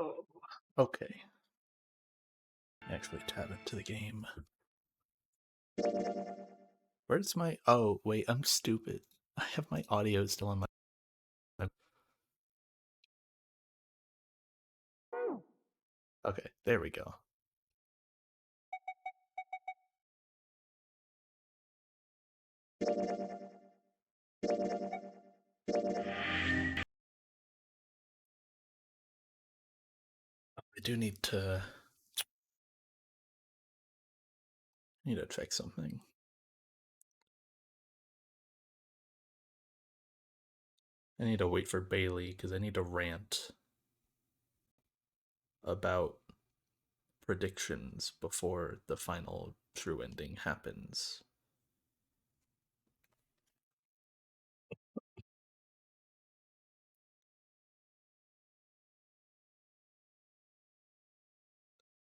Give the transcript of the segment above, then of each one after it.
Oh, okay. Actually tab into the game. Where's my... Oh, wait, I'm stupid. I have my audio still on my... Okay, there we go. I do need to check something. I need to wait for Bailey because I need to rant about predictions before the final true ending happens.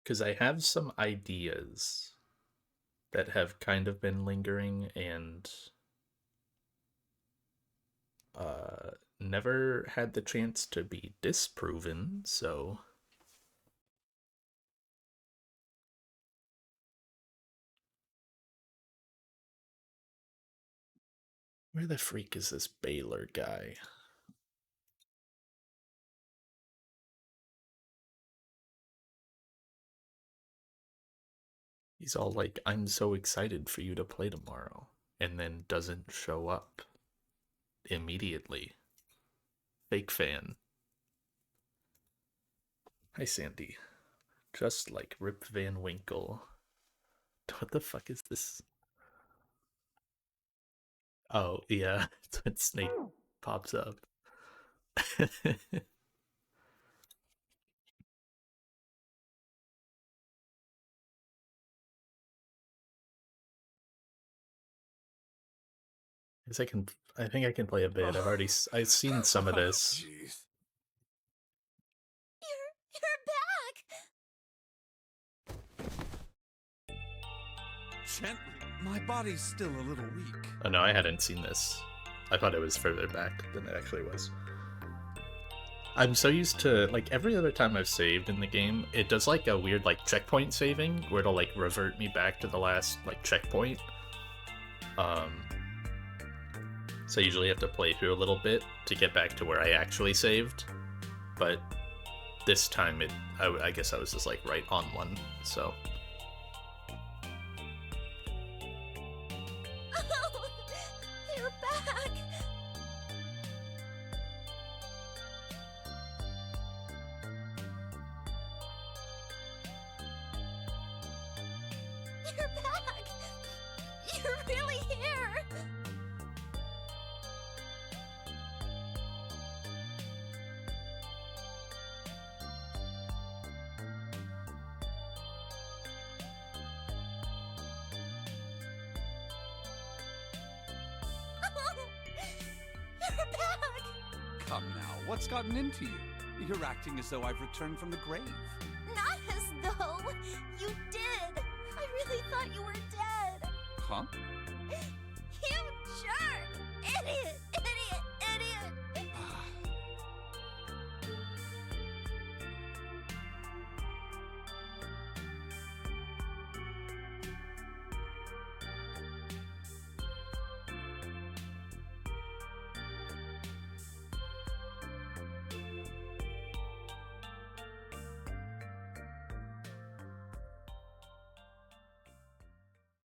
Because I have some ideas that have kind of been lingering and never had the chance to be disproven, so... Where the freak is this Baylor guy? He's all like, I'm so excited for you to play tomorrow, and then doesn't show up immediately. Fake fan. Hi, Sandy. Just like Rip Van Winkle. What the fuck is this? Oh, yeah. It's when Snake pops up. I think I can play a bit. I've seen some of this. Jeez. You're back! Gently. My body's still a little weak. Oh no, I hadn't seen this. I thought it was further back than it actually was. I'm so used to, like, every other time I've saved in the game, it does, like, a weird, like, checkpoint saving, where it'll, like, revert me back to the last, like, checkpoint. So I usually have to play through a little bit to get back to where I actually saved. But this time, I guess I was just, like, right on one, so... Oh, you're back! You're back! You're really here! You're back! Come now, what's gotten into you? You're acting as though I've returned from the grave. Not as though you did. I really thought you were dead. Huh? You jerk! Idiot! Idiot! Idiot!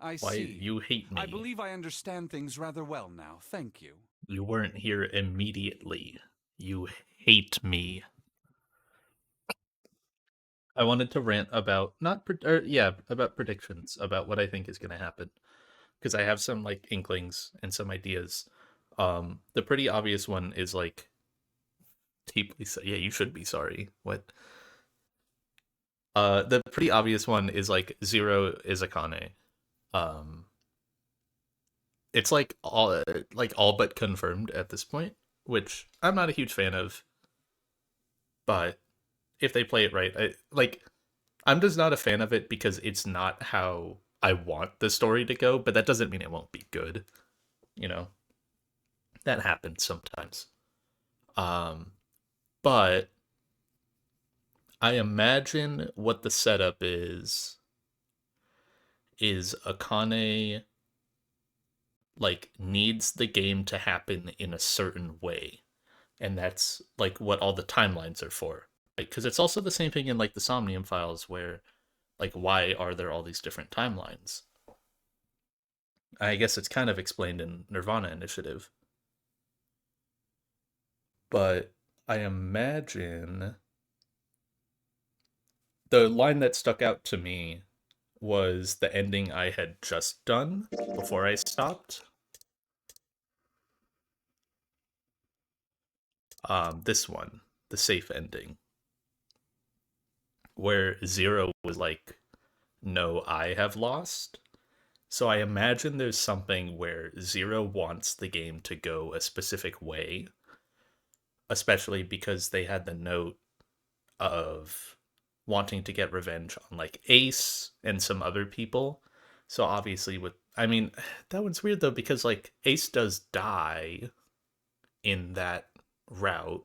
I Why see. you hate me? I believe I understand things rather well now. Thank you. You weren't here immediately. You hate me. I wanted to rant about about predictions about what I think is going to happen because I have some like inklings and some ideas. The pretty obvious one is like yeah, you should be sorry. What? The pretty obvious one is like Zero is Akane. Um, it's like all but confirmed at this point, which I'm not a huge fan of. But if they play it right, I'm just not a fan of it because it's not how I want the story to go. But that doesn't mean it won't be good. You know, that happens sometimes. But I imagine what the setup is Akane like needs the game to happen in a certain way, and that's like what all the timelines are for. Like, because it's also the same thing in like the Somnium Files, where like why are there all these different timelines? I guess it's kind of explained in Nirvana Initiative, but I imagine the line that stuck out to me was the ending I had just done before I stopped. This one, the safe ending, where Zero was like, "No, I have lost." So I imagine there's something where Zero wants the game to go a specific way, especially because they had the note of wanting to get revenge on like Ace and some other people. So obviously with I mean, that one's weird though because like Ace does die in that route,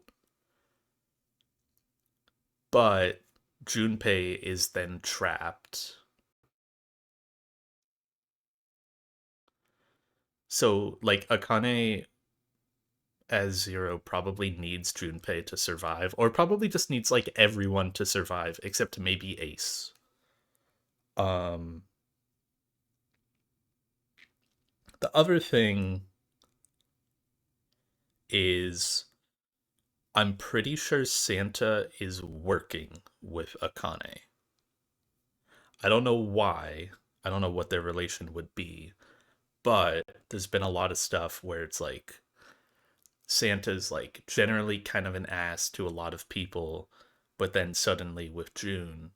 but Junpei is then trapped. So like Akane as Zero probably needs Junpei to survive, or probably just needs like everyone to survive except maybe Ace. Um, the other thing is I'm pretty sure Santa is working with Akane. I don't know why. I don't know what their relation would be, but there's been a lot of stuff where it's like Santa's like generally kind of an ass to a lot of people, but then suddenly with June,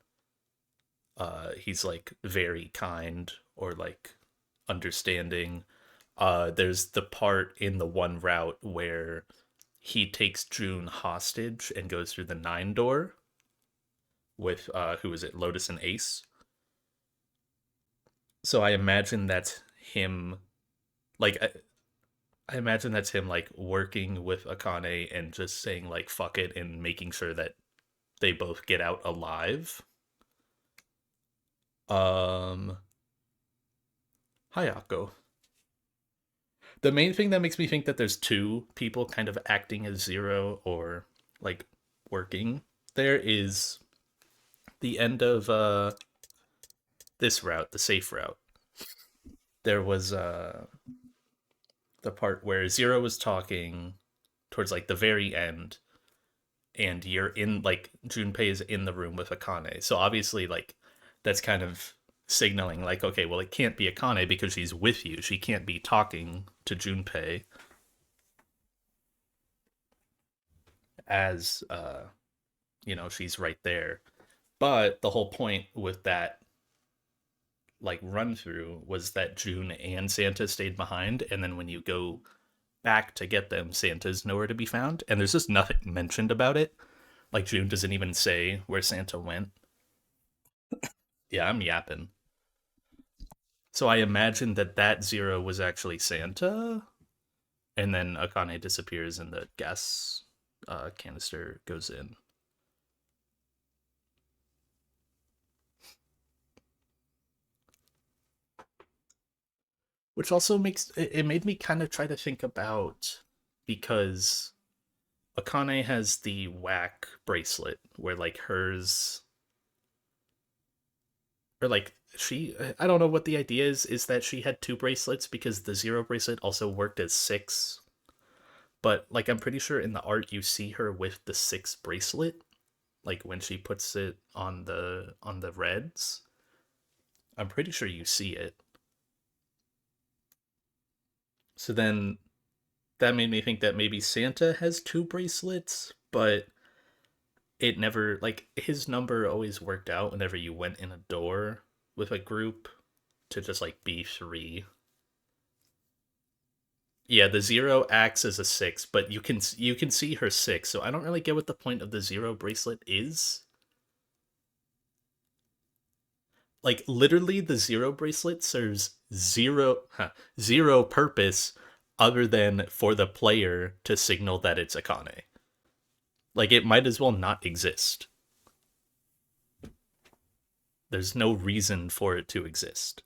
he's like very kind or like understanding. There's the part in the one route where he takes June hostage and goes through the 9 door with who is it, Lotus and Ace. So I imagine that's him like I imagine that's him like working with Akane and just saying like fuck it and making sure that they both get out alive. Um Hayako. The main thing that makes me think that there's two people kind of acting as Zero or like working there is the end of this route, the safe route. There was the part where Zero was talking towards like the very end, and you're in like Junpei is in the room with Akane. So obviously like that's kind of signaling like, okay, well it can't be Akane because she's with you. She can't be talking to Junpei as she's right there. But the whole point with that like run through was that June and Santa stayed behind, and then when you go back to get them, Santa's nowhere to be found, and there's just nothing mentioned about it. Like June doesn't even say where Santa went. Yeah, I'm yapping. So I imagine that Zero was actually Santa, and then Akane disappears and the gas canister goes in. Which also makes it made me kind of try to think about, because Akane has the whack bracelet where like hers or like she I don't know what the idea is that she had two bracelets because the Zero bracelet also worked as six, but like I'm pretty sure in the art you see her with the six bracelet like when she puts it on the reds. I'm pretty sure you see it. So then that made me think that maybe Santa has two bracelets, but it never like his number always worked out whenever you went in a door with a group to just like be three. Yeah, the Zero acts as a six, but you can see her six, so I don't really get what the point of the Zero bracelet is. Like literally the Zero bracelet serves zero purpose other than for the player to signal that it's Akane. Like it might as well not exist. There's no reason for it to exist.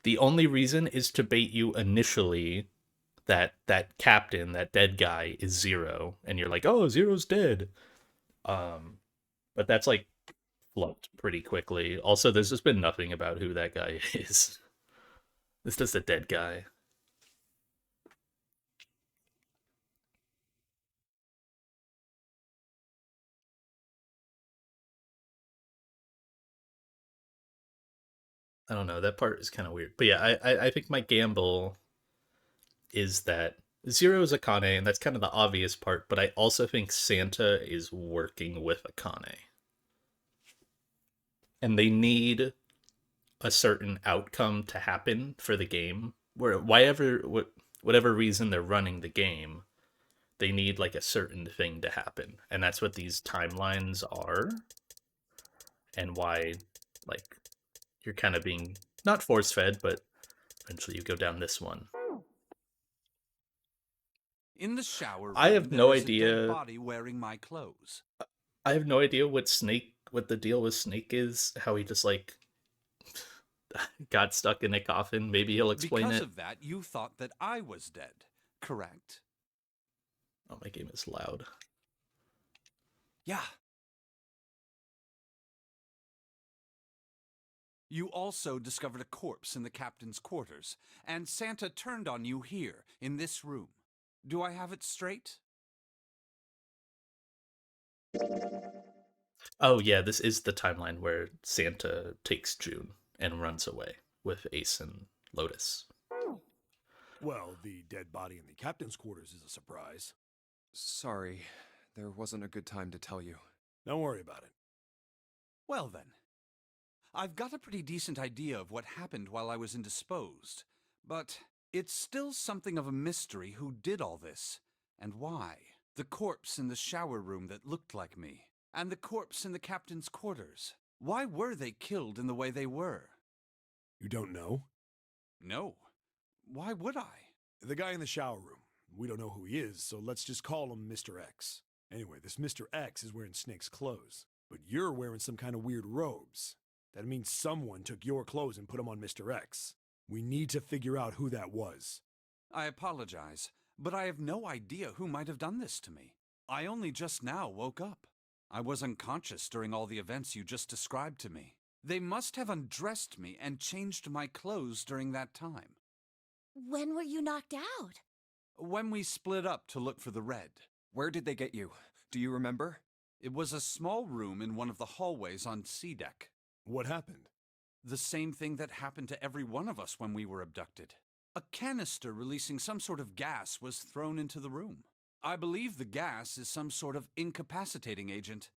The only reason is to bait you initially that that captain, that dead guy, is Zero, and you're like, oh, Zero's dead. But that's like flunked pretty quickly. Also, there's just been nothing about who that guy is. It's just a dead guy. I don't know. That part is kind of weird. But yeah, I think my gamble is that Zero is Akane, and that's kind of the obvious part. But I also think Santa is working with Akane, and they need a certain outcome to happen for the game. Where whatever reason they're running the game, they need like a certain thing to happen, and that's what these timelines are, and why like you're kind of being not force fed, but eventually you go down this one. In the shower room, I have no there is a idea. dead body wearing my clothes. I have no idea what the deal with Snake is. How he just like got stuck in a coffin. Maybe he'll explain Because it. of that, you thought that I was dead, correct? Oh, my game is loud. Yeah. You also discovered a corpse in the captain's quarters, and Santa turned on you here, in this room. Do I have it straight? Oh yeah, this is the timeline where Santa takes June and runs away with Ace and Lotus. Well, the dead body in the captain's quarters is a surprise. Sorry, there wasn't a good time to tell you. Don't worry about it. Well then. I've got a pretty decent idea of what happened while I was indisposed, but it's still something of a mystery who did all this, and why. The corpse in the shower room that looked like me, and the corpse in the captain's quarters. Why were they killed in the way they were? You don't know? No. Why would I? The guy in the shower room. We don't know who he is, so let's just call him Mr. X. Anyway, this Mr. X is wearing Snake's clothes, but you're wearing some kind of weird robes. That means someone took your clothes and put them on Mr. X. We need to figure out who that was. I apologize, but I have no idea who might have done this to me. I only just now woke up. I was unconscious during all the events you just described to me. They must have undressed me and changed my clothes during that time. When were you knocked out? When we split up to look for the red. Where did they get you? Do you remember? It was a small room in one of the hallways on C deck. What happened? The same thing that happened to every one of us when we were abducted. A canister releasing some sort of gas was thrown into the room. I believe the gas is some sort of incapacitating agent.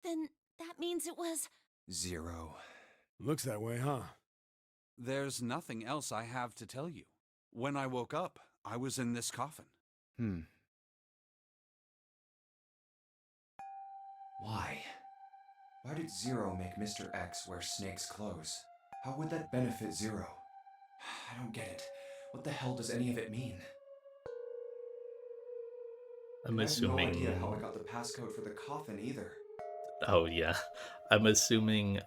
Then that means it was... Zero. Looks that way, huh? There's nothing else I have to tell you. When I woke up, I was in this coffin. Why? Why did Zero make Mr. X wear Snake's clothes? How would that benefit Zero? I don't get it. What the hell does any of it mean? I'm I have assuming. no idea how I got the passcode for the coffin either. Oh yeah, I'm assuming.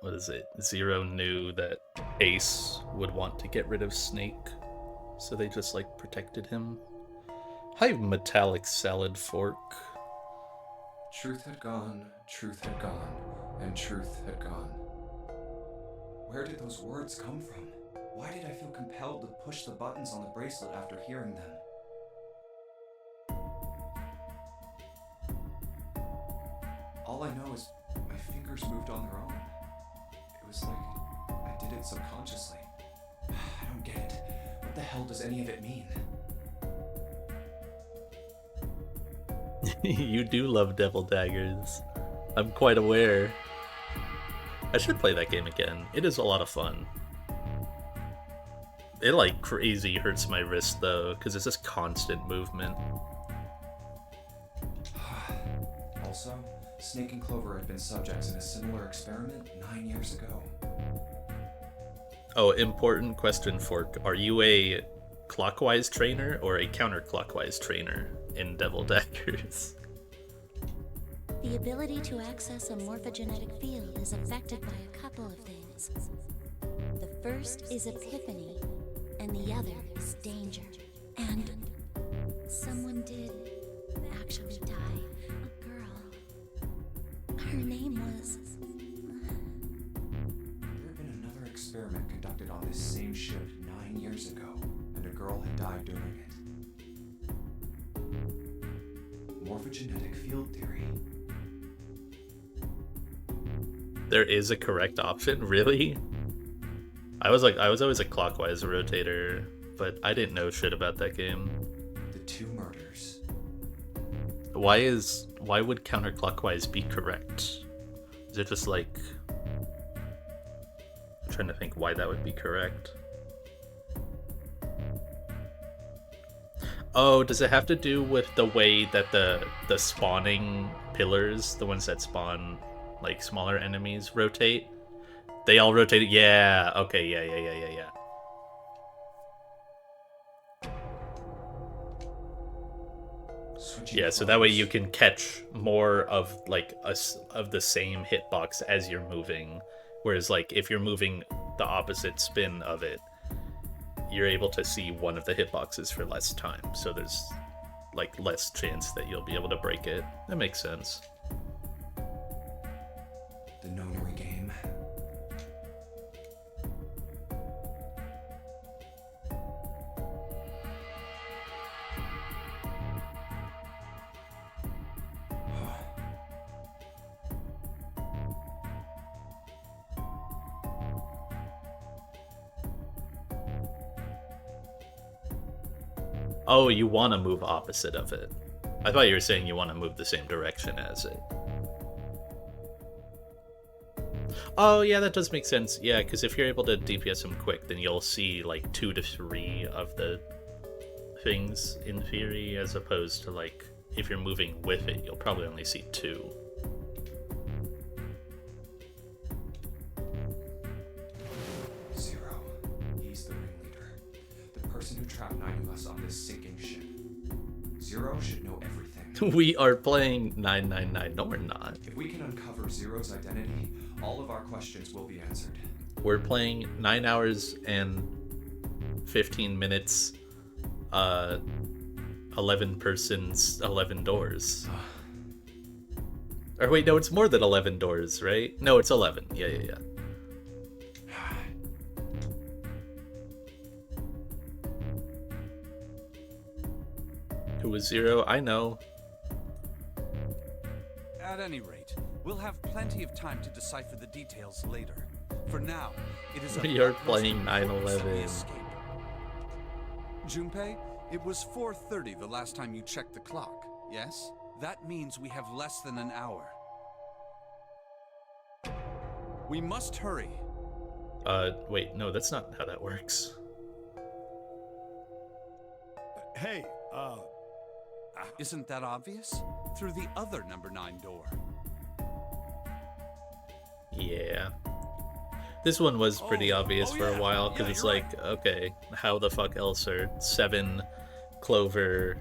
What is it? Zero knew that Ace would want to get rid of Snake, so they just like protected him. Hi, metallic salad fork. Truth had gone, and truth had gone. Where did those words come from? Why did I feel compelled to push the buttons on the bracelet after hearing them? All I know is my fingers moved on their own. It was like I did it subconsciously. I don't get it. What the hell does any of it mean? You do love Devil Daggers. I'm quite aware. I should play that game again. It is a lot of fun. It like crazy hurts my wrist though, because it's just constant movement. Also, Snake and Clover had been subjects in a similar experiment 9 years ago. Oh, important question, Fork. Are you a clockwise trainer or a counterclockwise trainer in Devil Daggers? The ability to access a morphogenetic field is affected by a couple of things. The first is epiphany, and the other is danger. And someone did actually die. A girl. Her name was... There had been another experiment conducted on this same ship 9 years ago, and a girl had died during it. Morphogenetic field theory. There is a correct option, really? I was always a clockwise rotator, but I didn't know shit about that game. The two murders. Why would counterclockwise be correct? Is it just like, I'm trying to think why that would be correct. Oh, does it have to do with the way that the spawning pillars, the ones that spawn like smaller enemies, rotate? They all rotate. Yeah. Okay. Yeah. Switching Yeah. So that way clothes. you can catch more of like of the same hitbox as you're moving. Whereas like if you're moving the opposite spin of it, you're able to see one of the hitboxes for less time. So there's like less chance that you'll be able to break it. That makes sense. The nonary game. Oh, you want to move opposite of it. I thought you were saying you want to move the same direction as it. Oh, yeah, that does make sense. Yeah, because if you're able to DPS them quick, then you'll see like 2 to 3 of the things in theory, as opposed to like if you're moving with it, you'll probably only see 2. Zero. He's the ringleader. The person who trapped 9 of us on this sinking ship. Zero should know everything. We are playing 999. No, we're not. If we can uncover Zero's identity, all of our questions will be answered. We're playing 9 hours and 15 minutes, 11 persons, 11 doors. Or wait, no, it's more than 11 doors, right? No, it's 11. Yeah. Who was Zero? I know. At any rate, we'll have plenty of time to decipher the details later. For now, it is We of are utmost playing importance that we 9/11. escape. Junpei, it was 4:30 the last time you checked the clock, yes? That means we have less than an hour. We must hurry. Wait, no, that's not how that works. Hey, Isn't that obvious? Through the other number 9 door. Yeah. This one was pretty obvious for yeah. a while, because Yeah, it's you're like, okay, how the fuck else are 7, Clover,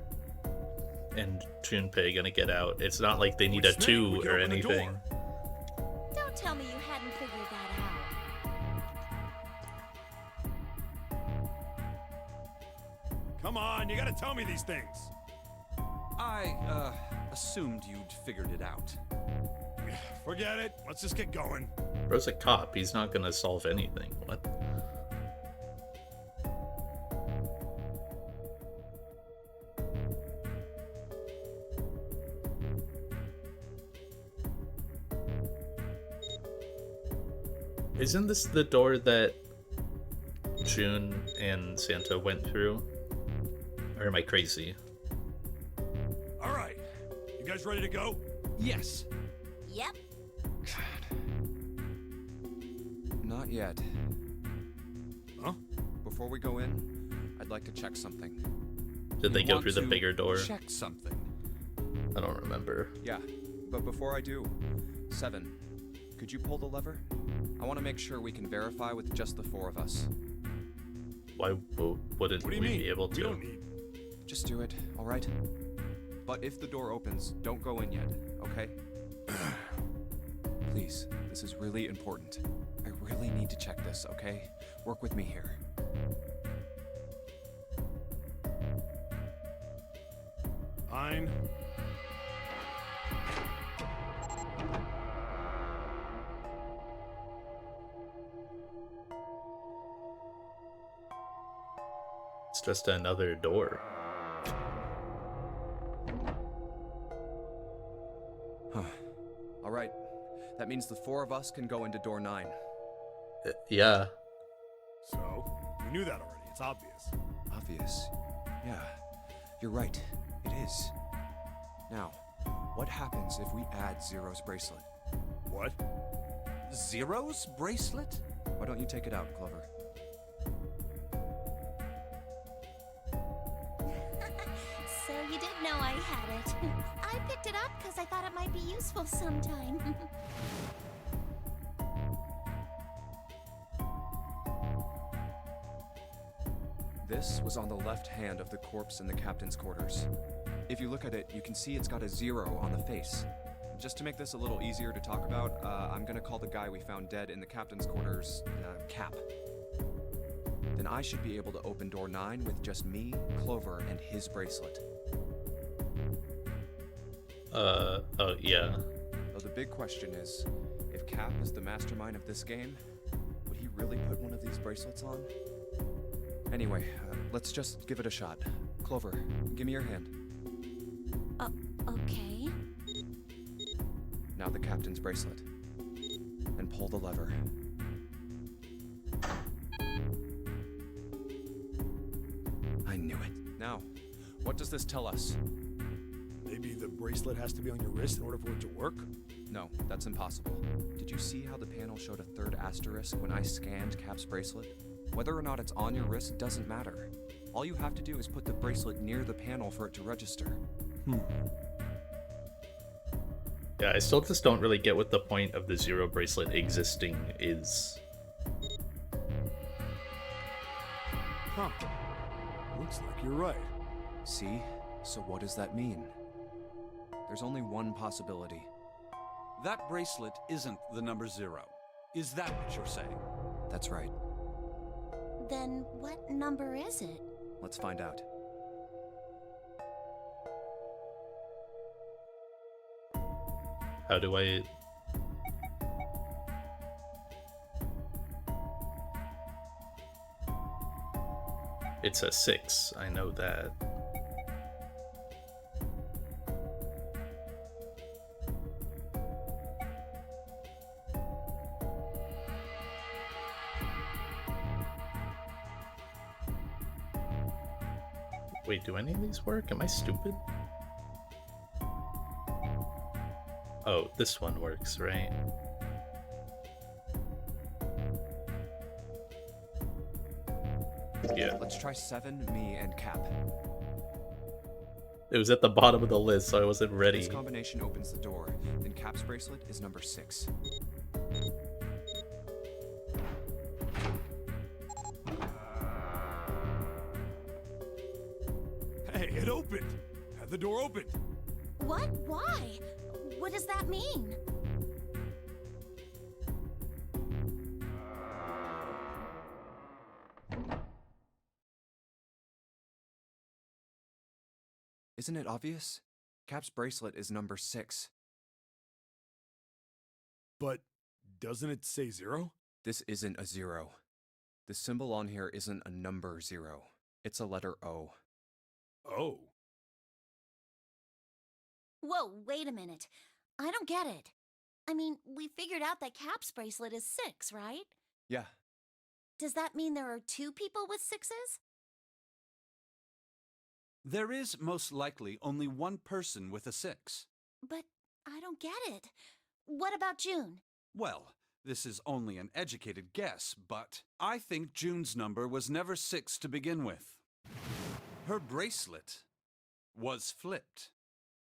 and Junpei gonna get out? It's not like they need a Snake, 2 we can or open the door. anything. Don't tell me you hadn't figured that out. come on, you gotta tell me these things. I, assumed you'd figured it out. Forget it. Let's just get going. Bro's a cop, he's not gonna solve anything. What? Isn't this the door that June and Santa went through? Or am I crazy? All right. You guys ready to go? Yes. Yep. Not yet. Huh? Before we go in, I'd like to check something. Did they You go want through the to bigger door? Check something. I don't remember. Yeah, but before I do, 7, could you pull the lever? I want to make sure we can verify with just the 4 of us. Why wouldn't What do we you mean? be able We to? don't need. Just do it, alright? But if the door opens, don't go in yet, okay? Please, this is really important. I really need to check this, okay? Work with me here. Fine. It's just another door. Huh. All right. That means the four of us can go into door 9. Yeah. So, we knew that already. It's obvious. Obvious. Yeah, you're right. It is. Now, what happens if we add Zero's bracelet? What? Zero's bracelet? Why don't you take it out, Clover? So you did know I had it. I picked it up because I thought it might be useful sometime. This was on the left hand of the corpse in the captain's quarters. If you look at it, you can see it's got a 0 on the face. Just to make this a little easier to talk about, I'm gonna call the guy we found dead in the captain's quarters, Cap. Then I should be able to open door 9 with just me, Clover, and his bracelet. Oh, yeah. Though the big question is, if Cap is the mastermind of this game, would he really put one of these bracelets on? Anyway, let's just give it a shot. Clover, give me your hand. Okay. Now the captain's bracelet. And pull the lever. I knew it. Now, what does this tell us? Maybe the bracelet has to be on your wrist in order for it to work? No, that's impossible. Did you see how the panel showed a 3rd asterisk when I scanned Cap's bracelet? Whether or not it's on your wrist doesn't matter. All you have to do is put the bracelet near the panel for it to register. Yeah, I still just don't really get what the point of the 0 bracelet existing is. Huh. Looks like you're right. See? So what does that mean? There's only one possibility. That bracelet isn't the number 0. Is that what you're saying? That's right. Then what number is it? Let's find out. How do I... It's a 6, I know that. Wait, do any of these work? Am I stupid? Oh, this one works, right? Yeah. Let's try 7, me, and Cap. It was at the bottom of the list, so I wasn't This ready. combination opens the door, then Cap's bracelet is number 6. Hey, it opened! Had the door opened! What? Why? What does that mean? Isn't it obvious? Cap's bracelet is number 6. But doesn't it say 0? This isn't a 0. The symbol on here isn't a number 0. It's a letter O. Oh. Whoa, wait a minute. I don't get it. I mean, we figured out that Cap's bracelet is 6, right? Yeah, Does that mean there are 2 people with 6s? There is most likely only one person with a 6. But I don't get it. What about June? Well, this is only an educated guess, but I think June's number was never 6 to begin with. Her bracelet was flipped.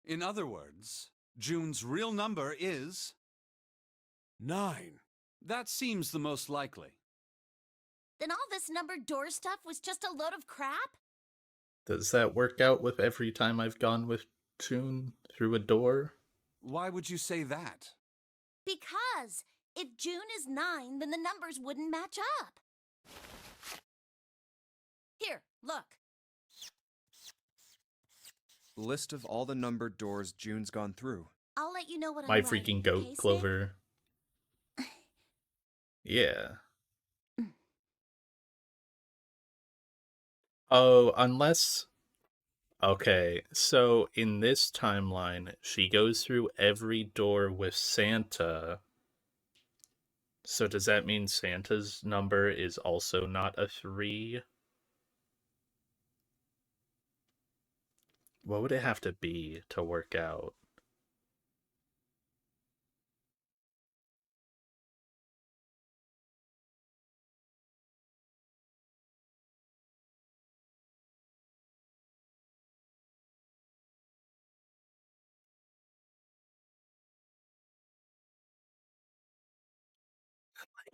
In other words, June's real number is... 9. That seems the most likely. Then all this numbered door stuff was just a load of crap? Does that work out with every time I've gone with June through a door? Why would you say that? Because if June is 9, then the numbers wouldn't match up. Here, look. List of all the numbered doors June's gone through. I'll let you know what My I'm writing, freaking goat, okay, Snape? Clover. Yeah. Oh, unless... Okay, so in this timeline, she goes through every door with Santa. So does that mean Santa's number is also not a 3? What would it have to be to work out?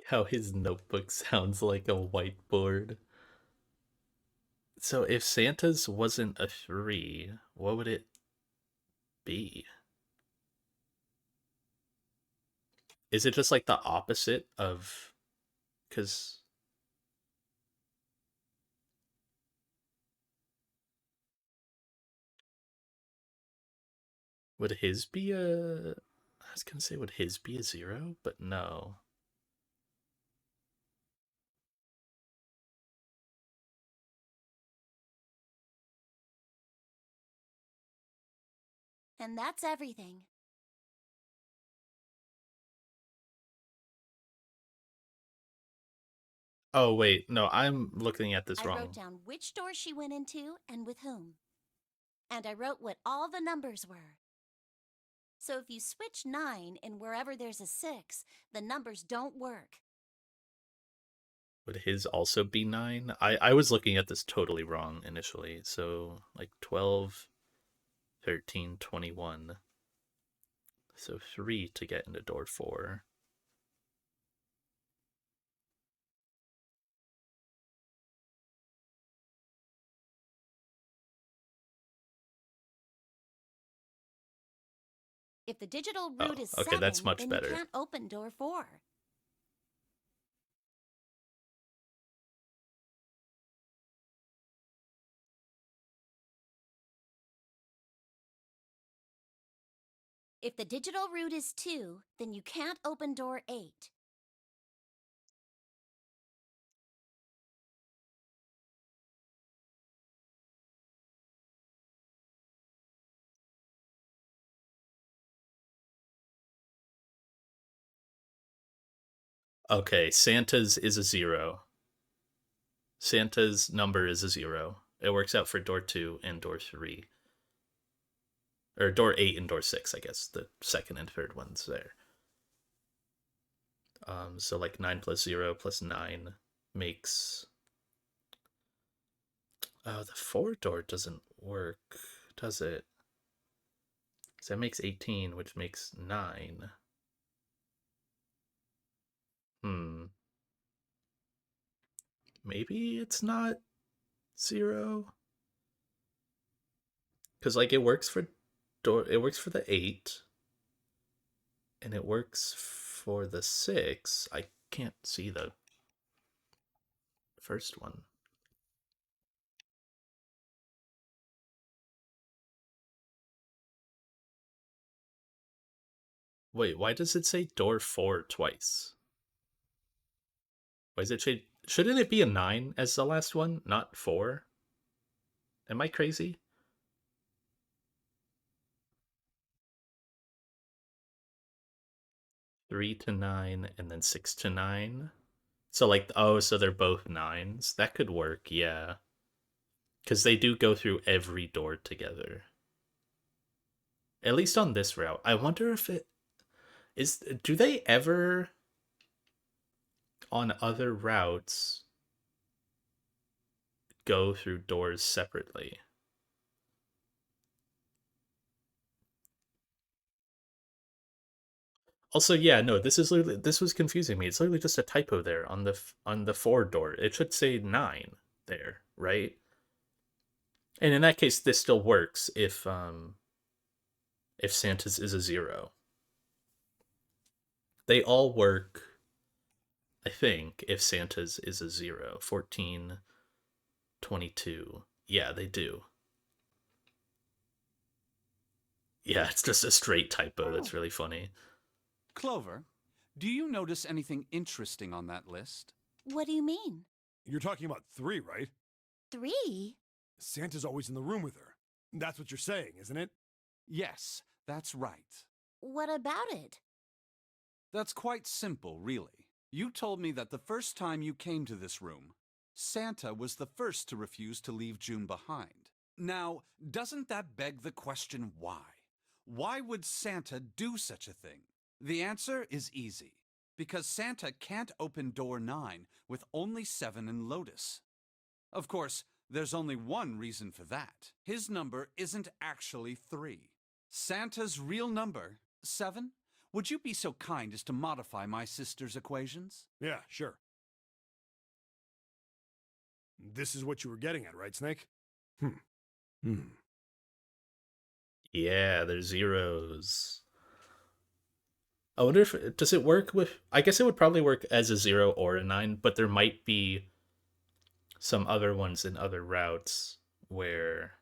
How his notebook sounds like a whiteboard. So if Santa's wasn't a 3, what would it be? Is it just like the opposite of... Because... Would his be a... I was gonna say, would his be a 0? But no. And that's everything. Oh, wait. No, I'm looking at this I wrong. wrote down which door she went into and with whom. And I wrote what all the numbers were. So if you switch 9 in wherever there's a 6, the numbers don't work. Would his also be 9? I was looking at this totally wrong initially. So, like 12, 13, 21. So 3 to get into door 4. If the digital root is okay, 7, that's much then better. you can't open door 4. If the digital root is 2, then you can't open door 8. Okay, Santa's is a 0. Santa's number is a 0. It works out for door 2 and door 3. Or door 8 and door 6, I guess. The second and third ones there. So like 9 plus 0 plus 9 makes... Oh, the 4 door doesn't work, does it? So that makes 18, which makes 9. Maybe it's not 0? Because like it works for the 8. And it works for the 6. I can't see the first one. Wait, why does it say door 4 twice? Why is it say... Shouldn't it be a 9 as the last one, not 4? Am I crazy? Three to 9 and then 6 to 9. So like, oh, so they're both 9s. That could work, yeah. Because they do go through every door together. At least on this route. I wonder if it is... Do they ever, on other routes, go through doors separately? Also, yeah, no, this was confusing me. It's literally just a typo there on the 4 door. It should say 9 there, right? And in that case, this still works if if Santa's is a 0. They all work, I think, if Santa's is a 0. 14, 22. Yeah, they do. Yeah, it's just a straight typo. That's really funny. Clover, do you notice anything interesting on that list? What do you mean? You're talking about 3, right? 3? Santa's always in the room with her. That's what you're saying, isn't it? Yes, that's right. What about it? That's quite simple, really. You told me that the first time you came to this room, Santa was the first to refuse to leave June behind. Now, doesn't that beg the question why? Why would Santa do such a thing? The answer is easy. Because Santa can't open door 9 with only 7 in Lotus. Of course, there's only one reason for that. His number isn't actually 3. Santa's real number, 7? Would you be so kind as to modify my sister's equations? Yeah, sure. This is what you were getting at, right, Snake? Yeah, they're zeros. I wonder if does it work with. I guess it would probably work as a 0 or a 9, but there might be some other ones in other routes where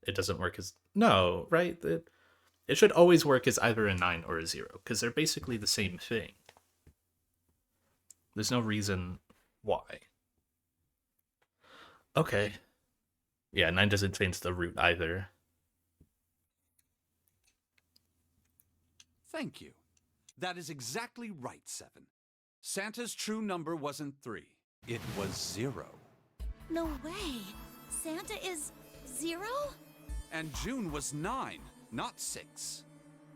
it doesn't work as. No, right? It should always work as either a 9 or a 0, because they're basically the same thing. There's no reason why. Okay. Yeah, 9 doesn't change the root either. Thank you. That is exactly right, 7. Santa's true number wasn't 3. It was 0. No way. Santa is 0? And June was 9, not 6.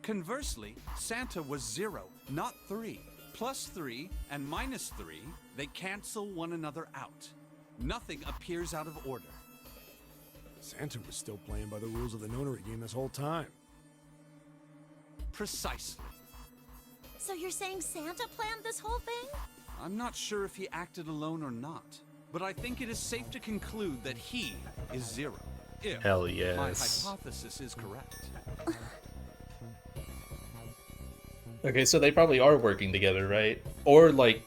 Conversely, Santa was 0, not 3. Plus 3 and minus 3, they cancel one another out. Nothing appears out of order. Santa was still playing by the rules of the nonary game this whole time. Precisely. So you're saying Santa planned this whole thing? I'm not sure if he acted alone or not, but I think it is safe to conclude that he is 0. If Hell my yes. hypothesis is correct. Okay, so they probably are working together, right? Or like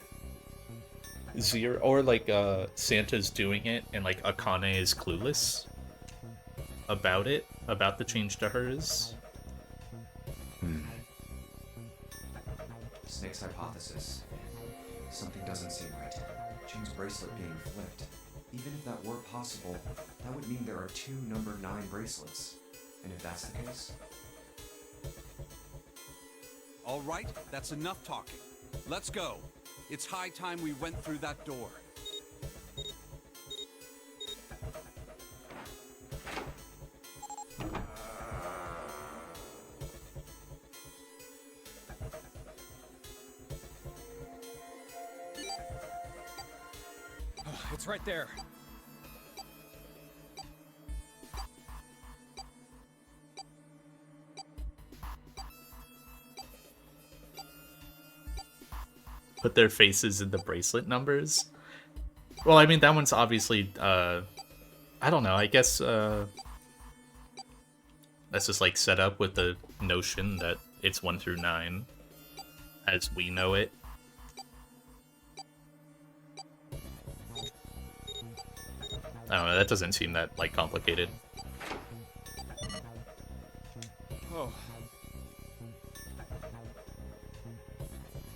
Santa's doing it and like Akane is clueless about it, about the change to hers. Snake's hypothesis. Something doesn't seem right. June's bracelet being flipped. Even if that were possible, that would mean there are 2 number 9 bracelets. And if that's the case... All right, that's enough talking. Let's go. It's high time we went through that door. It's right there. Put their faces in the bracelet numbers. Well, I mean, that one's obviously, I don't know, I guess, that's just, like, set up with the notion that it's 1 through 9, as we know it. I don't know, that doesn't seem that, like, complicated. Oh.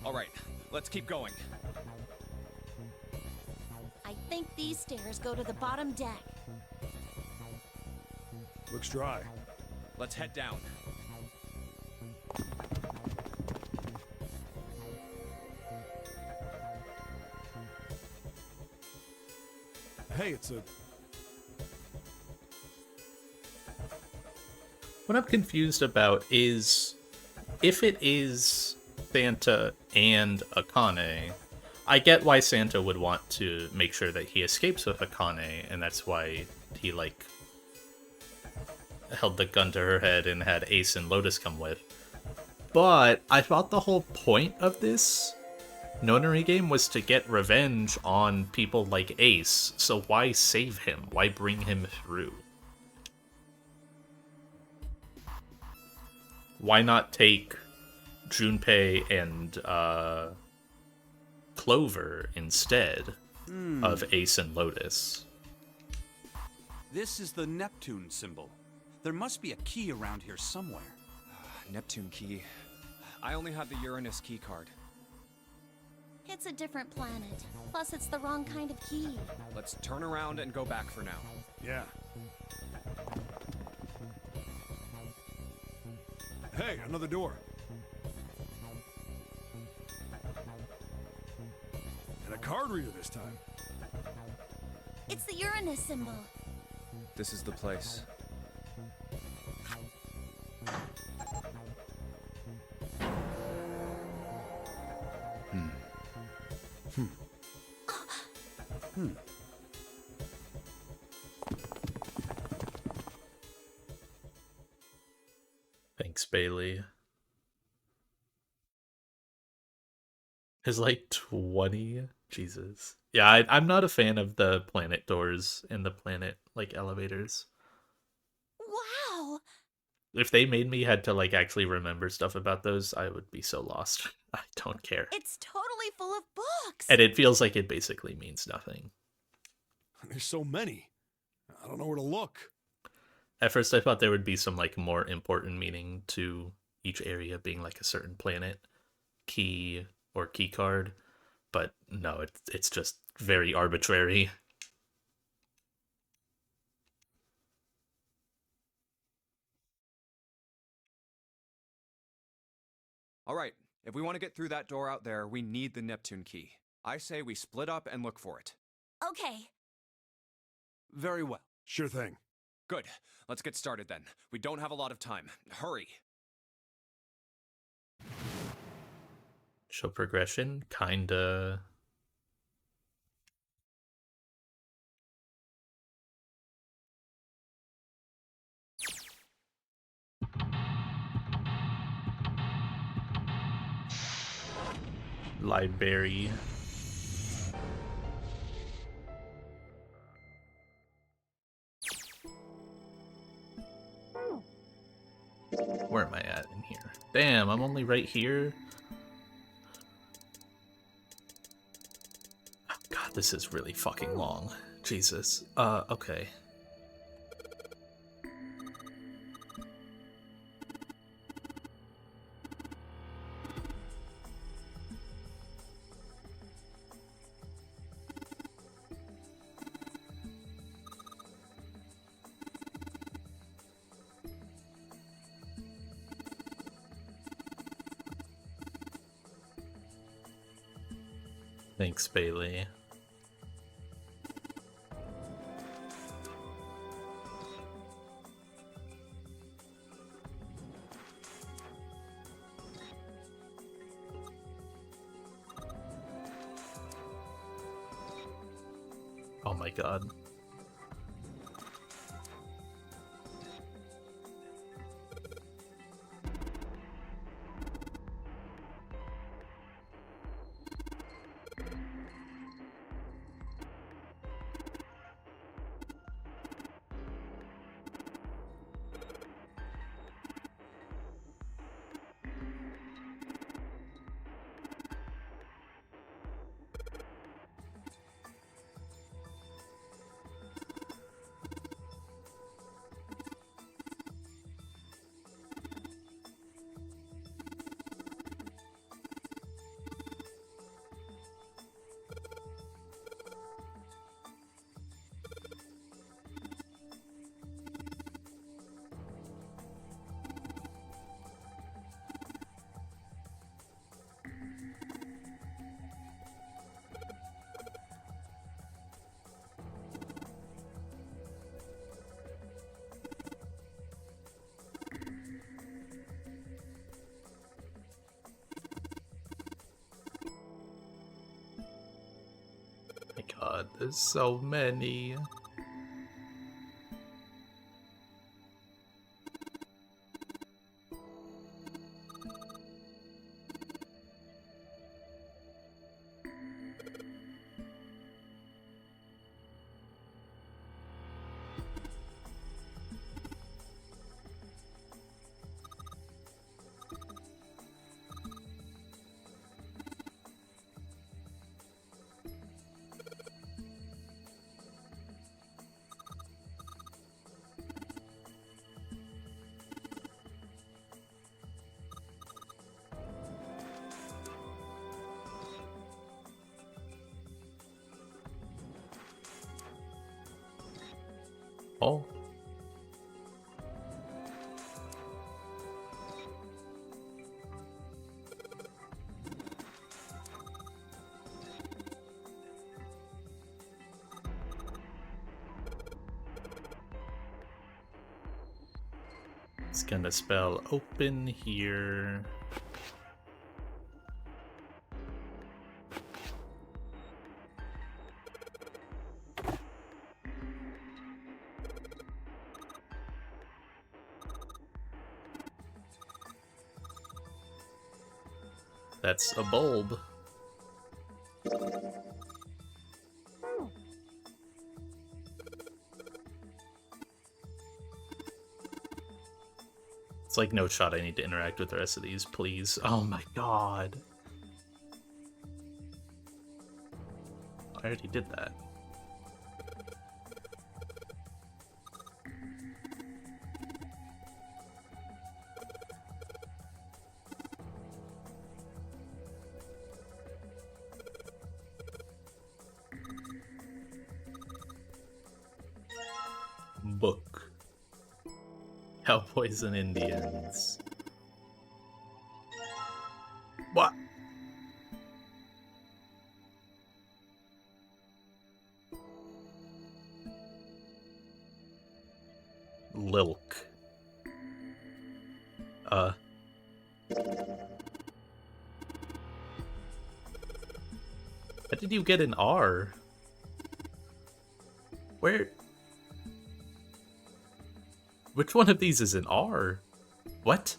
All right, let's keep going. I think these stairs go to the bottom deck. Looks dry. Let's head down. Hey, it's a... What I'm confused about is, if it is Santa and Akane, I get why Santa would want to make sure that he escapes with Akane, and that's why he, like, held the gun to her head and had Ace and Lotus come with. But I thought the whole point of this nonary game was to get revenge on people like Ace, so why save him? Why bring him through? why not take Junpei and Clover instead of Ace and Lotus? This is the Neptune symbol. There must be a key around here somewhere. Neptune key. I only have the Uranus key card. It's a different planet. Plus, it's the wrong kind of key. Let's turn around and go back for now. Yeah. Hey, another door. And a card reader this time. It's the Uranus symbol. This is the place. Thanks, Bailey. Is like 20? Jesus. Yeah, I'm not a fan of the planet doors and the planet, like, elevators. Wow! If they made me had to, like, actually remember stuff about those, I would be so lost. I don't care. It's totally full of books! And it feels like it basically means nothing. There's so many. I don't know where to look. At first I thought there would be some, like, more important meaning to each area being, like, a certain planet, key, or key card. But no, it's just very arbitrary. All right, if we want to get through that door out there, we need the Neptune key. I say we split up and look for it. Okay. Very well. Sure thing. Good. Let's get started then. We don't have a lot of time. Hurry. Show progression, kinda. Library. Where am I at in here? Damn, I'm only right here. Oh, God, this is really fucking long. Jesus. Okay. Thanks, Bailey. Oh my God. My God, there's so many. Oh. It's gonna spell open here. That's a bulb. It's like no shot I need to interact with the rest of these, please. Oh my god. I already did that. Book. Cowboys and Indians. What? Lilk. How did you get an R? Where? Which one of these is an R? What?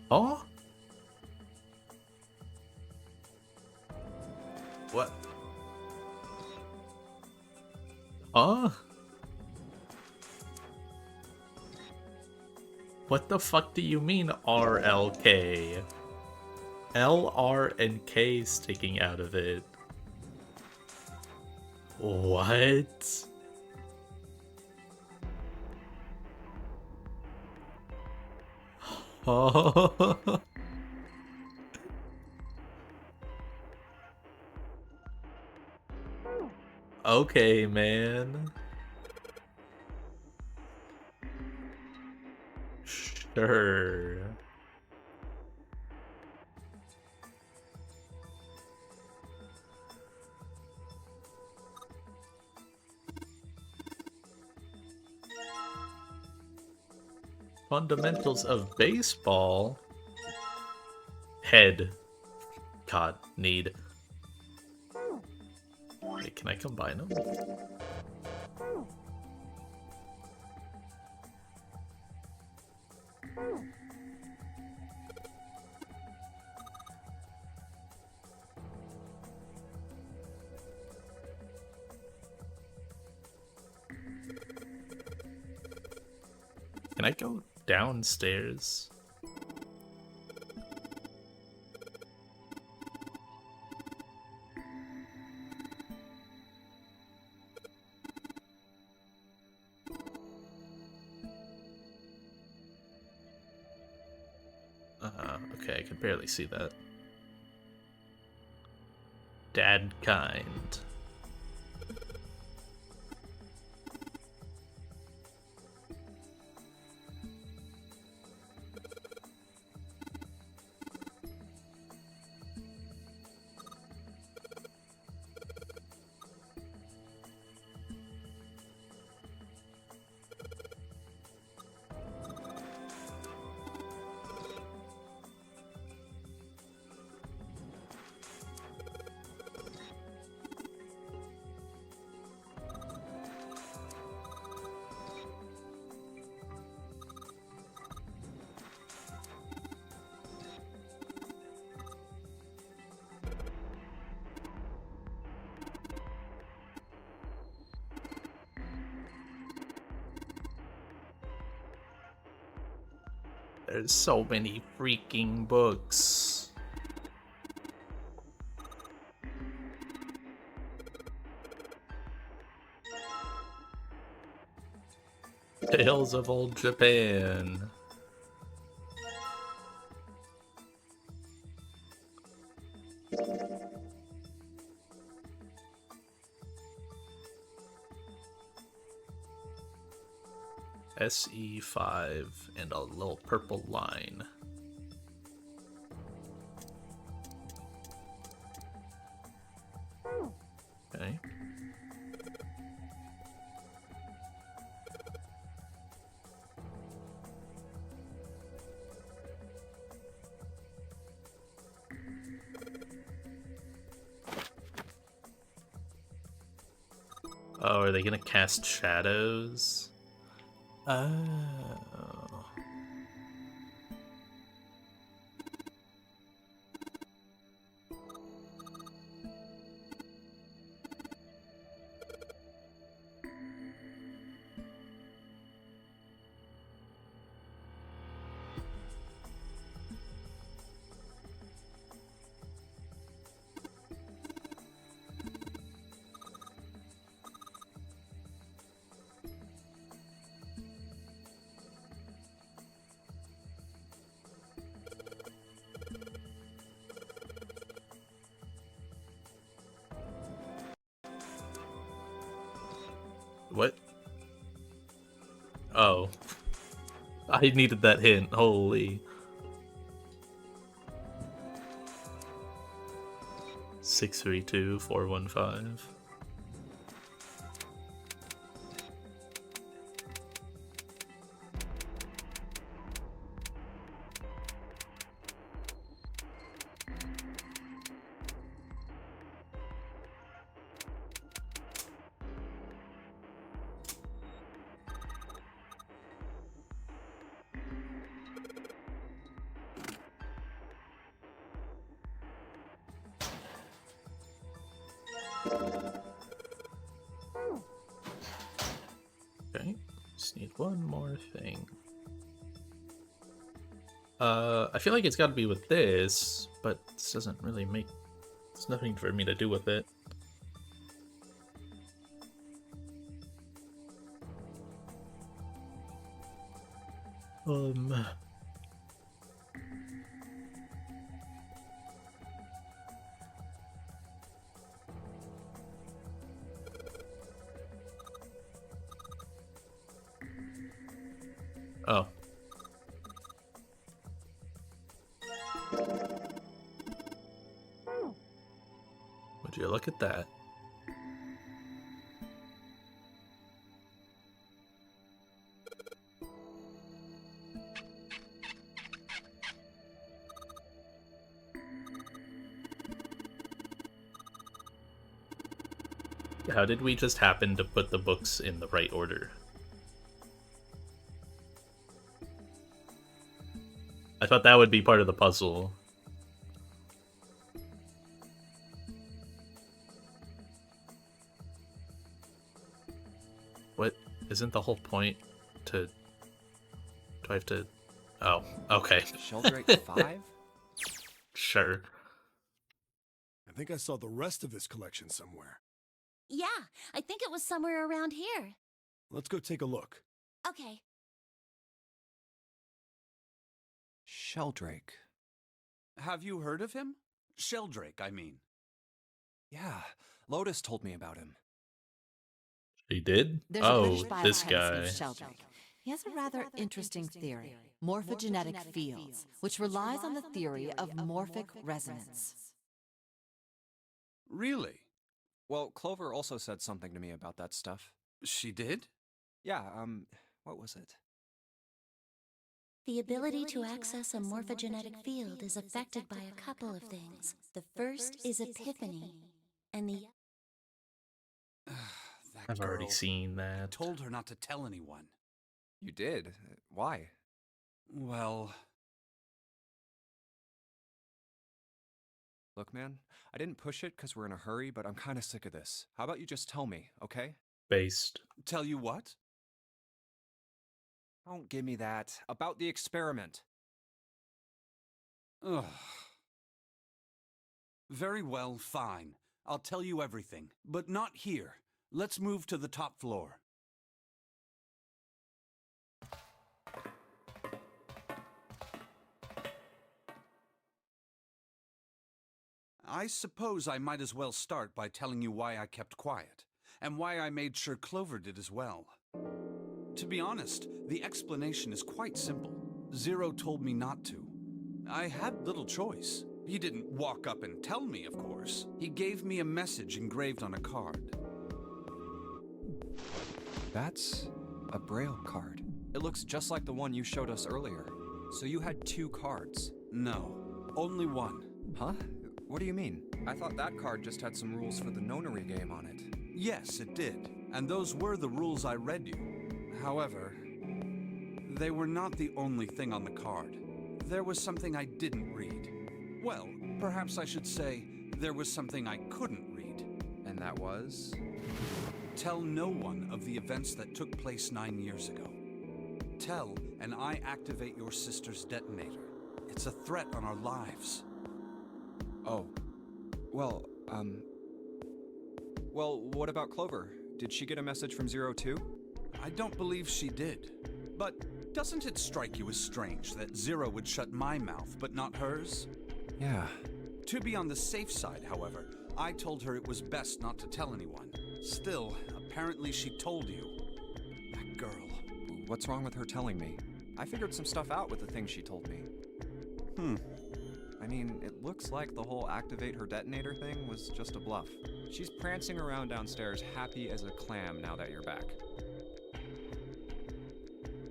Oh? What? What the fuck do you mean RLK? L, R, and K sticking out of it. What? Oh. Okay, man. Sure. Fundamentals of baseball. Head. God, need. Wait, can I combine them? Can I go downstairs? Okay, I can barely see that. Dad kind. There's so many freaking books. Tales of Old Japan. SE5 and a little purple line. Okay. Oh, are they gonna cast shadows? Oh. What? Oh. I needed that hint. Holy. 632-415. Okay, just need one more thing. I feel like it's got to be with this, but this doesn't really make... There's nothing for me to do with it. Oh. Would you look at that? How did we just happen to put the books in the right order? I thought that would be part of the puzzle. What? Isn't the whole point to... Do I have to... Oh, okay. Sheldrake 5? Sure. I think I saw the rest of this collection somewhere. Yeah, I think it was somewhere around here. Let's go take a look. Okay. Sheldrake. Have you heard of him? Sheldrake, I mean. Yeah, Lotus told me about him. He did? There's a Oh, British this biochemist guy. named Sheldrake. He has a rather interesting theory, morphogenetic fields, which relies on the theory of morphic resonance. Really? Well, Clover also said something to me about that stuff. She did? Yeah, what was it? The ability to access a morphogenetic field is affected by a couple of things. The first is epiphany, and the... That I've already girl. seen I that. told her not to tell anyone. You did? Why? Well... Look, man, I didn't push it because we're in a hurry, but I'm kind of sick of this. How about you just tell me, okay? Based. Tell you what? Don't give me that. About the experiment. Ugh. Very well, fine. I'll tell you everything, but not here. Let's move to the top floor. I suppose I might as well start by telling you why I kept quiet, and why I made sure Clover did as well. To be honest, the explanation is quite simple. Zero told me not to. I had little choice. He didn't walk up and tell me, of course. He gave me a message engraved on a card. That's a Braille card. It looks just like the one you showed us earlier. So you had 2 cards. No, only one. Huh? What do you mean? I thought that card just had some rules for the nonary game on it. Yes, it did. And those were the rules I read you. However, they were not the only thing on the card. There was something I didn't read. Well, perhaps I should say, there was something I couldn't read. And that was? Tell no one of the events that took place 9 years ago. Tell, and I activate your sister's detonator. It's a threat on our lives. Oh. Well, Well, what about Clover? Did she get a message from Zero too? I don't believe she did. But doesn't it strike you as strange that Zero would shut my mouth, but not hers? Yeah. To be on the safe side, however, I told her it was best not to tell anyone. Still, apparently she told you. That girl. What's wrong with her telling me? I figured some stuff out with the things she told me. I mean, it looks like the whole activate her detonator thing was just a bluff. She's prancing around downstairs happy as a clam now that you're back.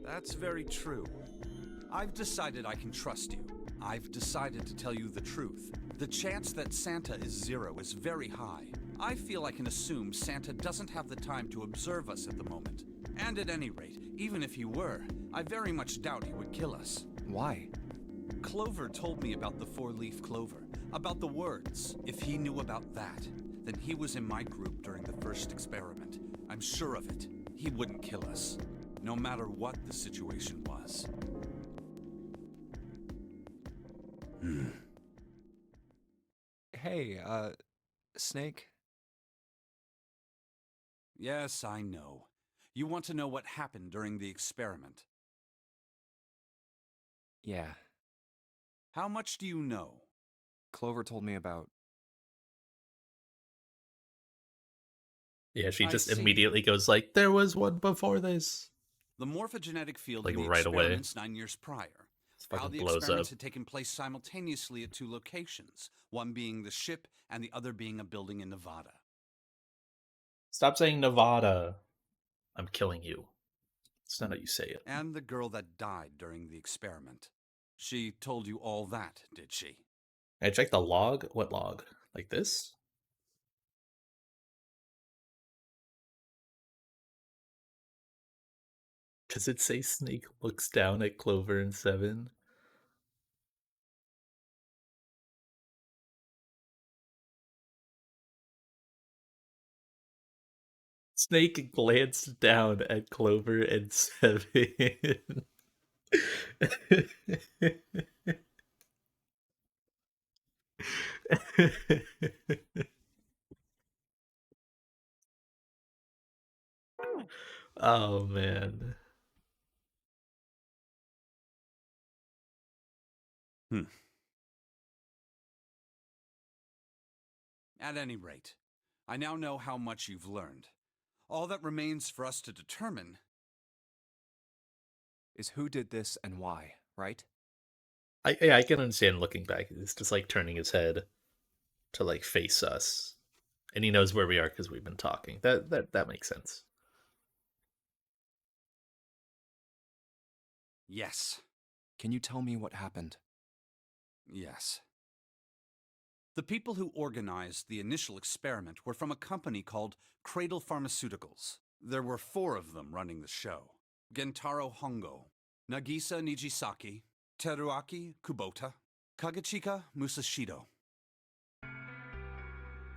That's very true. I've decided I can trust you. I've decided to tell you the truth. The chance that Santa is Zero is very high. I feel I can assume Santa doesn't have the time to observe us at the moment. And at any rate, even if he were, I very much doubt he would kill us. Why? Clover told me about the 4-leaf clover, about the words. If he knew about that, then he was in my group during the first experiment. I'm sure of it. He wouldn't kill us, no matter what the situation was. Hey, Snake? Yes, I know. You want to know what happened during the experiment. Yeah. How much do you know? Clover told me about... Yeah, she I just see. immediately goes like, there was one before this. The morphogenetic field Like, in the right away. experiments 9 years prior. How Fucking the blows experiments up. had taken place simultaneously at 2 locations, one being the ship and the other being a building in Nevada. Stop saying Nevada. I'm killing you. It's not how you say it. And the girl that died during the experiment. She told you all that, did she? I checked the log. What log? Like this? Does it say Snake looks down at Clover and 7? Snake glanced down at Clover and 7. Oh man. At any rate, I now know how much you've learned. All that remains for us to determine is who did this and why, right? I can understand looking back. It's just like turning his head to like face us, and he knows where we are because we've been talking. That makes sense. yes. Can you tell me what happened? Yes. The people who organized the initial experiment were from a company called Cradle Pharmaceuticals. There were 4 of them running the show. Gentaro Hongo, Nagisa Nijisaki, Teruaki Kubota, Kagechika Musashido.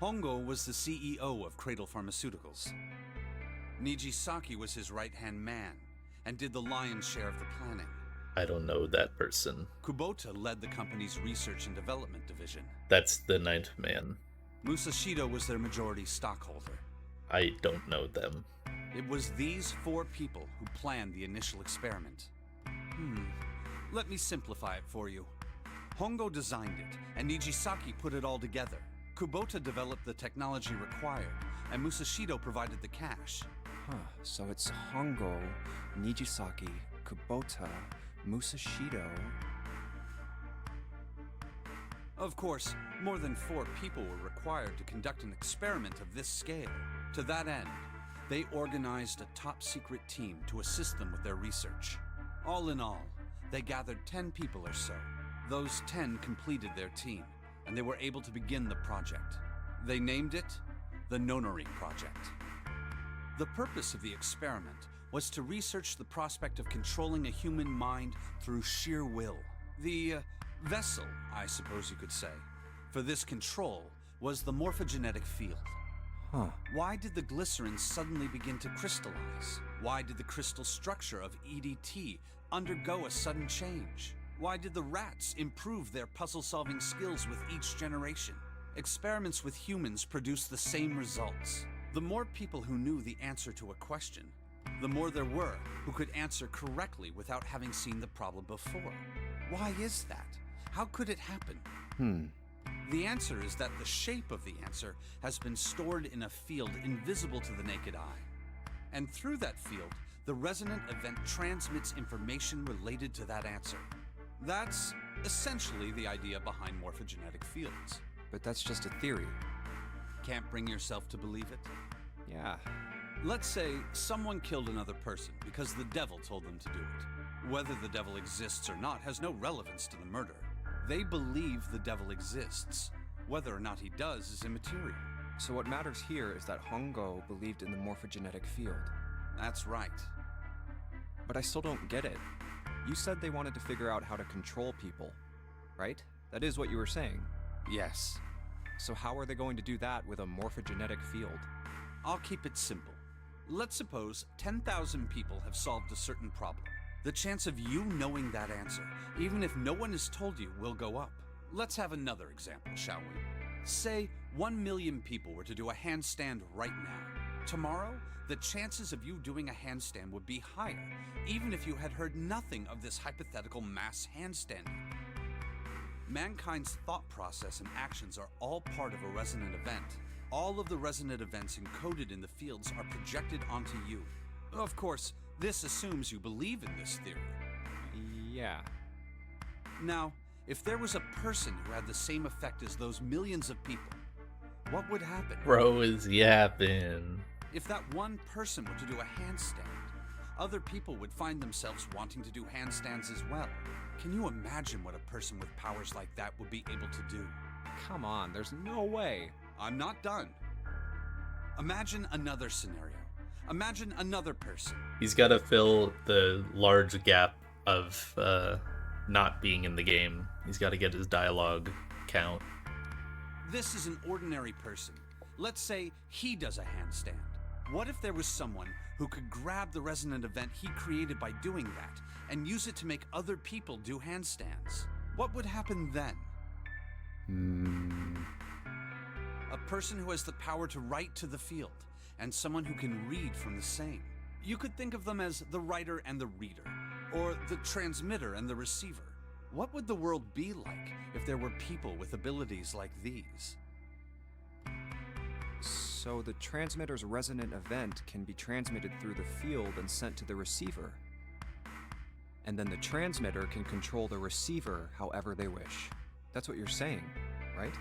Hongo was the CEO of Cradle Pharmaceuticals. Nijisaki was his right-hand man and did the lion's share of the planning. I don't know that person. Kubota led the company's research and development division. That's the 9th man. Musashido was their majority stockholder. I don't know them. It was these 4 people who planned the initial experiment. Let me simplify it for you. Hongo designed it, and Nijisaki put it all together. Kubota developed the technology required, and Musashido provided the cash. So it's Hongo, Nijisaki, Kubota, Musashido. Of course, more than 4 people were required to conduct an experiment of this scale. To that end, they organized a top-secret team to assist them with their research. All in all, they gathered 10 people or so. Those 10 completed their team, and they were able to begin the project. They named it the Nonori Project. The purpose of the experiment was to research the prospect of controlling a human mind through sheer will. The vessel, I suppose you could say, for this control was the morphogenetic field. Why did the glycerin suddenly begin to crystallize? Why did the crystal structure of EDT undergo a sudden change? Why did the rats improve their puzzle-solving skills with each generation? Experiments with humans produced the same results. The more people who knew the answer to a question, the more there were who could answer correctly without having seen the problem before. Why is that? How could it happen? The answer is that the shape of the answer has been stored in a field invisible to the naked eye. And through that field, the resonant event transmits information related to that answer. That's essentially the idea behind morphogenetic fields. But that's just a theory. Can't bring yourself to believe it? Yeah. Let's say someone killed another person because the devil told them to do it. Whether the devil exists or not has no relevance to the murder. They believe the devil exists. Whether or not he does is immaterial. So what matters here is that Hongo believed in the morphogenetic field. That's right. But I still don't get it. You said they wanted to figure out how to control people, right? That is what you were saying. Yes. So how are they going to do that with a morphogenetic field? I'll keep it simple. Let's suppose 10,000 people have solved a certain problem. The chance of you knowing that answer, even if no one has told you, will go up. Let's have another example, shall we? Say 1 million people were to do a handstand right now. Tomorrow, the chances of you doing a handstand would be higher, even if you had heard nothing of this hypothetical mass handstanding. Mankind's thought process and actions are all part of a resonant event. All of the resonant events encoded in the fields are projected onto you. Of course, this assumes you believe in this theory. Yeah. Now, if there was a person who had the same effect as those millions of people, what would happen? Bro is yapping. If that one person were to do a handstand, other people would find themselves wanting to do handstands as well. Can you imagine what a person with powers like that would be able to do? Come on, there's no way. I'm not done. Imagine another scenario. Imagine another person. He's got to fill the large gap of not being in the game. He's got to get his dialogue count. This is an ordinary person. Let's say he does a handstand. What if there was someone who could grab the resonant event he created by doing that and use it to make other people do handstands? What would happen then? A person who has the power to write to the field, and someone who can read from the same. You could think of them as the writer and the reader, or the transmitter and the receiver. What would the world be like if there were people with abilities like these? So the transmitter's resonant event can be transmitted through the field and sent to the receiver. And then the transmitter can control the receiver however they wish. That's what you're saying, right?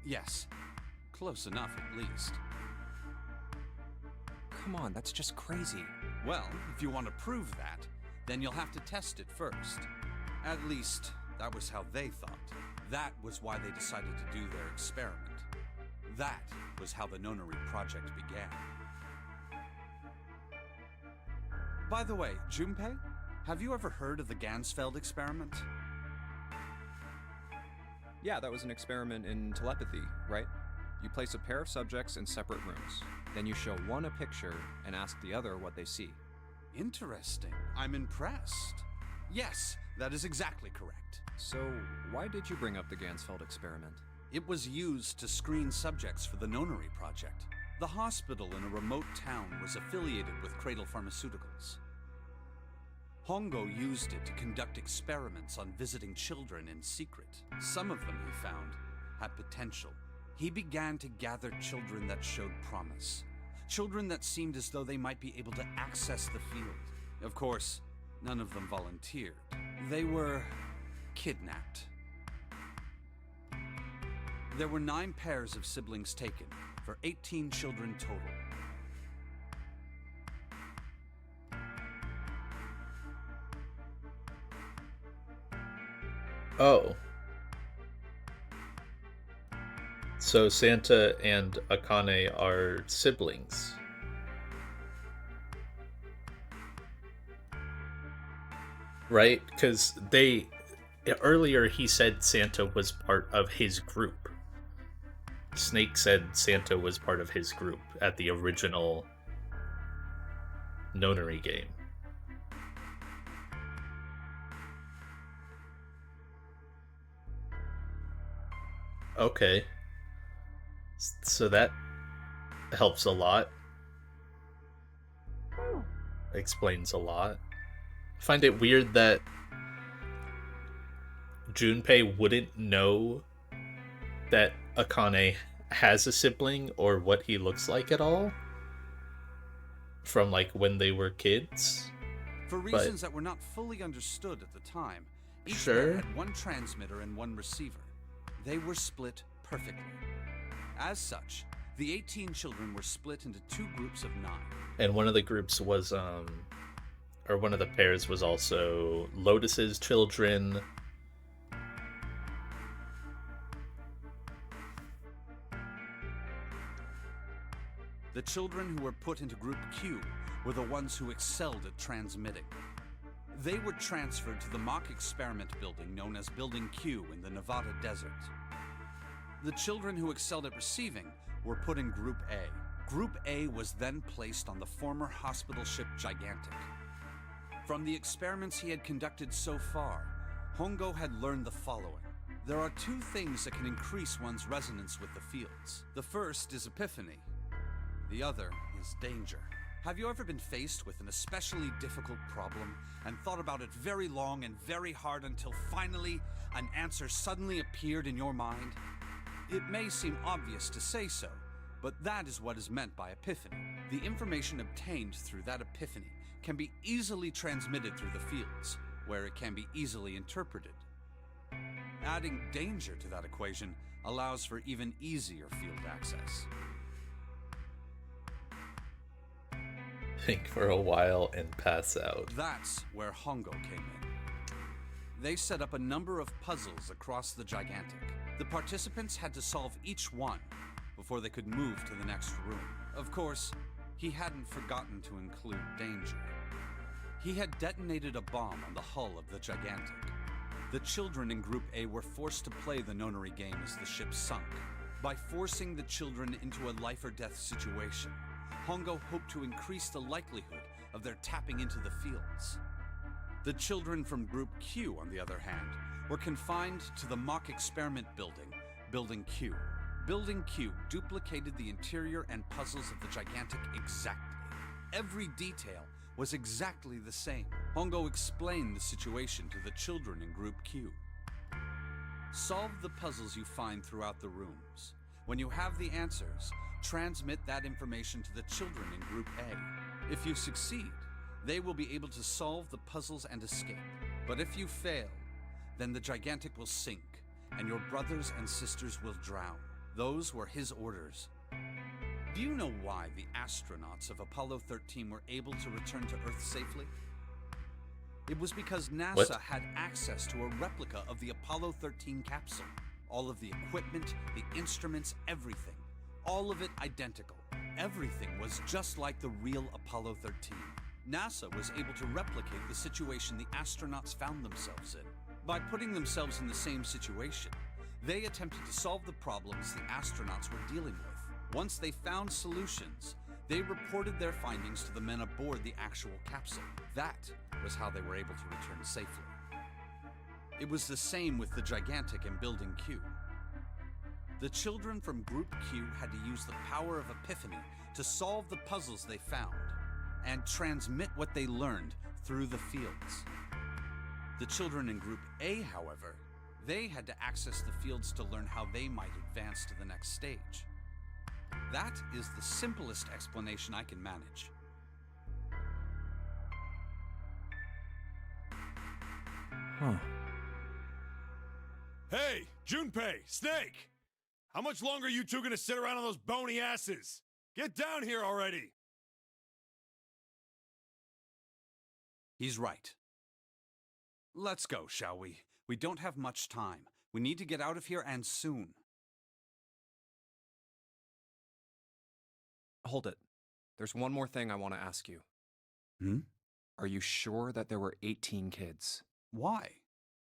Yes. Close enough, at least. Come on, that's just crazy. Well, if you want to prove that, then you'll have to test it first. At least, that was how they thought. That was why they decided to do their experiment. That was how the Nonori Project began. By the way, Junpei, have you ever heard of the Gansfeld experiment? Yeah, that was an experiment in telepathy, right? You place a pair of subjects in separate rooms. Then you show one a picture and ask the other what they see. Interesting. I'm impressed. Yes, that is exactly correct. So, why did you bring up the Gansfeld experiment? It was used to screen subjects for the Nonori Project. The hospital in a remote town was affiliated with Cradle Pharmaceuticals. Hongo used it to conduct experiments on visiting children in secret. Some of them, he found, had potential. He began to gather children that showed promise. Children that seemed as though they might be able to access the field. Of course, none of them volunteered. They were kidnapped. There were 9 pairs of siblings taken, for 18 children total. Oh. So Santa and Akane are siblings. Right? Because earlier he said Santa was part of his group. Snake said Santa was part of his group at the original Nonary game. Okay. So that helps a lot. Explains a lot. I find it weird that Junpei wouldn't know that Akane has a sibling or what he looks like at all from like when they were kids. For reasons that were not fully understood at the time, each Sure. pair had one transmitter and one receiver. They were split perfectly. As such, the 18 children were split into 2 groups of 9. And one of the groups was or one of the pairs was also Lotus's children. The children who were put into Group Q were the ones who excelled at transmitting. They were transferred to the mock experiment building known as Building Q in the Nevada desert. The children who excelled at receiving were put in Group A. Group A was then placed on the former hospital ship Gigantic. From the experiments he had conducted so far, Hongo had learned the following. There are 2 things that can increase one's resonance with the fields. The first is epiphany. The other is danger. Have you ever been faced with an especially difficult problem and thought about it very long and very hard until finally an answer suddenly appeared in your mind? It may seem obvious to say so, but that is what is meant by epiphany. The information obtained through that epiphany can be easily transmitted through the fields, where it can be easily interpreted. Adding danger to that equation allows for even easier field access. Think for a while and pass out. That's where Hongo came in. They set up a number of puzzles across the Gigantic. The participants had to solve each one before they could move to the next room. Of course, he hadn't forgotten to include danger. He had detonated a bomb on the hull of the Gigantic. The children in Group A were forced to play the Nonary game as the ship sunk. By forcing the children into a life-or-death situation, Hongo hoped to increase the likelihood of their tapping into the fields. The children from Group Q, on the other hand, were confined to the mock experiment building, Building Q. Building Q duplicated the interior and puzzles of the Gigantic exactly. Every detail was exactly the same. Hongo explained the situation to the children in Group Q. Solve the puzzles you find throughout the rooms. When you have the answers, transmit that information to the children in Group A. If you succeed, they will be able to solve the puzzles and escape. But if you fail, then the Gigantic will sink, and your brothers and sisters will drown. Those were his orders. Do you know why the astronauts of Apollo 13 were able to return to Earth safely? It was because NASA What? had access to a replica of the Apollo 13 capsule. All of the equipment, the instruments, everything. All of it identical. Everything was just like the real Apollo 13. NASA was able to replicate the situation the astronauts found themselves in. By putting themselves in the same situation, they attempted to solve the problems the astronauts were dealing with. Once they found solutions, they reported their findings to the men aboard the actual capsule. That was how they were able to return safely. It was the same with the Gigantic and Building Q. The children from Group Q had to use the power of epiphany to solve the puzzles they found and transmit what they learned through the fields. The children in Group A, however, they had to access the fields to learn how they might advance to the next stage. That is the simplest explanation I can manage. Huh. Hey, Junpei, Snake! How much longer are you two gonna sit around on those bony asses? Get down here already! He's right. Let's go, shall we? We don't have much time. We need to get out of here, and soon. Hold it. There's one more thing I want to ask you. Hmm? Are you sure that there were 18 kids? Why?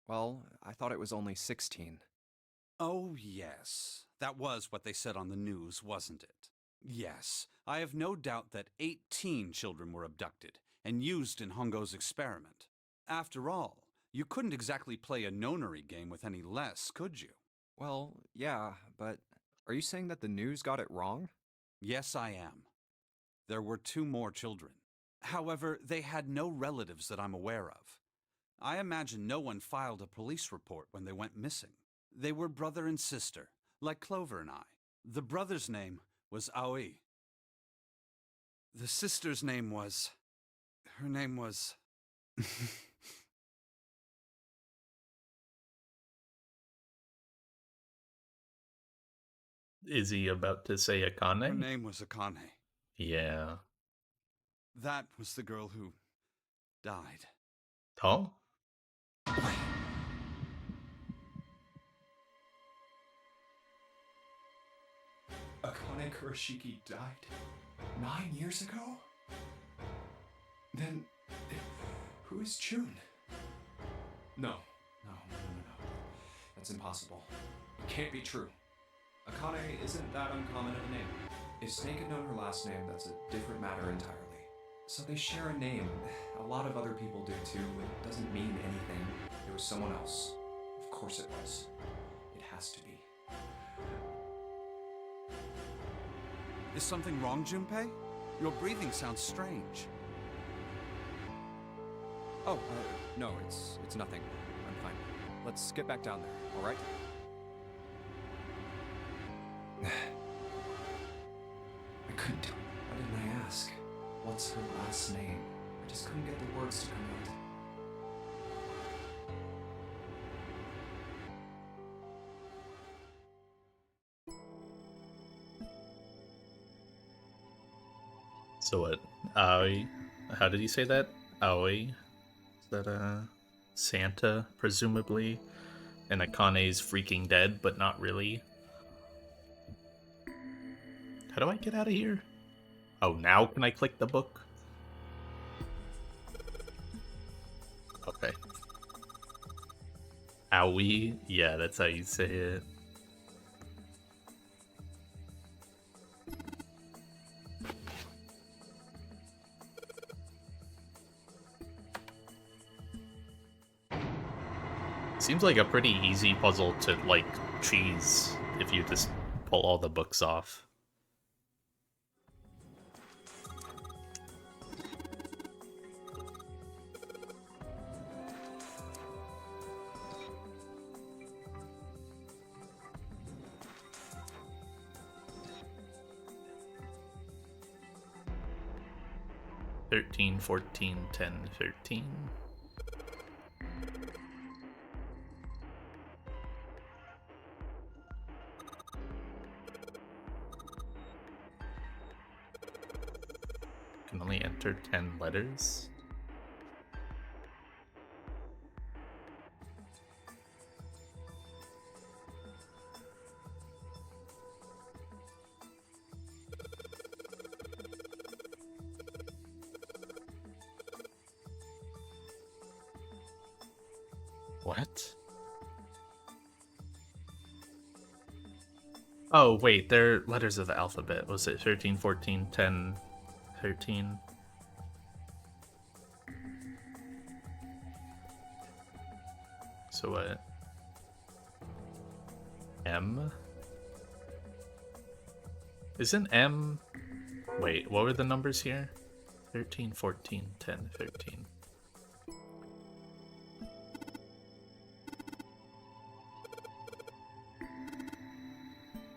Well, I thought it was only 16. Oh, yes. That was what they said on the news, wasn't it? Yes, I have no doubt that 18 children were abducted and used in Hongo's experiment. After all, you couldn't exactly play a nonary game with any less, could you? Well, yeah, but are you saying that the news got it wrong? Yes, I am. There were 2 more children. However, they had no relatives that I'm aware of. I imagine no one filed a police report when they went missing. They were brother and sister, like Clover and I. The brother's name was Aoi. The sister's name was... Her name was... Is he about to say Her Akane? name was Akane. Yeah. That was the girl who died. Huh? Akane Kurashiki died 9 years ago? Then, who is Chun? No. That's impossible. It can't be true. Akane isn't that uncommon of a name. If Snake had known her last name, that's a different matter entirely. So they share a name. A lot of other people do too. It doesn't mean anything. It was someone else. Of course it was. It has to be. Is something wrong, Junpei? Your breathing sounds strange. Oh, no, it's nothing. I'm fine. Let's get back down there, all right? I couldn't do it. Why didn't I ask? What's her last name? I just couldn't get the words to come out. So what? Aoi? How did he say that? Aoi? Is that Santa, presumably? And Akane's freaking dead, but not really? How do I get out of here? Oh, now can I click the book? Okay. Aoi? Yeah, that's how you say it. Seems like a pretty easy puzzle to, like, cheese if you just pull all the books off. "13, 14, 10, 13. Can only enter 10 letters. What? Oh, wait, they're letters of the alphabet. Was it 13, 14, 10, 13? So what? M? Isn't M... Wait, what were the numbers here? 13, 14, 10, 13.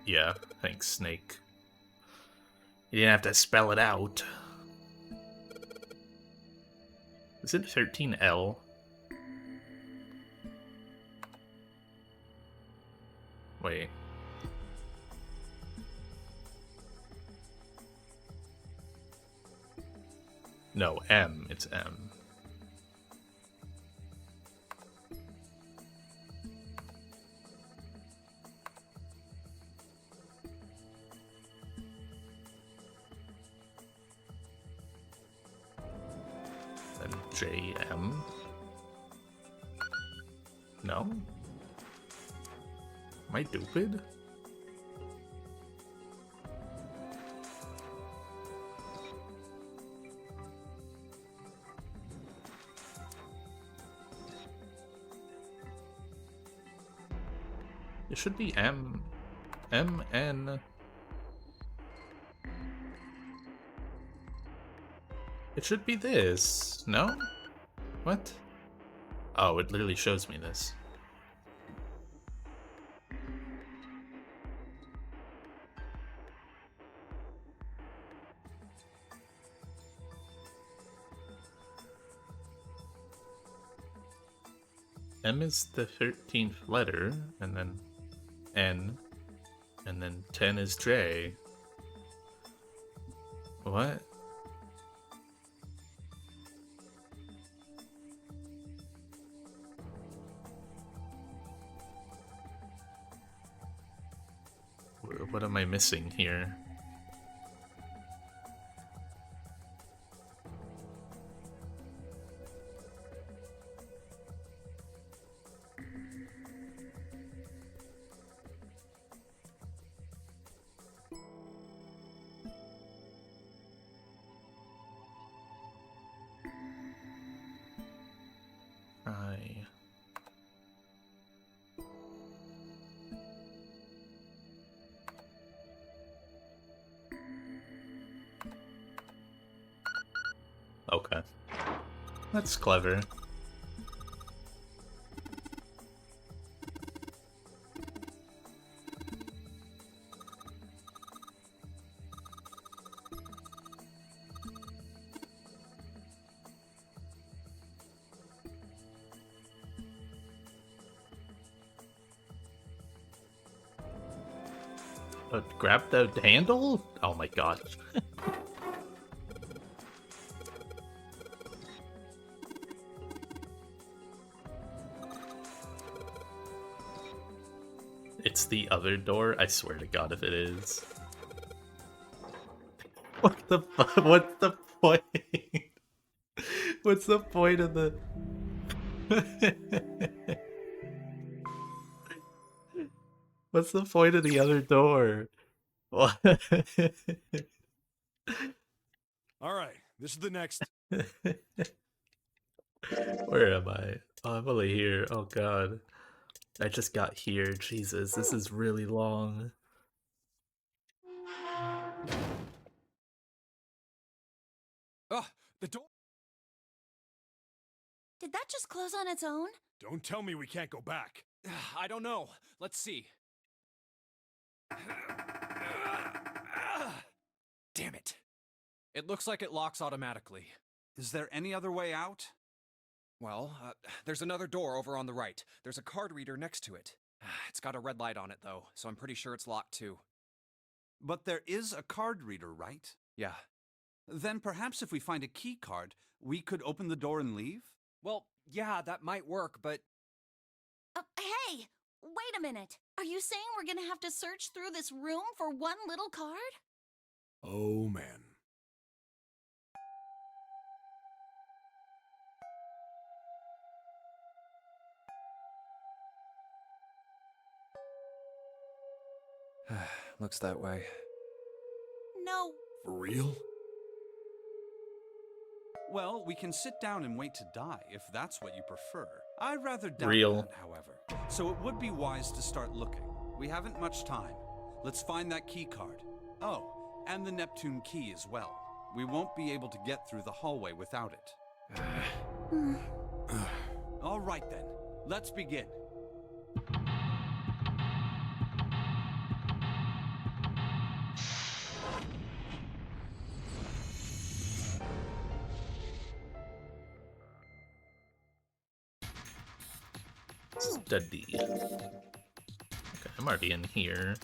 Yeah, thanks, Snake. You didn't have to spell it out. Is it 13L? Wait. No, M. It's M. Then JM. No? Am I stupid? It should be M. MN. It should be this. No? What? Oh, it literally shows me this. M is the 13th letter, and then N, and then 10 is J. What? What am I missing here? Okay. That's clever. Grab the handle? Oh my gosh. It's the other door? I swear to God if it is. What the fu- What's the point? What's the point of the... What's the point of the other door? What? Alright, this is the next. Where am I? Oh, I'm only here. Oh God. I just got here. Jesus, this is really long. Oh, the door. Did that just close on its own? Don't tell me we can't go back. I don't know. Let's see. Damn it. It looks like it locks automatically. Is there any other way out? Well, there's another door over on the right. There's a card reader next to it. It's got a red light on it, though, so I'm pretty sure it's locked, too. But there is a card reader, right? Yeah. Then perhaps if we find a key card, we could open the door and leave? Well, yeah, that might work, but... Hey! Wait a minute! Are you saying we're gonna have to search through this room for one little card? Oh man. Looks that way. No. For real? Well, we can sit down and wait to die, if that's what you prefer. I'd rather doubt Real. that, however. So it would be wise to start looking. We haven't much time. Let's find that key card. Oh, and the Neptune key as well. We won't be able to get through the hallway without it. All right then, let's begin. study. Okay, I'm already in here.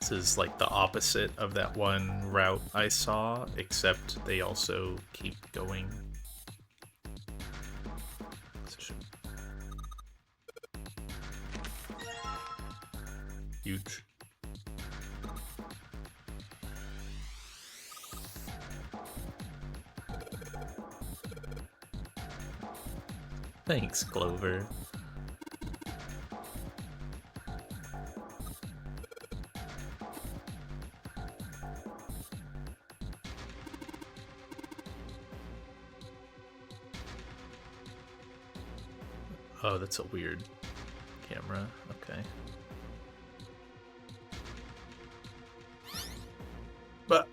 This is like the opposite of that one route I saw, except they also keep going. Huge. Thanks, Clover. Oh, that's a weird camera. Okay. But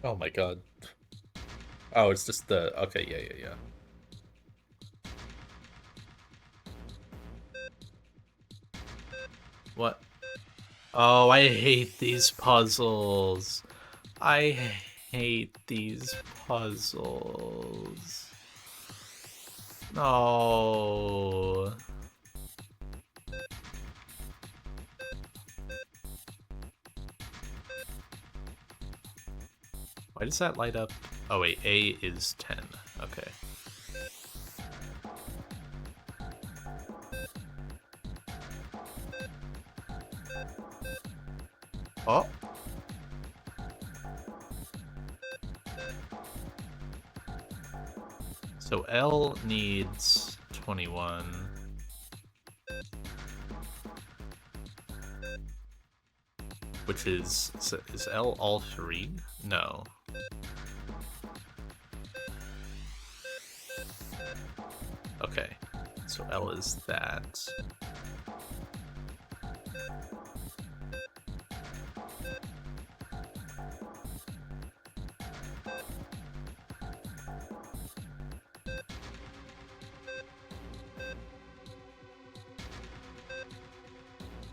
oh my god. Oh, it's just the... Okay, yeah. What? Oh, I hate these puzzles. I hate these puzzles. No. Why does that light up? Oh wait, A is 10. Okay. Oh. So L needs 21. Which is L all three? No. Okay, so L is that.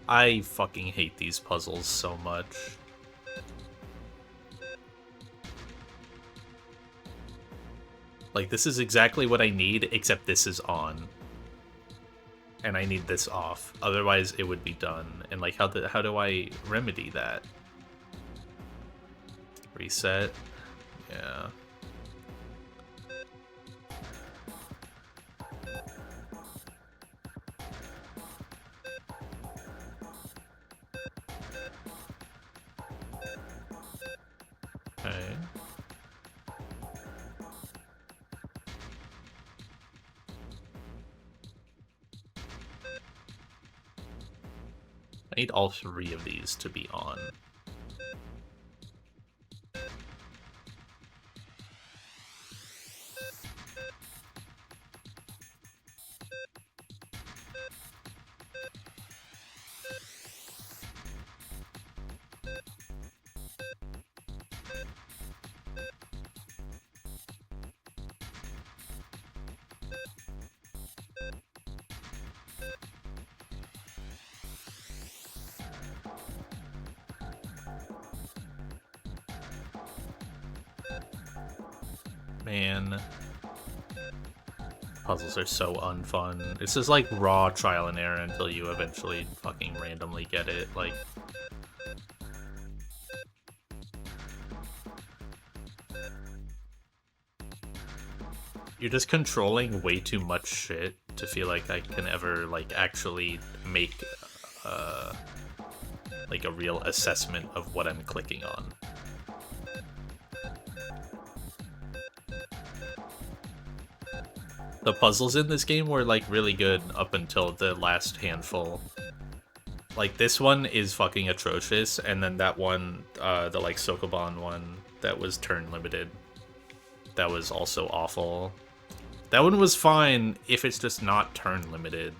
I fucking hate these puzzles so much. Like, this is exactly what I need, except this is on. And I need this off. Otherwise, it would be done. And, like, how do I remedy that? Reset? Yeah. Okay. I need all three of these to be on. Man. Puzzles are so unfun. This is like raw trial and error until you eventually fucking randomly get it. Like... You're just controlling way too much shit to feel like I can ever like actually make like a real assessment of what I'm clicking on. The puzzles in this game were like really good up until the last handful. Like this one is fucking atrocious, and then that one, the like Sokoban one that was turn limited, that was also awful. That one was fine if it's just not turn limited.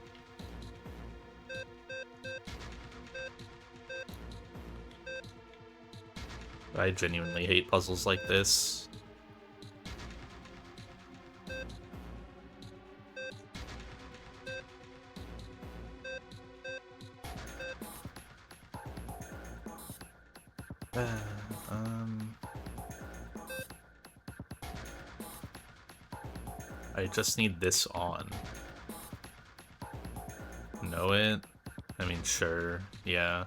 I genuinely hate puzzles like this. I just need this on. Know it? I mean, sure, yeah.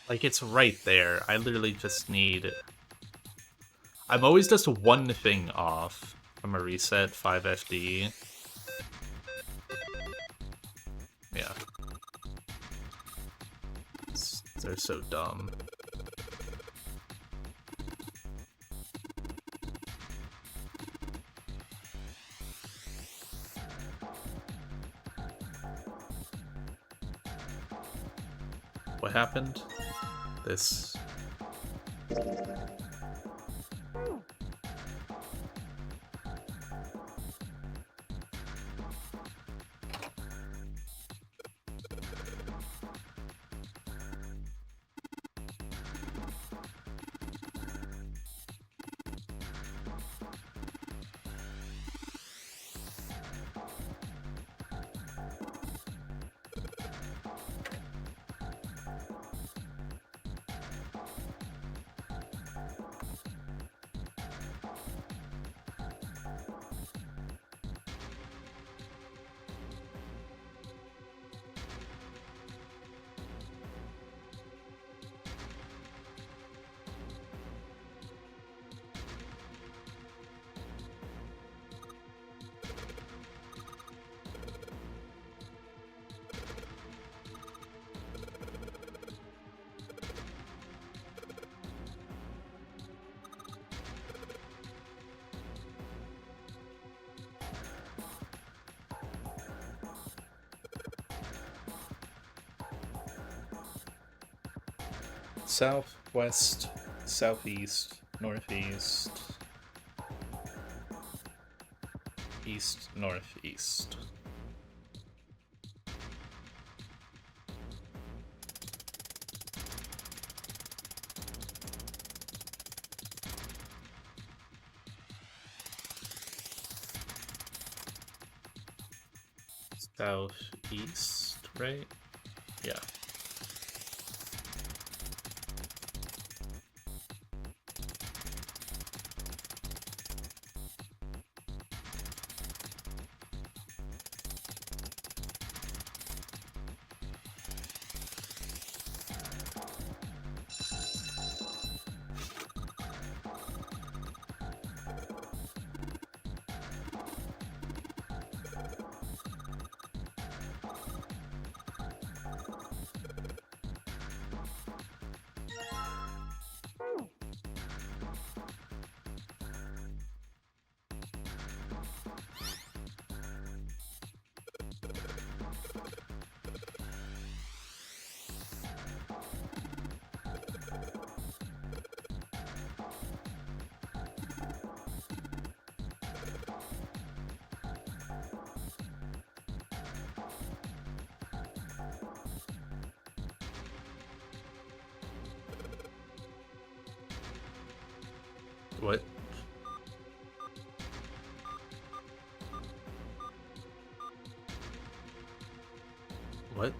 Like, it's right there. I literally just need... I'm always just one thing off from a reset, 5FD. Yeah. They're so dumb. What happened? This... South, west, southeast, northeast, east, northeast. Southeast, right? Yeah. What? What?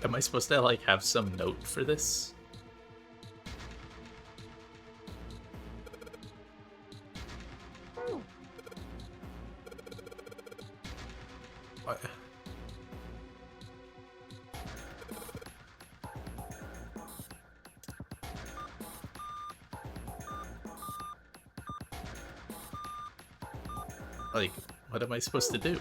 Am I supposed to, like, have some note for this? What? Like, what am I supposed to do?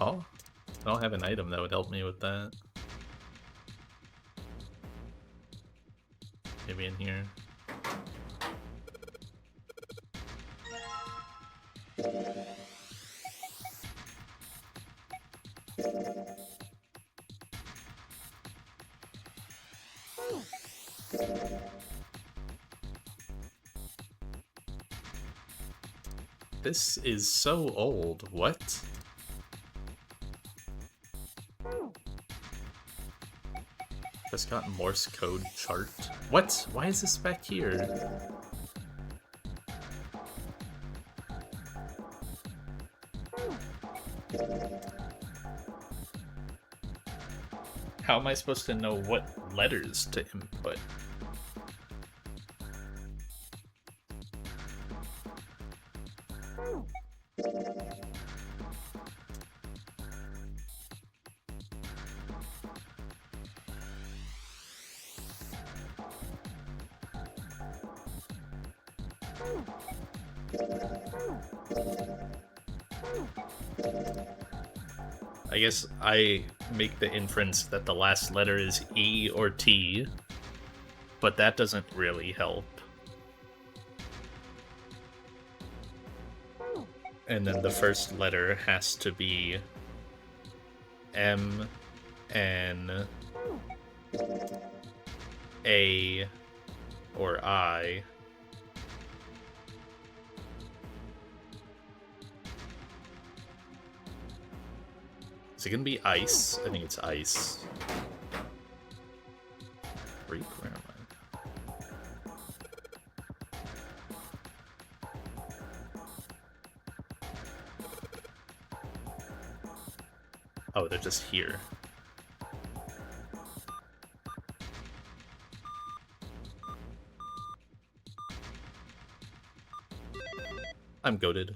Oh, I don't have an item that would help me with that. Maybe in here. This is so old. What? Just got Morse code chart. What? Why is this back here? How am I supposed to know what letters to input? I guess I make the inference that the last letter is E or T, but that doesn't really help. And then the first letter has to be M, N, A, or I. Is it gonna be ice? I think it's ice. Freak, where am I? Oh, they're just here. I'm goated.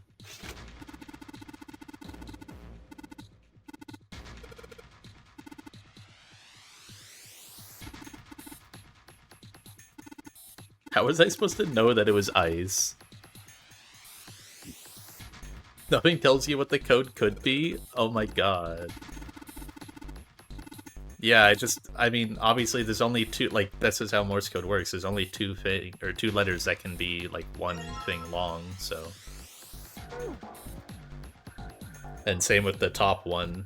How was I supposed to know that it was ice? Nothing tells you what the code could be? Oh my god. Yeah, I mean, obviously there's only two, like, that's just how Morse code works. There's only two letters that can be, like, one thing long, so. And same with the top one.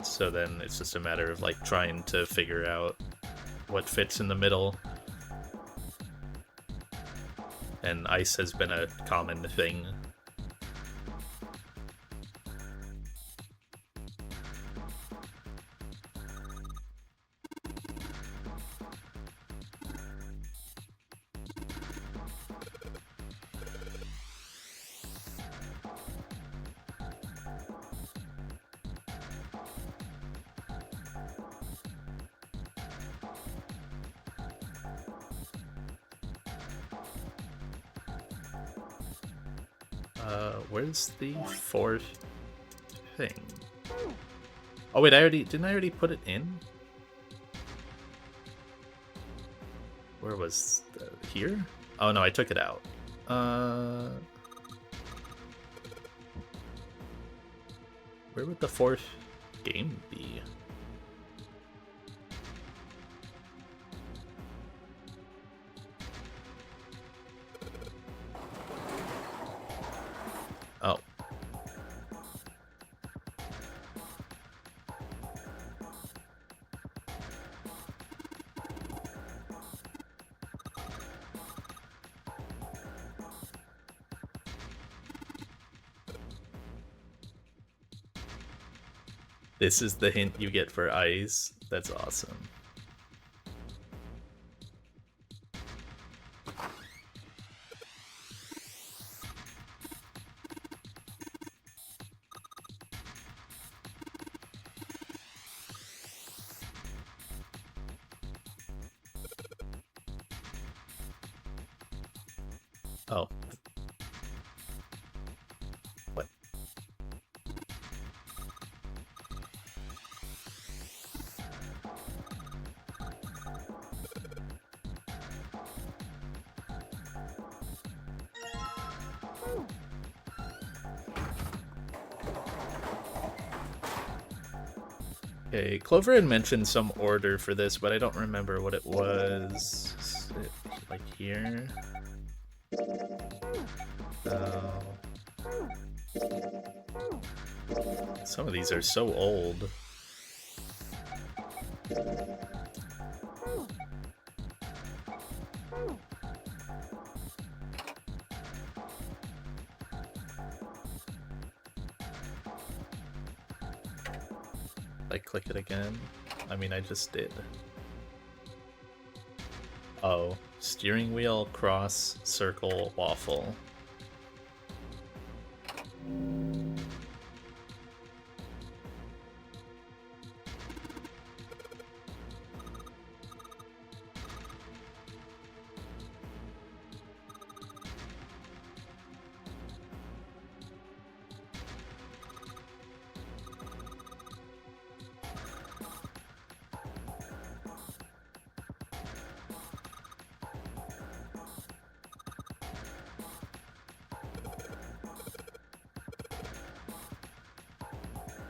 So then it's just a matter of, like, trying to figure out what fits in the middle. And ice has been a common thing. Where's the fourth thing? Oh wait, didn't I already put it in? Where was here? Oh no, I took it out. Where would the fourth game be? Oh. This is the hint you get for ice. That's awesome. Oh. What? Okay, Clover had mentioned some order for this, but I don't remember what it was. Is it, like here? Some of these are so old. I click it again. I mean, I just did. Oh, steering wheel, cross, circle, waffle.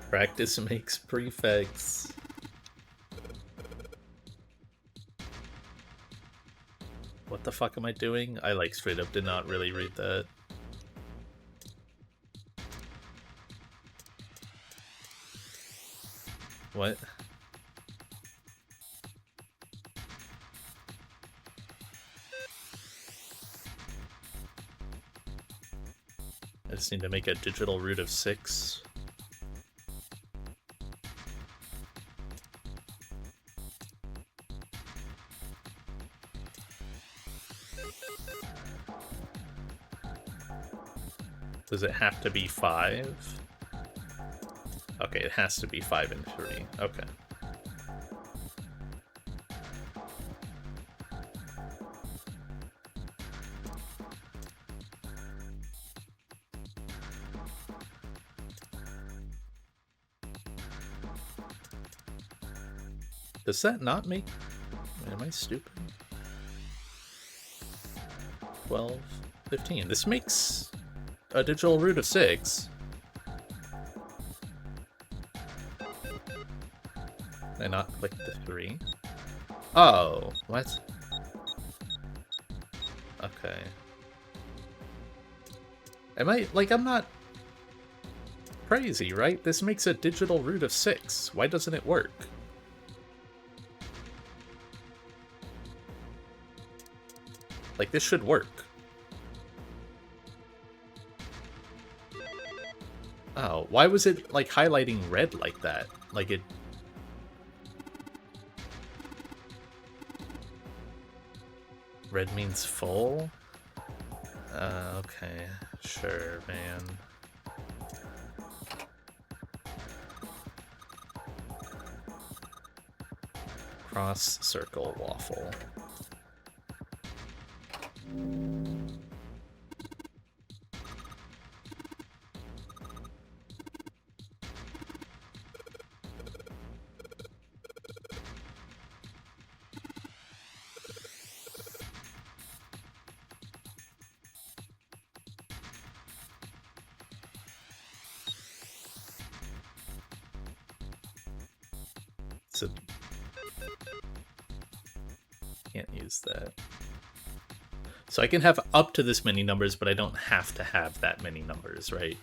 Practice makes prefects. What the fuck am I doing? I like straight up did not really read that. What? I just need to make a digital root of 6. Does it have to be 5? Okay, it has to be 5 and 3. Okay. Does that not make... Am I stupid? 12, 15. This makes a digital root of 6. I not click the 3? Oh, what? Okay. Am I, like, I'm not crazy, right? This makes a digital root of 6. Why doesn't it work? Like, this should work. Oh, why was it, like, highlighting red like that? Like, it... Red means full? Okay. Sure, man. Cross, circle, waffle. So can't use that. So I can have up to this many numbers, but I don't have to have that many numbers, right?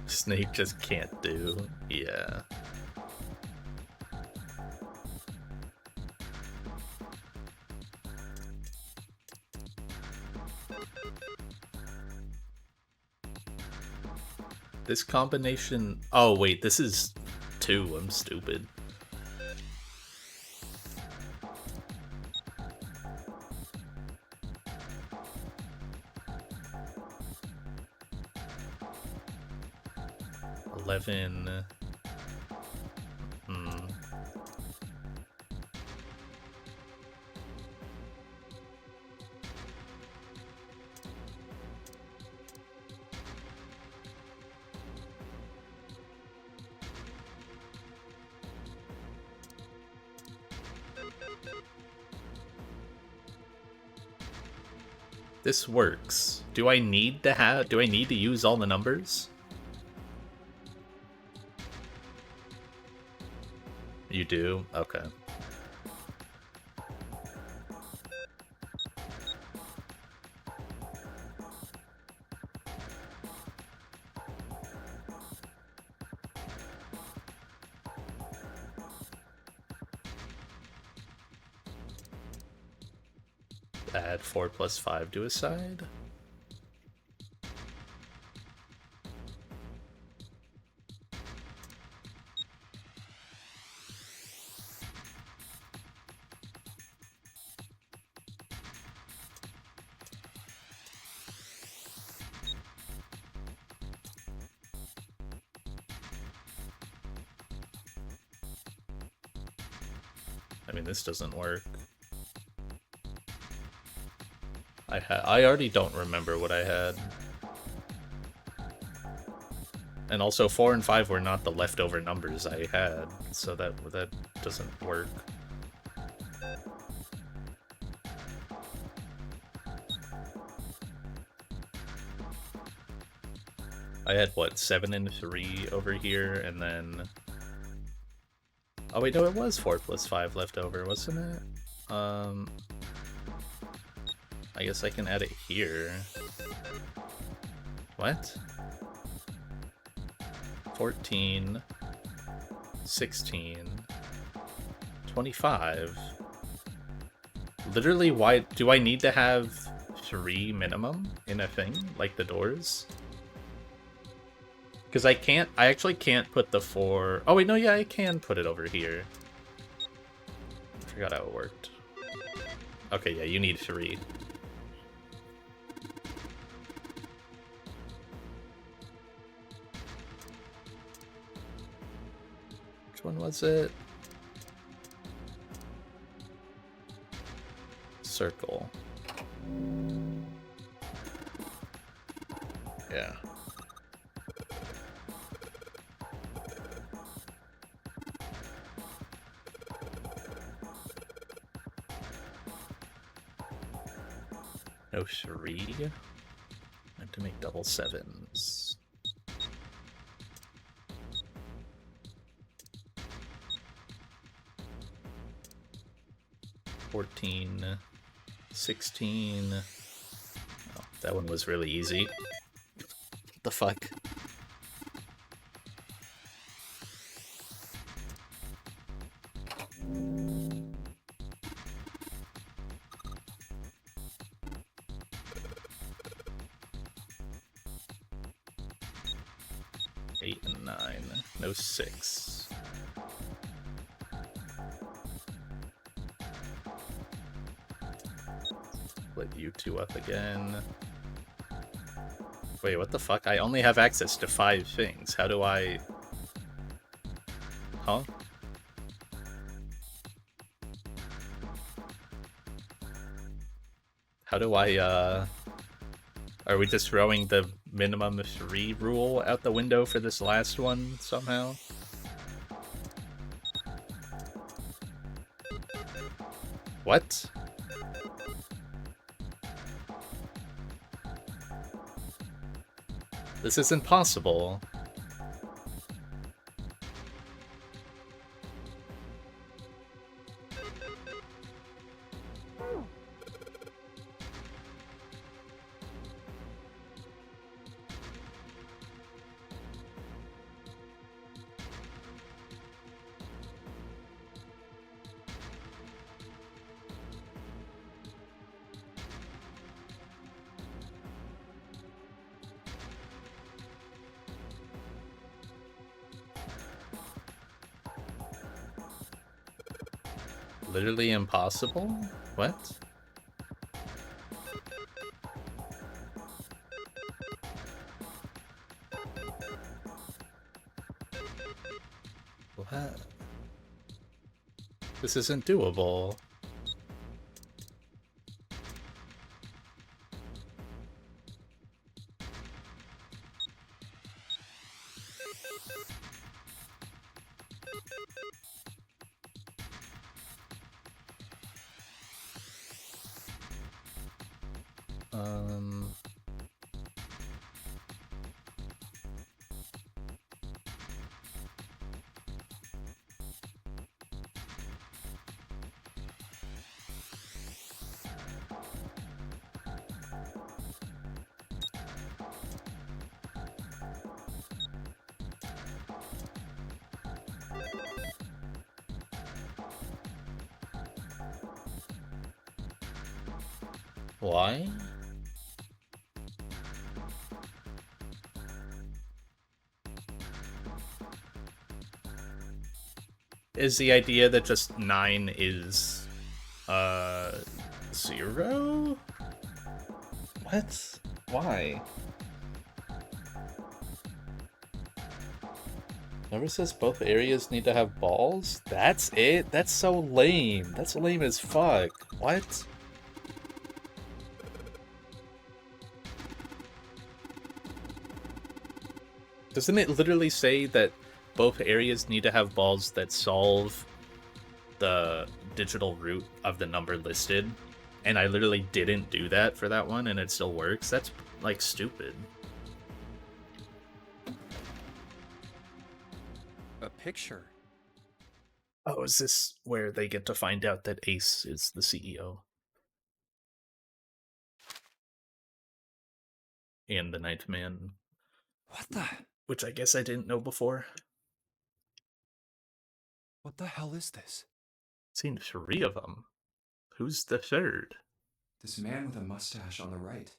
Snake just can't do. Yeah. This combination... Oh, wait, this is 2. I'm stupid. $11. This works. Do I need to use all the numbers? You do? Okay. Add 4 plus 5 to a side. I mean, this doesn't work. I already don't remember what I had. And also 4 and 5 were not the leftover numbers I had, so that doesn't work. I had what, 7 and 3 over here, and then oh wait, no, it was 4 plus 5 left over, wasn't it? I guess I can add it here. What? 14, 16, 25. Literally, why do I need to have 3 minimum in a thing, like the doors? Because I actually can't put the 4... Oh wait, no, yeah, I can put it over here. I forgot how it worked. Okay, yeah, you need 3. Which one was it? Circle. Yeah. No 3. I have to make double 7s. $14, 16. Oh, that one was really easy. What the fuck? Eight and 9. No 6. Split you 2 up again. Wait, what the fuck? I only have access to 5 things. How do I... Huh? How do I, Are we just throwing the minimum 3 rule out the window for this last one, somehow? What? This is impossible. Literally impossible? What? What? This isn't doable. Um. Why? Is the idea that just 9 is 0? What? Why? Never says both areas need to have balls? That's it? That's so lame. That's lame as fuck. What? Doesn't it literally say that both areas need to have balls that solve the digital root of the number listed? And I literally didn't do that for that one, and it still works? That's, like, stupid. A picture. Oh, is this where they get to find out that Ace is the CEO? And the Ninth Man. What the? Which I guess I didn't know before. What the hell is this? Seen 3 of them. Who's the third? This man with a mustache on the right.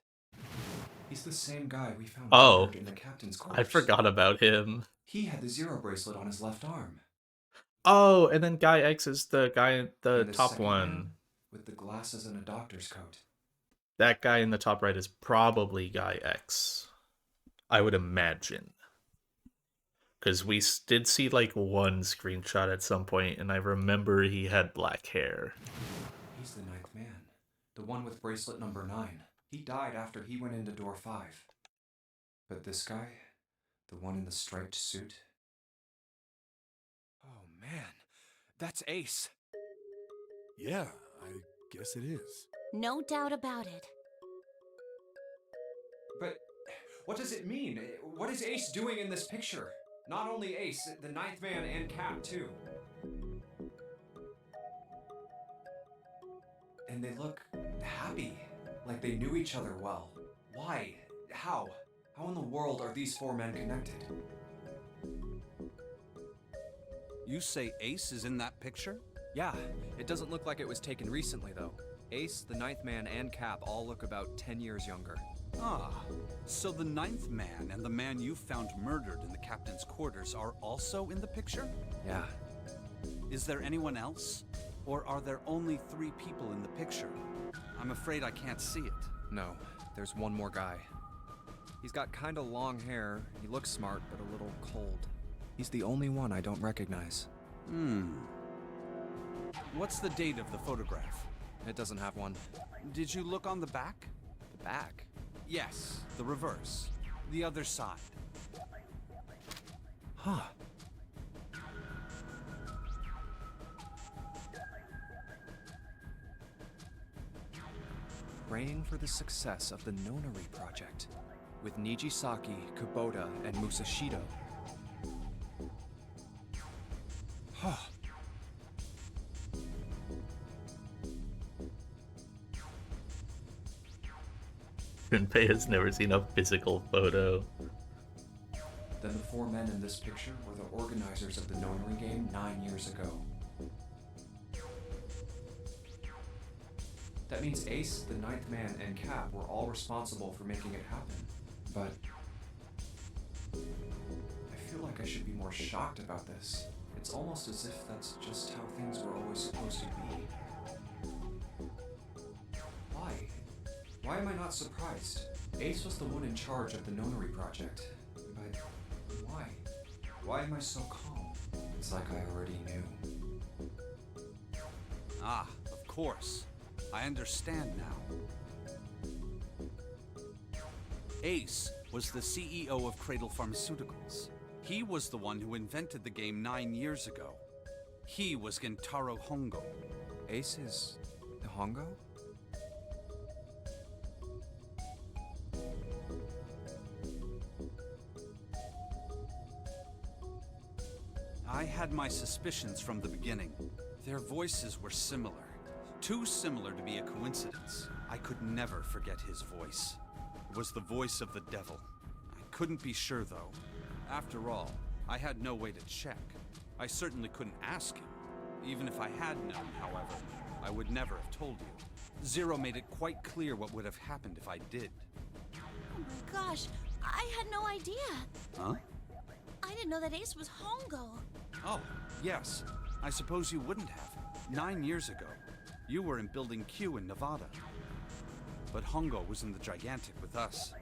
He's the same guy we found Oh, murdered in the captain's quarters. I forgot about him. He had the zero bracelet on his left arm. Oh, and then Guy X is the guy, the And top second one. man with the glasses and a doctor's coat. That guy in the top right is probably Guy X. I would imagine. Because we did see like one screenshot at some point, and I remember he had black hair. He's the ninth man. The one with bracelet number 9. He died after he went into door 5. But this guy, the one in the striped suit. Oh man, that's Ace. Yeah, I guess it is. No doubt about it. But what does it mean? What is Ace doing in this picture? Not only Ace, the ninth man and Cap too. And they look happy, like they knew each other well. Why? How? How in the world are these 4 men connected? You say Ace is in that picture? Yeah, it doesn't look like it was taken recently, though. Ace, the ninth man, and Cap all look about 10 years younger. Ah, so the ninth man and the man you found murdered in the captain's quarters are also in the picture? Yeah. Is there anyone else? Or are there only 3 people in the picture? I'm afraid I can't see it. No, there's one more guy. He's got kinda long hair, he looks smart, but a little cold. He's the only one I don't recognize. What's the date of the photograph? It doesn't have one. Did you look on the back? The back? Yes, the reverse. The other side. Huh. Praying for the success of the Nonary project, with Nijisaki, Kubota, and Musashido. Huh. Junpei has never seen a physical photo. Then the 4 men in this picture were the organizers of the Nonary game 9 years ago. That means Ace, the ninth man, and Cap were all responsible for making it happen. But I feel like I should be more shocked about this. It's almost as if that's just how things were always supposed to be. Why? Why am I not surprised? Ace was the one in charge of the Nonary project. But why? Why am I so calm? It's like I already knew. Ah, of course. I understand now. Ace was the CEO of Cradle Pharmaceuticals. He was the one who invented the game 9 years ago. He was Gentaro Hongo. Ace is... Hongo? I had my suspicions from the beginning. Their voices were similar. Too similar to be a coincidence. I could never forget his voice. It was the voice of the devil. I couldn't be sure, though. After all, I had no way to check. I certainly couldn't ask him. Even if I had known, however, I would never have told you. Zero made it quite clear what would have happened if I did. Oh my gosh, I had no idea. Huh? I didn't know that Ace was Hongo. Oh, yes. I suppose you wouldn't have. 9 years ago, you were in Building Q in Nevada. But Hongo was in the Gigantic with us.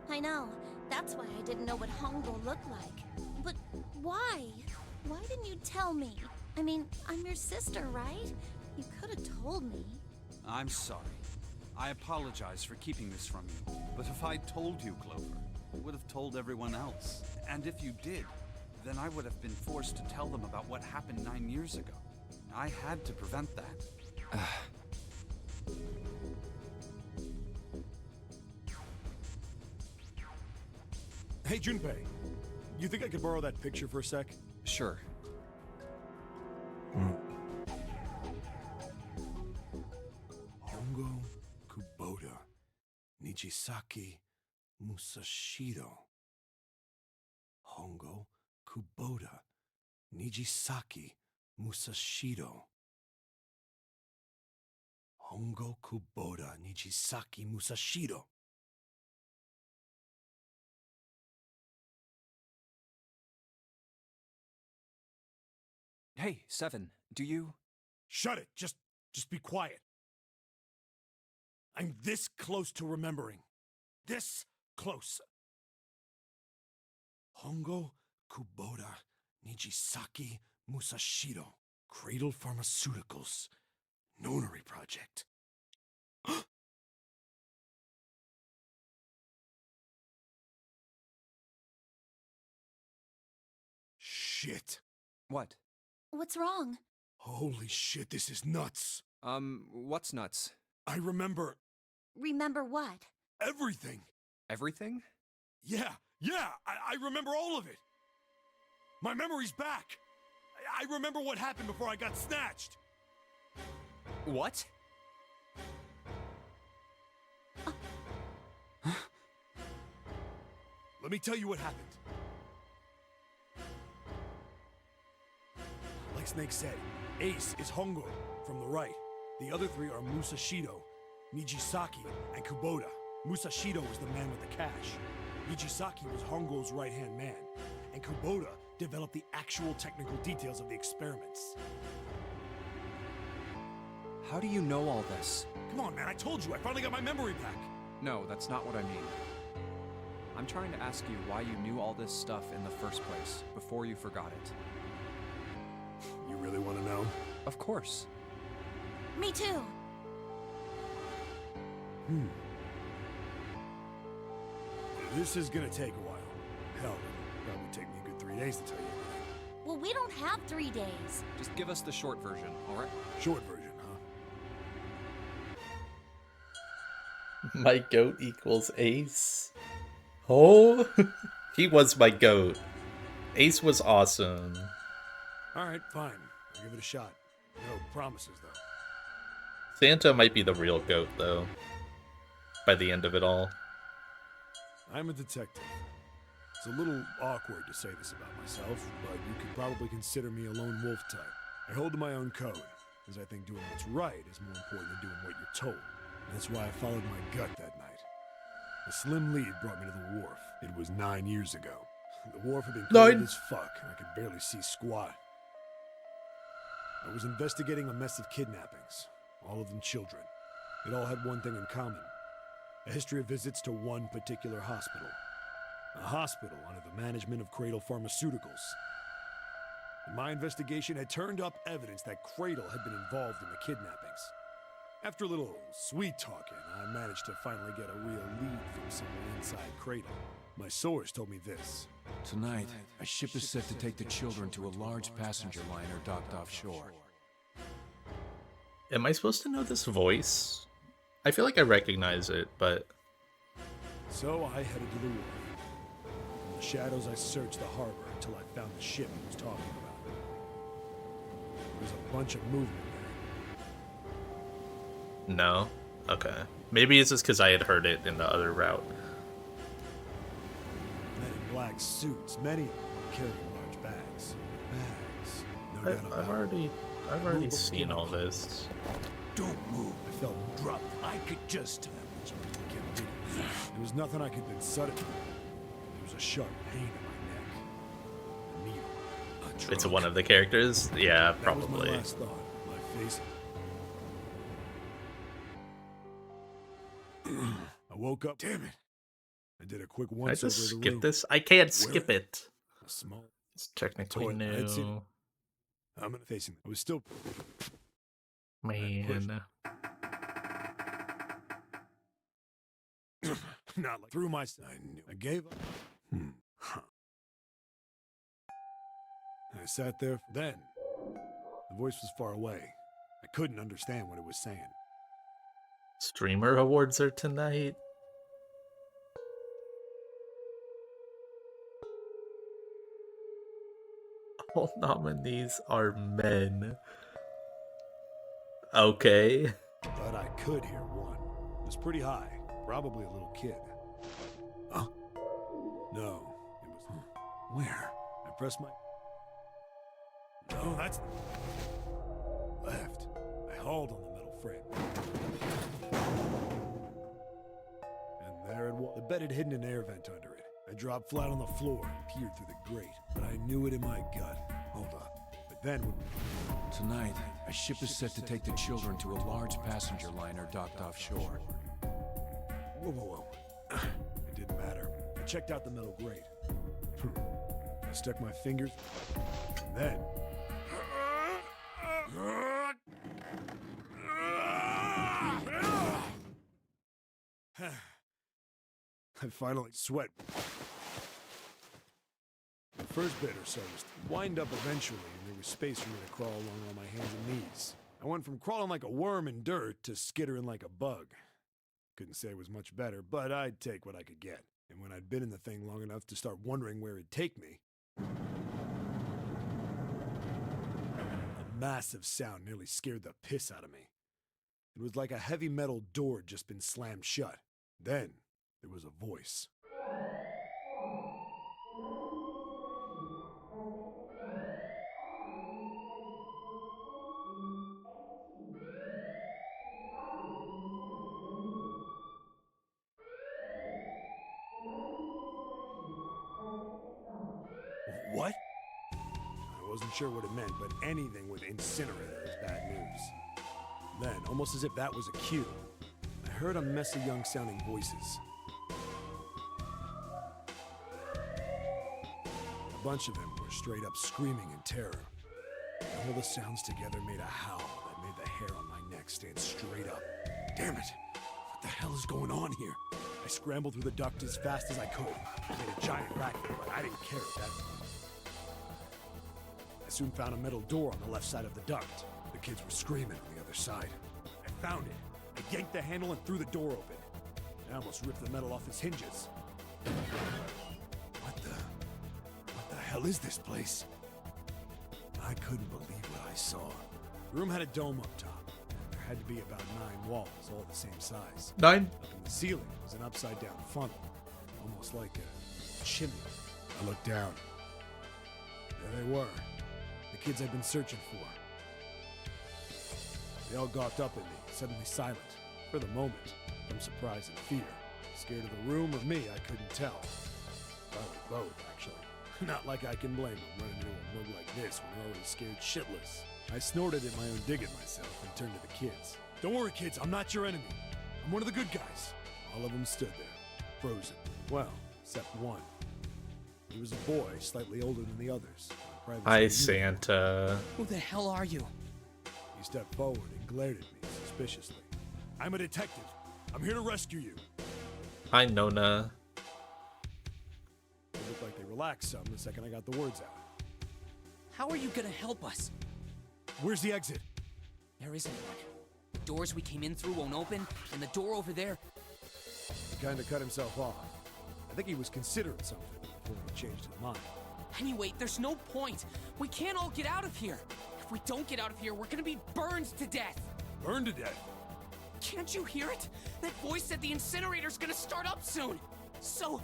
I know. That's why I didn't know what Hongo looked like. But why? Why didn't you tell me? I mean, I'm your sister, right? You could have told me. I'm sorry. I apologize for keeping this from you. But if I'd told you, Clover, you would have told everyone else. And if you did, then I would have been forced to tell them about what happened 9 years ago. I had to prevent that. Hey, Junpei. You think I could borrow that picture for a sec? Sure. Hongo Kubota, Nijisaki Musashiro. Hongo Kubota, Nijisaki Musashiro. Hongo Kubota, Nijisaki Musashiro. Hey, Seven, do you... Shut it! Just be quiet. I'm this close to remembering. This close. Hongo Kubota Nijisaki Musashiro. Cradle Pharmaceuticals. Nonary Project. Shit. What? What's wrong? Holy shit, this is nuts. What's nuts? I remember Remember what? everything. Everything? Yeah, I remember all of it. My memory's back. I remember what happened before I got snatched. What? Let me tell you what happened. Like Snake said, Ace is Hongo from the right. The other three are Musashido, Nijisaki, and Kubota. Musashido was the man with the cash. Nijisaki was Hongo's right-hand man. And Kubota developed the actual technical details of the experiments. How do you know all this? Come on, man, I told you, I finally got my memory back. No, that's not what I mean. I'm trying to ask you why you knew all this stuff in the first place, before you forgot it. You really want to know? Of course. Me too. This is gonna take a while. Hell, it'll probably take me a good 3 days to tell you everything. Well, we don't have 3 days. Just give us the short version, alright? Short version, huh? My goat equals Ace. Oh, he was my goat. Ace was awesome. Alright, fine. I'll give it a shot. No promises, though. Santa might be the real goat, though, by the end of it all. I'm a detective. It's a little awkward to say this about myself, but you could probably consider me a lone wolf type. I hold to my own code, because I think doing what's right is more important than doing what you're told. That's why I followed my gut that night. A slim lead brought me to the wharf. It was 9 years ago. The wharf had been cold as fuck, and I could barely see squat. I was investigating a mess of kidnappings, all of them children. It all had one thing in common. A history of visits to one particular hospital. A hospital under the management of Cradle Pharmaceuticals. And my investigation had turned up evidence that Cradle had been involved in the kidnappings. After a little sweet talking, I managed to finally get a real lead from someone inside Cradle. My source told me this. Tonight, a ship is set to take the children to a large passenger liner docked offshore. Am I supposed to know this voice? I feel like I recognize it, but... So I headed to the wharf. The shadows, I searched the harbor until I found the ship he was talking about. There was a bunch of movement there. No? Okay. Maybe it's just because I had heard it in the other route. Men in black suits, many of them carrying large bags. Bags. No doubt about I've it. already seen all this. Don't move. I felt dropped. I could just tell what you kept reading. There was nothing I could have been sudden. There was a sharp pain in my neck. A needle. A It's drug. one of the characters? Yeah, That was my probably. last thought. My face. I woke up. Damn it! I did a quick I once just over the skip room. this? I can't skip it. A small. It's technically Toilet. I'd seen new. I'm gonna face him. I was still. Man. Not like through my. I knew. I gave up. Huh. I sat there. Then the voice was far away. I couldn't understand what it was saying. Streamer awards are tonight. All nominees are men. Okay. But I could hear one. It was pretty high. Probably a little kid. Huh? No. It was. Where? I pressed my. No, that's. Left. I hauled on the metal frame. And there it was. The bed had hidden an air vent under it. I dropped flat on the floor and peered through the grate. But I knew it in my gut. Hold on. But then when. Tonight, a ship is set to take the children to a large passenger liner docked offshore. Whoa, whoa, whoa. It didn't matter. I checked out the metal grate. I stuck my fingers, and then. I finally sweat. The first bit or so was to wind up eventually, and there was space for me to crawl along on my hands and knees. I went from crawling like a worm in dirt to skittering like a bug. Couldn't say it was much better, but I'd take what I could get. And when I'd been in the thing long enough to start wondering where it'd take me, a massive sound nearly scared the piss out of me. It was like a heavy metal door had just been slammed shut. Then there was a voice. What? I wasn't sure what it meant, but anything with incinerator is bad news. Then, almost as if that was a cue, I heard a mess of young-sounding voices. A bunch of them were straight up screaming in terror. All the sounds together made a howl that made the hair on my neck stand straight up. Damn it! What the hell is going on here? I scrambled through the duct as fast as I could. I made a giant racket, but I didn't care at that point. I soon found a metal door on the left side of the duct. The kids were screaming on the other side. I found it. I yanked the handle and threw the door open. I almost ripped the metal off its hinges. What the hell is this place? I couldn't believe what I saw. The room had a dome up top. There had to be about 9 walls, all the same size. 9? Up in the ceiling was an upside-down funnel, almost like a chimney. I looked down. There they were, the kids I'd been searching for. They all gawked up at me, suddenly silent, for the moment, from surprise and fear. Scared of the room or me, I couldn't tell. Probably both, actually. Not like I can blame them running into a mug like this when they're already scared shitless. I snorted at my own dig at myself and turned to the kids. Don't worry, kids, I'm not your enemy. I'm one of the good guys. All of them stood there, frozen. Well, except one. He was a boy, slightly older than the others. Hi, Santa. Who the hell are you? He stepped forward and glared at me suspiciously. I'm a detective. I'm here to rescue you. Hi, Nona. It looked like they relaxed some the second I got the words out. How are you gonna help us? Where's the exit? There isn't one. The doors we came in through won't open, and the door over there... He kind of cut himself off. I think he was considering something. before we changed his mind. Anyway, there's no point. We can't all get out of here. If we don't get out of here, we're gonna be burned to death. Burned to death? Can't you hear it? That voice said the incinerator's gonna start up soon. So...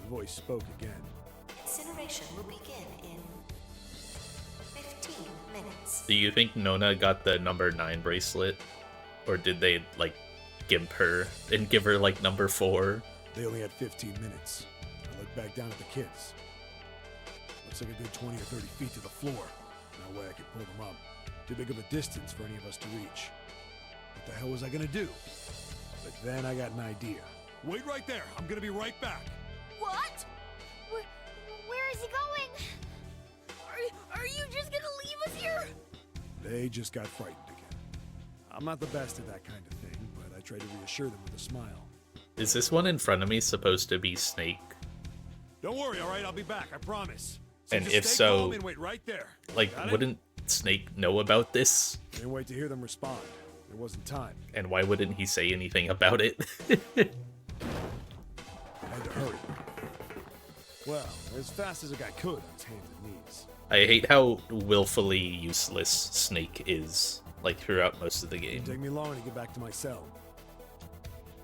The voice spoke again. Incineration will begin in 15 minutes. Do you think Nona got the number 9 bracelet? Or did they, like, gimp her and give her, like, number 4? They only had 15 minutes. I looked back down at the kids. Looks like a good 20 or 30 feet to the floor. No way I could pull them up. Too big of a distance for any of us to reach. What the hell was I gonna do? But then I got an idea. Wait right there. I'm gonna be right back. What? Where is he going? Are you just gonna leave us here? They just got frightened again. I'm not the best at that kind of thing, but I tried to reassure them with a smile. Is this one in front of me supposed to be Snake? Don't worry, all right? I'll be back. I promise. And just if stay so, calm and wait right there. like, Got it? wouldn't Snake know about this? Didn't wait to hear them respond. There wasn't time. And why wouldn't he say anything about it? I had to hurry. Well, as fast as a guy could on his hands and knees. I hate how willfully useless Snake is, like, throughout most of the game. Didn't take me long to get back to my cell.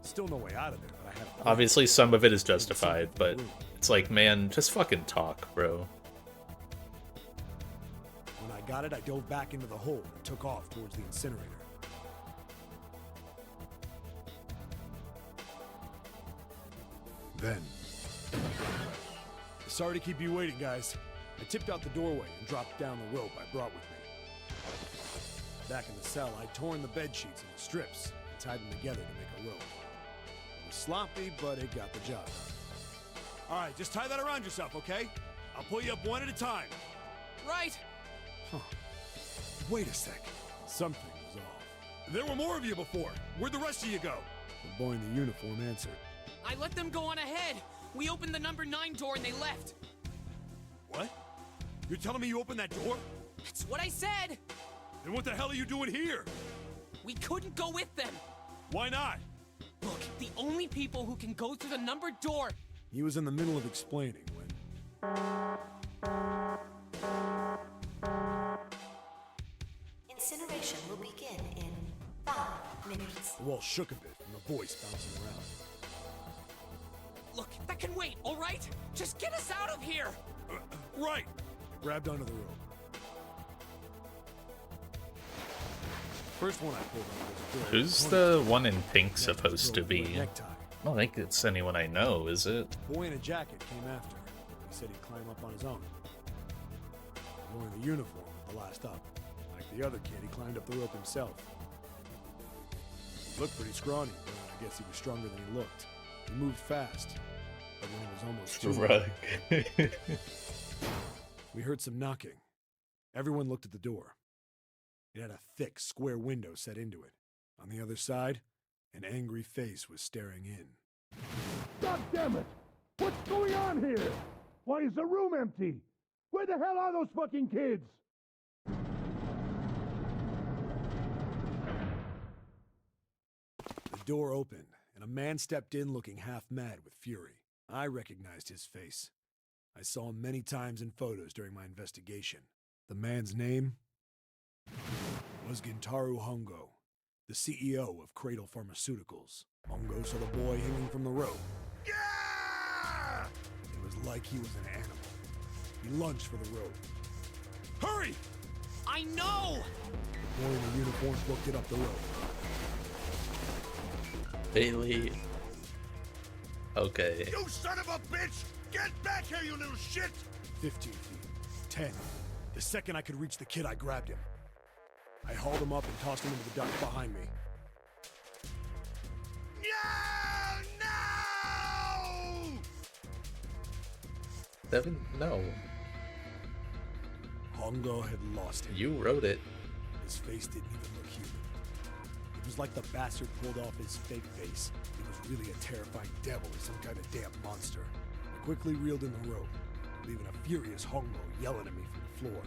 Still no way out of there, but I had a plan. Obviously, some of it is justified, but it's like, man, just fucking talk, bro. When I got it, I dove back into the hole and took off towards the incinerator. Then... Sorry to keep you waiting, guys. I tipped out the doorway and dropped down the rope I brought with me. Back in the cell, I'd torn the bed sheets into strips and tied them together to make a rope. It was sloppy, but it got the job done. All right, just tie that around yourself, okay? I'll pull you up one at a time. Right. Huh. Wait a sec. Something was off. There were more of you before. Where'd the rest of you go? The boy in the uniform answered. I let them go on ahead. We opened the number 9 door and they left. What? You're telling me you opened that door? That's what I said. Then what the hell are you doing here? We couldn't go with them. Why not? Look, the only people who can go through the numbered door... He was in the middle of explaining when... Incineration will begin in 5 minutes. The wall shook a bit from the voice bouncing around. Look, that can wait, all right? Just get us out of here! Right! Grabbed onto the rope. First one I pulled on was a girl. Who's the one in pink supposed to be? I don't think it's anyone I know, is it? Boy in a jacket came after. He said he'd climb up on his own. Wearing the uniform at the last up. Like the other kid, he climbed up the rope himself. He looked pretty scrawny, but I guess he was stronger than he looked. He moved fast, but when it was almost too Rug. we heard some knocking. Everyone looked at the door. It had a thick, square window set into it. On the other side, an angry face was staring in. God damn it! What's going on here? Why is the room empty? Where the hell are those fucking kids? The door opened, and a man stepped in looking half mad with fury. I recognized his face. I saw him many times in photos during my investigation. The man's name was Gintaro Hongo, the CEO of Cradle Pharmaceuticals. Hongo saw the boy hanging from the rope. Yeah! It was like he was an animal. He lunged for the rope. Hurry! I know! The boy in the uniform booked it up the rope. Bailey. Okay. You son of a bitch! Get back here, you little shit! 15 feet. 10. The second I could reach the kid, I grabbed him. I hauled him up and tossed him into the duct behind me. No! Devin, no. Hongo had lost it. You wrote it. His face didn't even look human. It was like the bastard pulled off his fake face. It was really a terrifying devil or some kind of damn monster. I quickly reeled in the rope, leaving a furious Hongo yelling at me from the floor.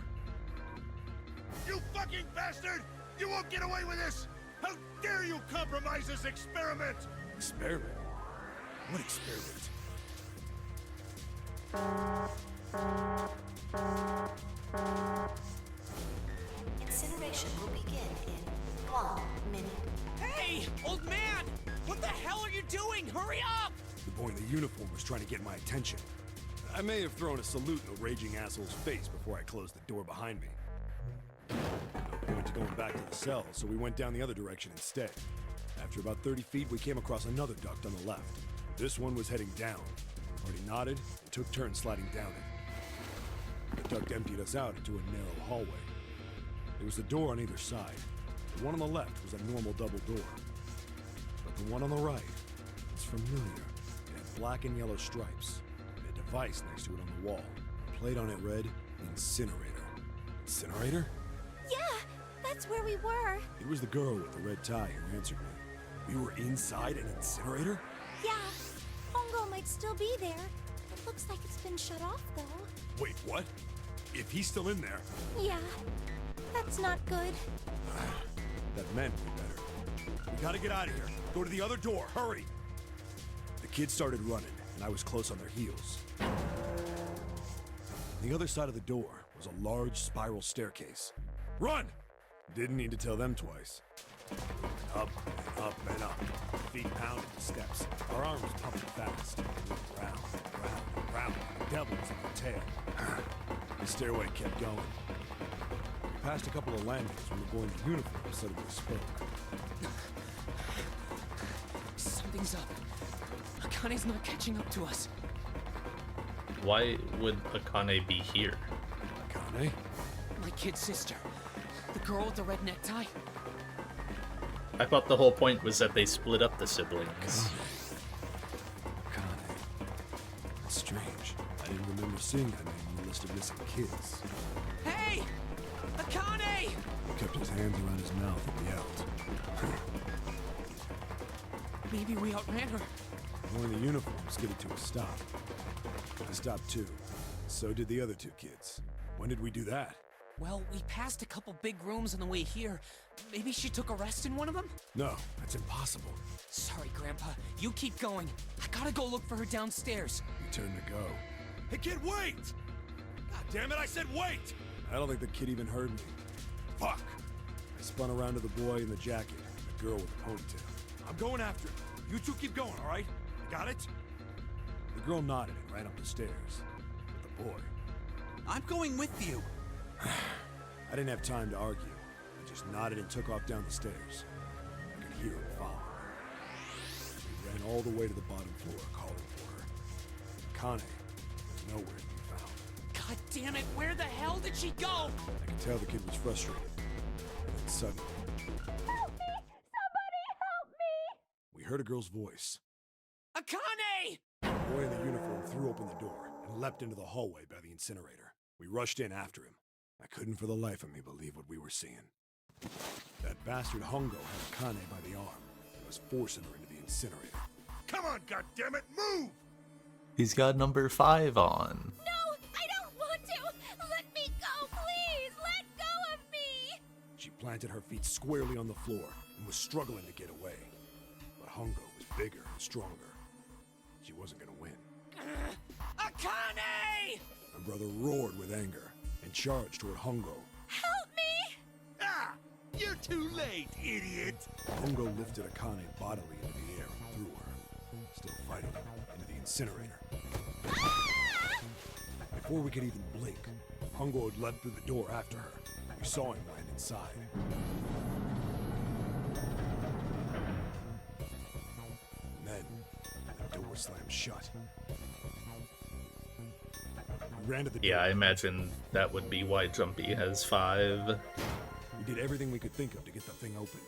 You fucking bastard! You won't get away with this! How dare you compromise this experiment? Experiment? What experiment? Incineration will begin in 1 minute. Hey, old man! What the hell are you doing? Hurry up! The boy in the uniform was trying to get my attention. I may have thrown a salute in the raging asshole's face before I closed the door behind me. No point to going back to the cell, so we went down the other direction instead. After about 30 feet, we came across another duct on the left. This one was heading down. Artie nodded and took turns sliding down it. The duct emptied us out into a narrow hallway. There was a door on either side. The one on the left was a normal double door. But the one on the right was familiar. It had black and yellow stripes, and a device next to it on the wall. A plate on it read, Incinerator. Incinerator? Yeah, that's where we were. It was the girl with the red tie who answered me. We were inside an incinerator? Yeah, Hongo might still be there. It looks like it's been shut off, though. Wait, what? If he's still in there... Yeah, that's not good. That meant we better. We gotta get out of here. Go to the other door, hurry! The kids started running, and I was close on their heels. On the other side of the door was a large spiral staircase. Run! Didn't need to tell them twice. Up and up and up. Feet pounding the steps. Our arms pumping fast. Round and round and round. Devils in the tail. The stairway kept going. We passed a couple of landings when the boy in the uniform suddenly spoke. Something's up. Akane's not catching up to us. Why would Akane be here? Akane? My kid sister. The girl with the red necktie. I thought the whole point was that they split up the siblings. Akane. That's strange. I didn't remember seeing that name on the list of missing kids. Hey! Akane! He kept his hands around his mouth and yelled. Maybe we outran her. The boy in the uniform skidded to a stop. I stopped too. So did the other two kids. When did we do that? Well, we passed a couple big rooms on the way here. Maybe she took a rest in one of them? No, that's impossible. Sorry, Grandpa. You keep going. I gotta go look for her downstairs. We turned to go. Hey, kid, wait! God damn it, I said wait! I don't think the kid even heard me. Fuck! I spun around to the boy in the jacket and the girl with the ponytail. I'm going after him. You two keep going, all right? Got it? The girl nodded and ran up the stairs. With the boy. I'm going with you. I didn't have time to argue. I just nodded and took off down the stairs. I could hear him follow. We ran all the way to the bottom floor, calling for her. Akane was nowhere to be found. God damn it, where the hell did she go? I could tell the kid was frustrated. And then suddenly... Help me! Somebody help me! We heard a girl's voice. Akane! The boy in the uniform threw open the door and leapt into the hallway by the incinerator. We rushed in after him. I couldn't for the life of me believe what we were seeing. That bastard Hongo had Akane by the arm and was forcing her into the incinerator. Come on, goddammit, move! He's got number 5 on. No, I don't want to! Let me go, please! Let go of me! She planted her feet squarely on the floor and was struggling to get away. But Hongo was bigger and stronger. She wasn't gonna win. Akane! My brother roared with anger and charged toward Hongo. Help me! Ah! You're too late, idiot! Hongo lifted Akane bodily into the air and threw her, still fighting, into the incinerator. Before we could even blink, Hongo had leapt through the door after her. We saw him land inside. And then, the door slammed shut. We ran to the door. Yeah, I imagine that would be why Jumpy has 5. We did everything we could think of to get the thing open.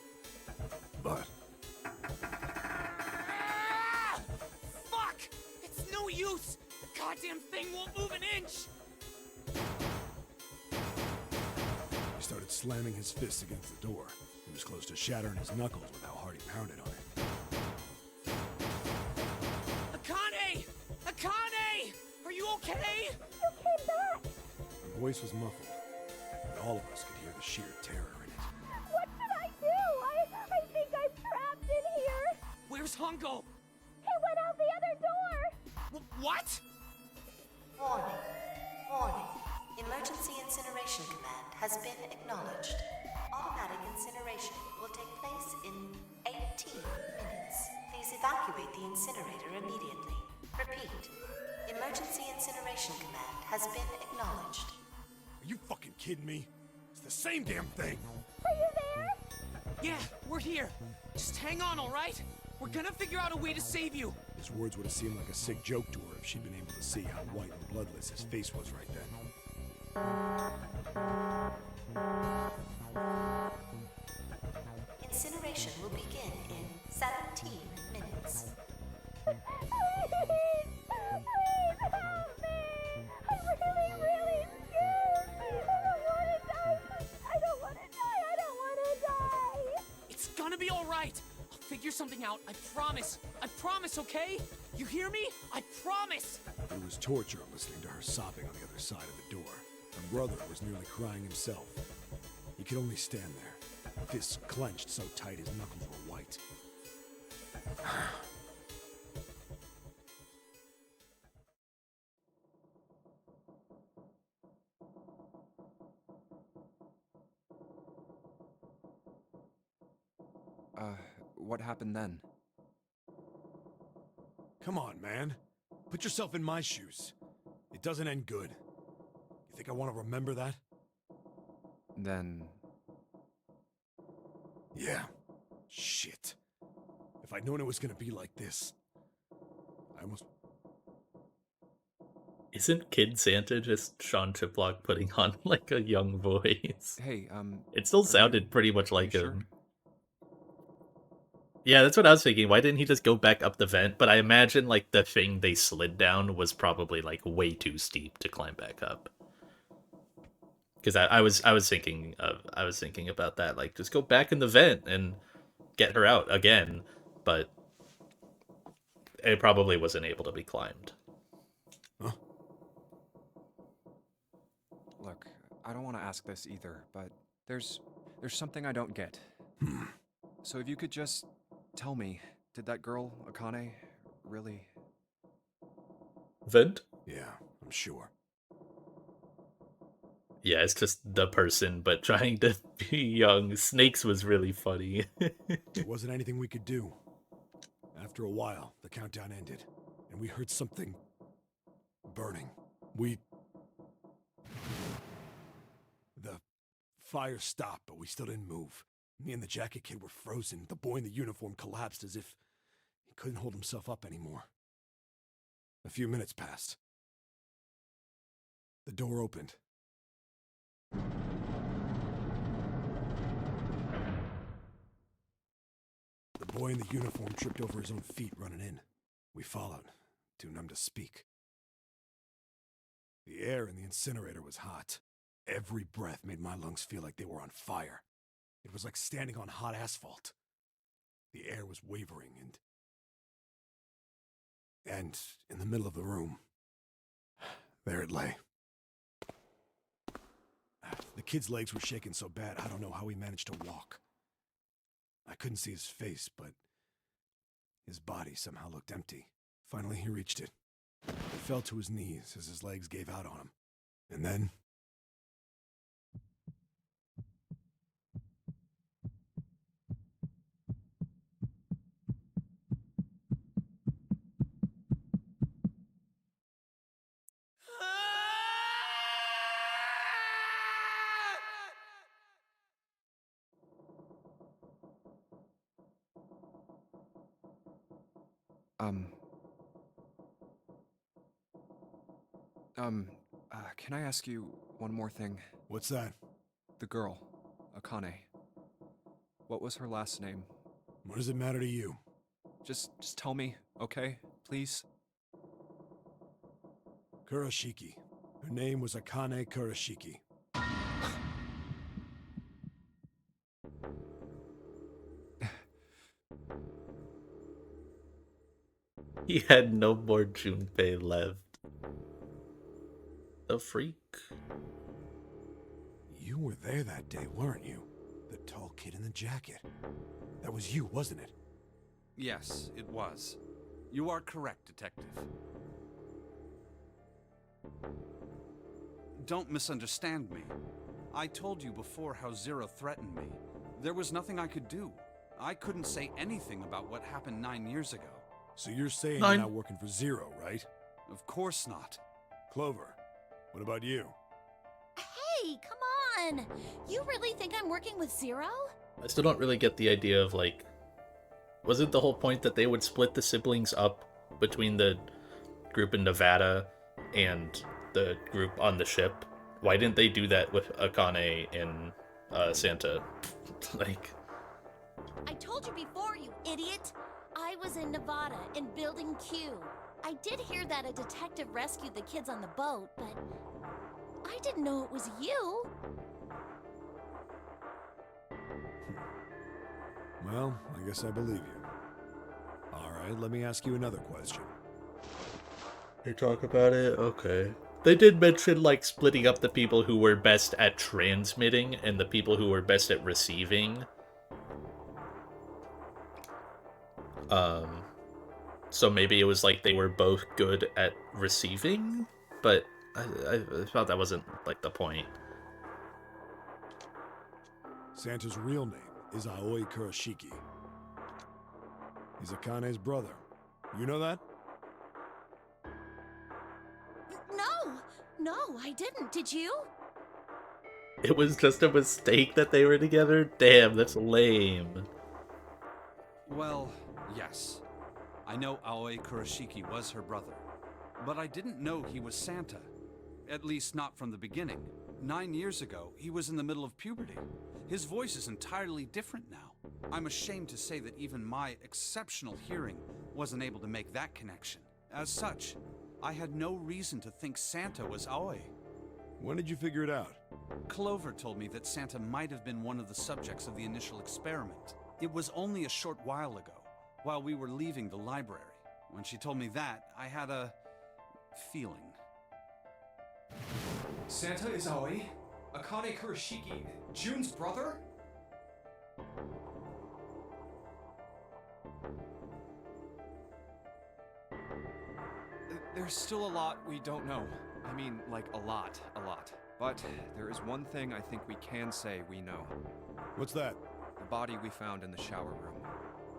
But Fuck! It's no use! The goddamn thing won't move an inch! he started slamming his fists against the door. He was close to shattering his knuckles with how hard he pounded on it. Akane! Akane! Are you okay? You came back! Her voice was muffled, but all of us could hear the sheer terror in it. What should I do? I Where's Hongo? He went out the other door! What? Warning. Warning. Emergency incineration command has been acknowledged. Automatic incineration will take place in 18 minutes. Please evacuate the incinerator immediately. Repeat. Emergency incineration command has been acknowledged. Are you fucking kidding me? It's the same damn thing. Are you there? Yeah, we're here. Just hang on, all right? We're gonna figure out a way to save you. His words would have seemed like a sick joke to her if she'd been able to see how white and bloodless his face was right then. Incineration will begin in 17 minutes. Please help me! I'm really scared! I don't want to die! It's gonna be all right. I'll figure something out. I promise. I promise, okay? You hear me? I promise. It was torture listening to her sobbing on the other side of the door. Her brother was nearly crying himself. He could only stand there, fists clenched so tight his knuckles were white. What happened then? Come on, man. Put yourself in my shoes. It doesn't end good. You think I want to remember that? Then... Yeah. Shit. If I'd known it was gonna be like this, I almost... Isn't Kid Santa just Sean Chiplock putting on like a young voice? Hey, it still sounded pretty much like him. Sure? Yeah, that's what I was thinking. Why didn't he just go back up the vent? But I imagine like the thing they slid down was probably like way too steep to climb back up. Because I was thinking about that. Like, just go back in the vent and get her out again. But it probably wasn't able to be climbed. Huh? Look, I don't want to ask this either, but there's something I don't get. So if you could just tell me, did that girl, Akane, really... Vent? Yeah, I'm sure. Yeah, it's just the person, but trying to be young. Snakes was really funny. There wasn't anything we could do. After a while, the countdown ended, and we heard something... burning. The fire stopped, but we still didn't move. Me and the jacket kid were frozen. The boy in the uniform collapsed as if he couldn't hold himself up anymore. A few minutes passed. The door opened. The boy in the uniform tripped over his own feet running in. We followed, too numb to speak. The air in the incinerator was hot. Every breath made my lungs feel like they were on fire. It was like standing on hot asphalt. The air was wavering, and in the middle of the room, there it lay. The kid's legs were shaking so bad, I don't know how he managed to walk. I couldn't see his face, but his body somehow looked empty. Finally, he reached it. He fell to his knees as his legs gave out on him. And then... Can I ask you one more thing? What's that? The girl, Akane. What was her last name? What does it matter to you? Just tell me, okay? Please? Kurashiki. Her name was Akane Kurashiki. He had no more Junpei left. The freak. You were there that day, weren't you? The tall kid in the jacket. That was you, wasn't it? Yes, it was. You are correct, Detective. Don't misunderstand me. I told you before how Zero threatened me. There was nothing I could do. I couldn't say anything about what happened 9 years ago. So you're saying you're not working for Zero, right? Of course not. Clover, what about you? Hey, come on! You really think I'm working with Zero? I still don't really get the idea of, like, wasn't the whole point that they would split the siblings up between the group in Nevada and the group on the ship? Why didn't they do that with Akane and Santa? Like, I told you before, you idiot! I was in Nevada, in Building Q. I did hear that a detective rescued the kids on the boat, but I didn't know it was you. Well, I guess I believe you. Alright, let me ask you another question. they talk about it? Okay. They did mention, like, splitting up the people who were best at transmitting and the people who were best at receiving. So maybe it was like they were both good at receiving, but I thought that wasn't, like, the point. Santa's real name is Aoi Kurashiki. He's Akane's brother. You know that? No, I didn't. Did you? It was just a mistake that they were together? Damn, that's lame. Well, yes. I know Aoi Kurashiki was her brother, but I didn't know he was Santa. At least not from the beginning. 9 years ago, he was in the middle of puberty. His voice is entirely different now. I'm ashamed to say that even my exceptional hearing wasn't able to make that connection. As such, I had no reason to think Santa was Aoi. When did you figure it out? Clover told me that Santa might have been one of the subjects of the initial experiment. It was only a short while ago, while we were leaving the library. When she told me that, I had a feeling. Santa is Aoi? Akane Kurashiki, June's brother? There's still a lot we don't know. I mean, like, a lot. But there is one thing I think we can say we know. What's that? The body we found in the shower room.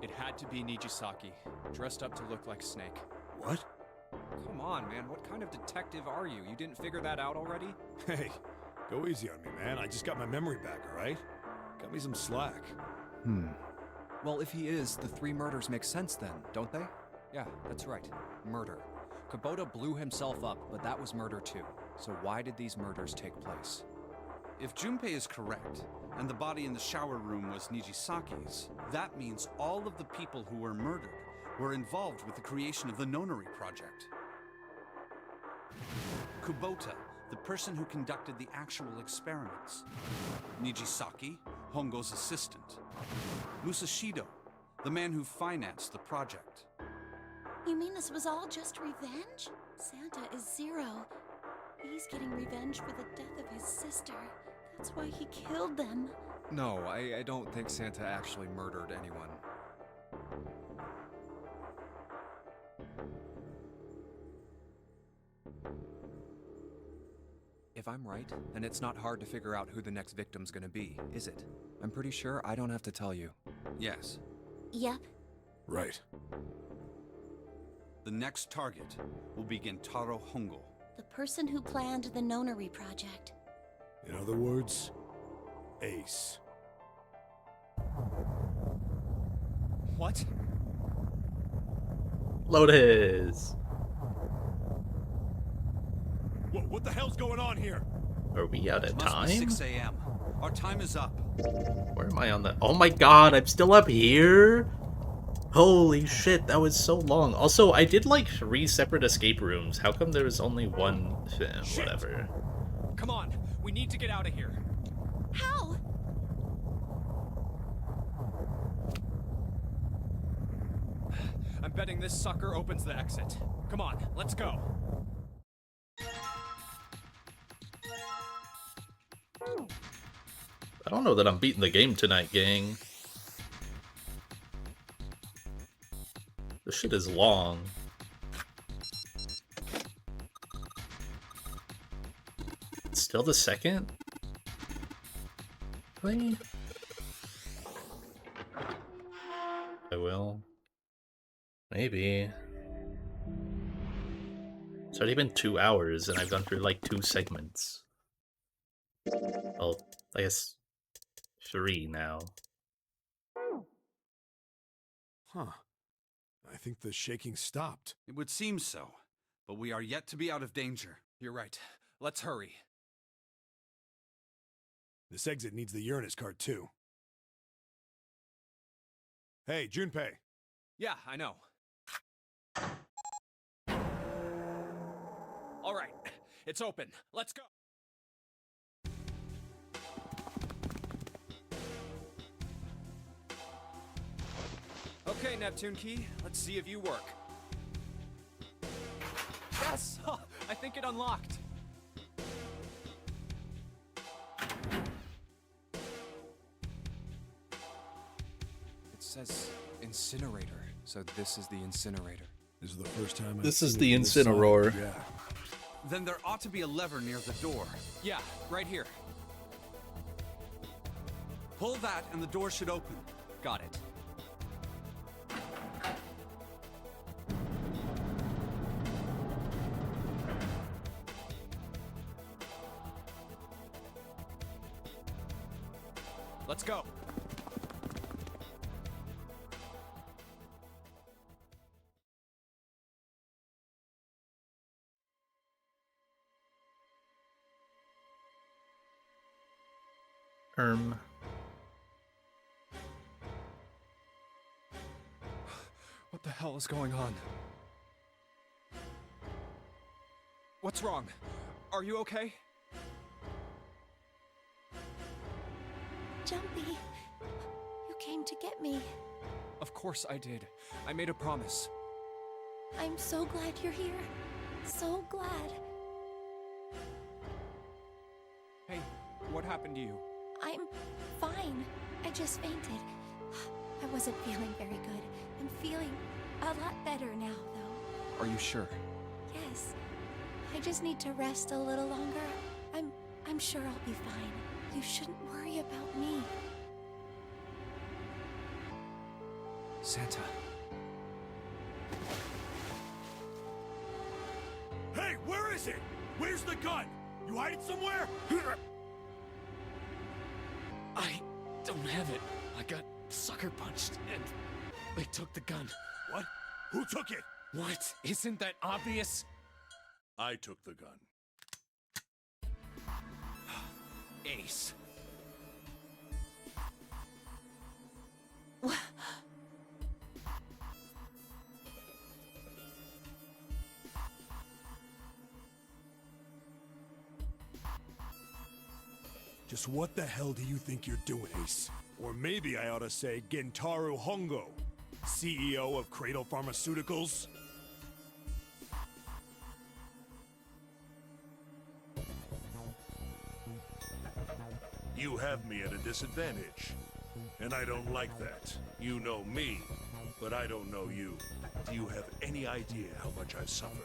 It had to be Nijisaki, dressed up to look like Snake. What? Come on, man. What kind of detective are you? You didn't figure that out already? Hey, go easy on me, man. I just got my memory back, alright? Cut me some slack. Well, if he is, the 3 murders make sense then, don't they? Yeah, that's right. Murder. Kubota blew himself up, but that was murder too. So why did these murders take place? If Junpei is correct, and the body in the shower room was Nijisaki's, that means all of the people who were murdered were involved with the creation of the Nonary Project. Kubota, the person who conducted the actual experiments. Nijisaki, Hongo's assistant. Musashido, the man who financed the project. You mean this was all just revenge? Santa is Zero. He's getting revenge for the death of his sister. That's why he killed them. No, I don't think Santa actually murdered anyone. If I'm right, then it's not hard to figure out who the next victim's gonna be, is it? I'm pretty sure I don't have to tell you. Yes. Yep. Right. The next target will be Gentaro Hongo. The person who planned the Nonary Project. In other words, Ace. What? Lotus! What the hell's going on here? Are we out of Must time? be 6 a.m. Our time is up. Where am I on the... Oh my god, I'm still up here? Holy shit, that was so long. Also, I did like 3 separate escape rooms. How come there was only one? Whatever. Come on, we need to get out of here. How? I'm betting this sucker opens the exit. Come on, let's go. I don't know that I'm beating the game tonight, gang. This shit is long. Still the second? Really? I will. Maybe. It's already been 2 hours and I've gone through like 2 segments. Well, I guess 3 now. Huh. I think the shaking stopped. It would seem so, but we are yet to be out of danger. You're right. Let's hurry. This exit needs the Uranus card, too. Hey, Junpei. Yeah, I know. All right, it's open. Let's go. Okay, Neptune Key, let's see if you work. Yes! I think it unlocked. It says incinerator, so this is the incinerator. This is the first time This is the Incineroar. Yeah. Then there ought to be a lever near the door. Yeah, right here. Pull that and the door should open. Got it. Let's go. What the hell is going on? What's wrong? Are you okay? Jumpy, you came to get me. Of course I did. I made a promise. I'm so glad you're here. So glad. Hey, what happened to you? I'm fine. I just fainted. I wasn't feeling very good. I'm feeling a lot better now, though. Are you sure? Yes. I just need to rest a little longer. I'm sure I'll be fine. You shouldn't worry about me. Santa. Hey, where is it? Where's the gun? You hide it somewhere? I don't have it. I got sucker punched and they took the gun. What? Who took it? What? Isn't that obvious? I took the gun. Ace. Just what the hell do you think you're doing, Ace? Or maybe I ought to say Gentaro Hongo, CEO of Cradle Pharmaceuticals? You have me at a disadvantage. And I don't like that. You know me, but I don't know you. Do you have any idea how much I've suffered?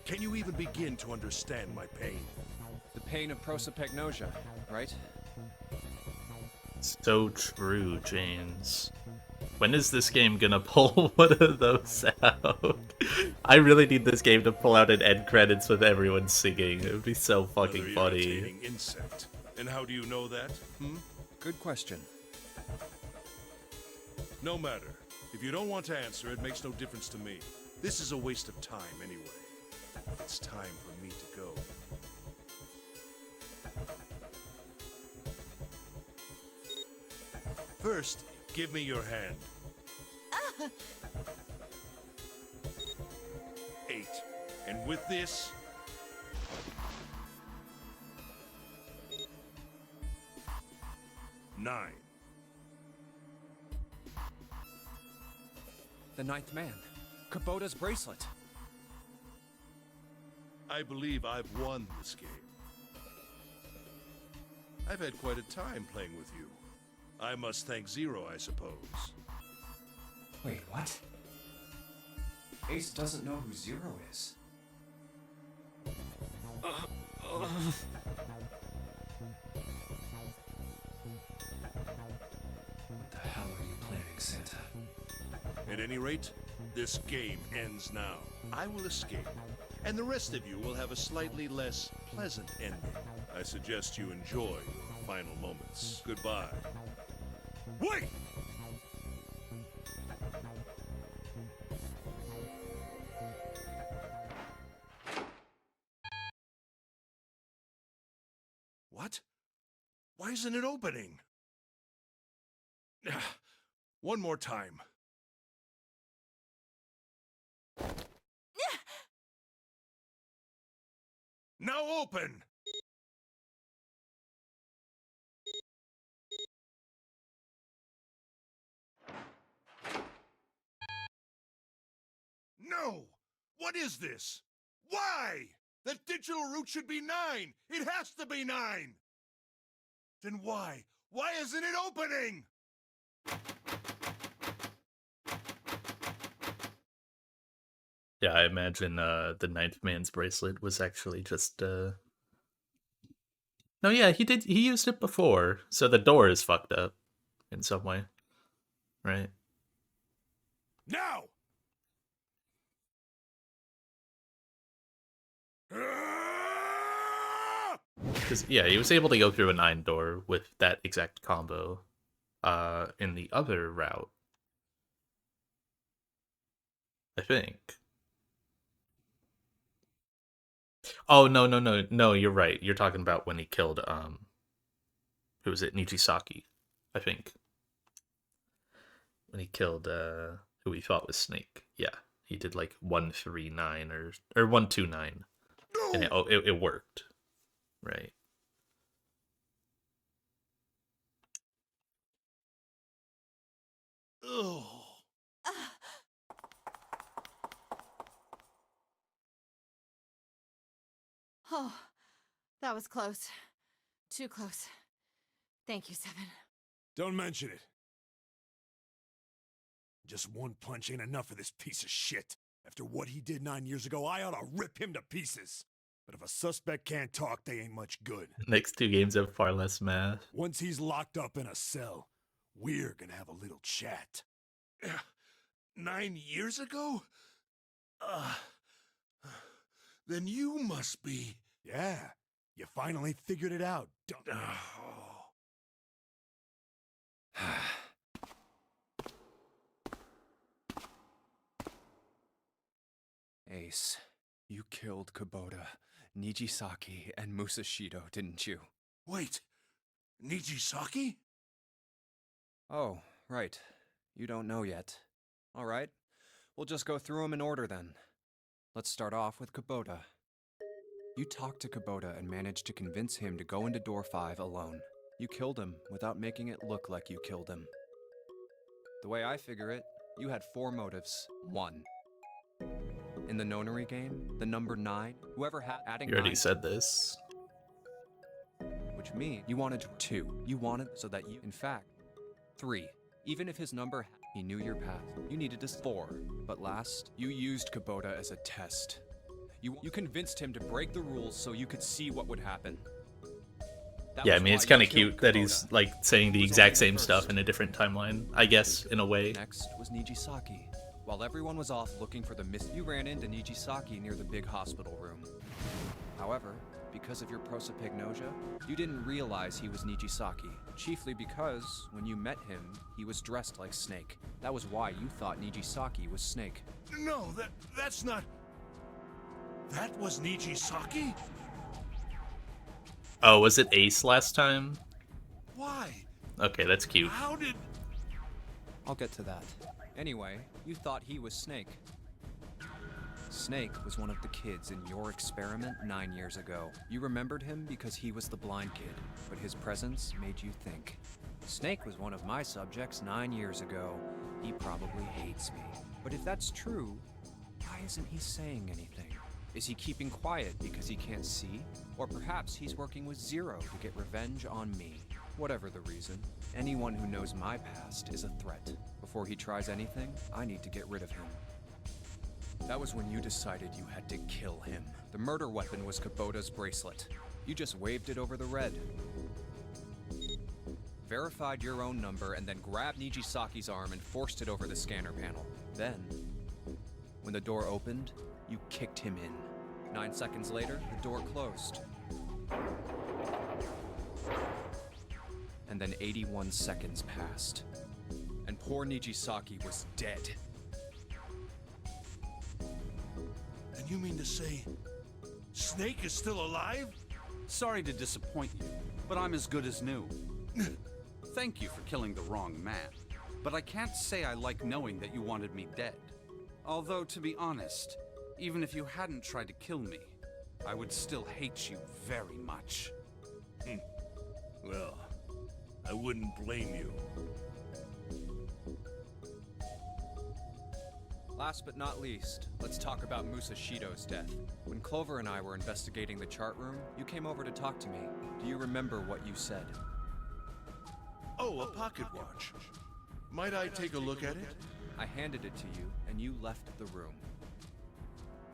Can you even begin to understand my pain? The pain of prosopagnosia, right? So true, James. When is this game gonna pull one of those out? I really need this game to pull out an end credits with everyone singing. It would be so fucking Another funny. irritating insect. And how do you know that? Good question. No matter. If you don't want to answer, it makes no difference to me. This is a waste of time anyway. It's time for me to go. First, give me your hand. 8. And with this... 9. The ninth man. Kubota's bracelet. I believe I've won this game. I've had quite a time playing with you. I must thank Zero, I suppose. Wait, what? Ace doesn't know who Zero is. What the hell are you planning, Santa? At any rate, this game ends now. I will escape, and the rest of you will have a slightly less pleasant ending. I suggest you enjoy your final moments. Goodbye. Wait! What? Why isn't it opening? One more time. Now open! No! What is this? Why? That digital route should be 9! It has to be 9! Then why? Why isn't it opening? Yeah, I imagine the Ninth Man's bracelet was actually just No, yeah, he used it before, so the door is fucked up in some way. Right? Now! Because, yeah, he was able to go through a 9 door with that exact combo in the other route. I think. Oh, no, you're right. You're talking about when he killed, who was it? Nijisaki, I think. When he killed, who he thought was Snake. Yeah, he did like 139 or 129. And it worked. Right. Oh. Oh, that was close. Too close. Thank you, Seven. Don't mention it. Just one punch ain't enough for this piece of shit. After what he did 9 years ago, I ought to rip him to pieces. But if a suspect can't talk, they ain't much good. Next 2 games have far less math. Once he's locked up in a cell, we're gonna have a little chat. 9 years ago? Then you must be... Yeah, you finally figured it out, don't you? Ace, you killed Kubota, Nijisaki, and Musashido, didn't you? Wait, Nijisaki? Oh, right. You don't know yet. All right. We'll just go through them in order then. Let's start off with Kubota. You talked to Kubota and managed to convince him to go into door 5 alone. You killed him without making it look like you killed him. The way I figure it, you had 4 motives. 1. In the nonary game, the number 9, whoever had adding You already 9, said this. which means you wanted 2. You wanted so that you, in fact, 3. Even if his number, he knew your path. You needed to 4. But last, you used Kubota as a test. You convinced him to break the rules so you could see what would happen. Yeah, I mean, it's kind of cute that he's, like, saying the exact same stuff in a different timeline, I guess, in a way. Next was Nijisaki. While everyone was off looking for the you ran into Nijisaki near the big hospital room. However, because of your prosopagnosia, you didn't realize he was Nijisaki. Chiefly because, when you met him, he was dressed like Snake. That was why you thought Nijisaki was Snake. No, that's not... That was Nijisaki? Oh, was it Ace last time? Why? Okay, that's cute. How did... I'll get to that. Anyway, you thought he was Snake. Snake was one of the kids in your experiment 9 years ago. You remembered him because he was the blind kid, but his presence made you think. Snake was one of my subjects 9 years ago. He probably hates me. But if that's true, why isn't he saying anything? Is he keeping quiet because he can't see? Or perhaps he's working with Zero to get revenge on me. Whatever the reason, anyone who knows my past is a threat. Before he tries anything, I need to get rid of him. That was when you decided you had to kill him. The murder weapon was Kubota's bracelet. You just waved it over the red. Verified your own number and then grabbed Nijisaki's arm and forced it over the scanner panel. Then, when the door opened, you kicked him in. 9 seconds later, the door closed. And then 81 seconds passed. And poor Nijisaki was dead. And you mean to say Snake is still alive? Sorry to disappoint you, but I'm as good as new. Thank you for killing the wrong man, but I can't say I like knowing that you wanted me dead. Although, to be honest, even if you hadn't tried to kill me, I would still hate you very much. Well, I wouldn't blame you. Last but not least, let's talk about Musashido's death. When Clover and I were investigating the chart room, you came over to talk to me. Do you remember what you said? Oh, a pocket watch. Might I take a look at it? I handed it to you, and you left the room.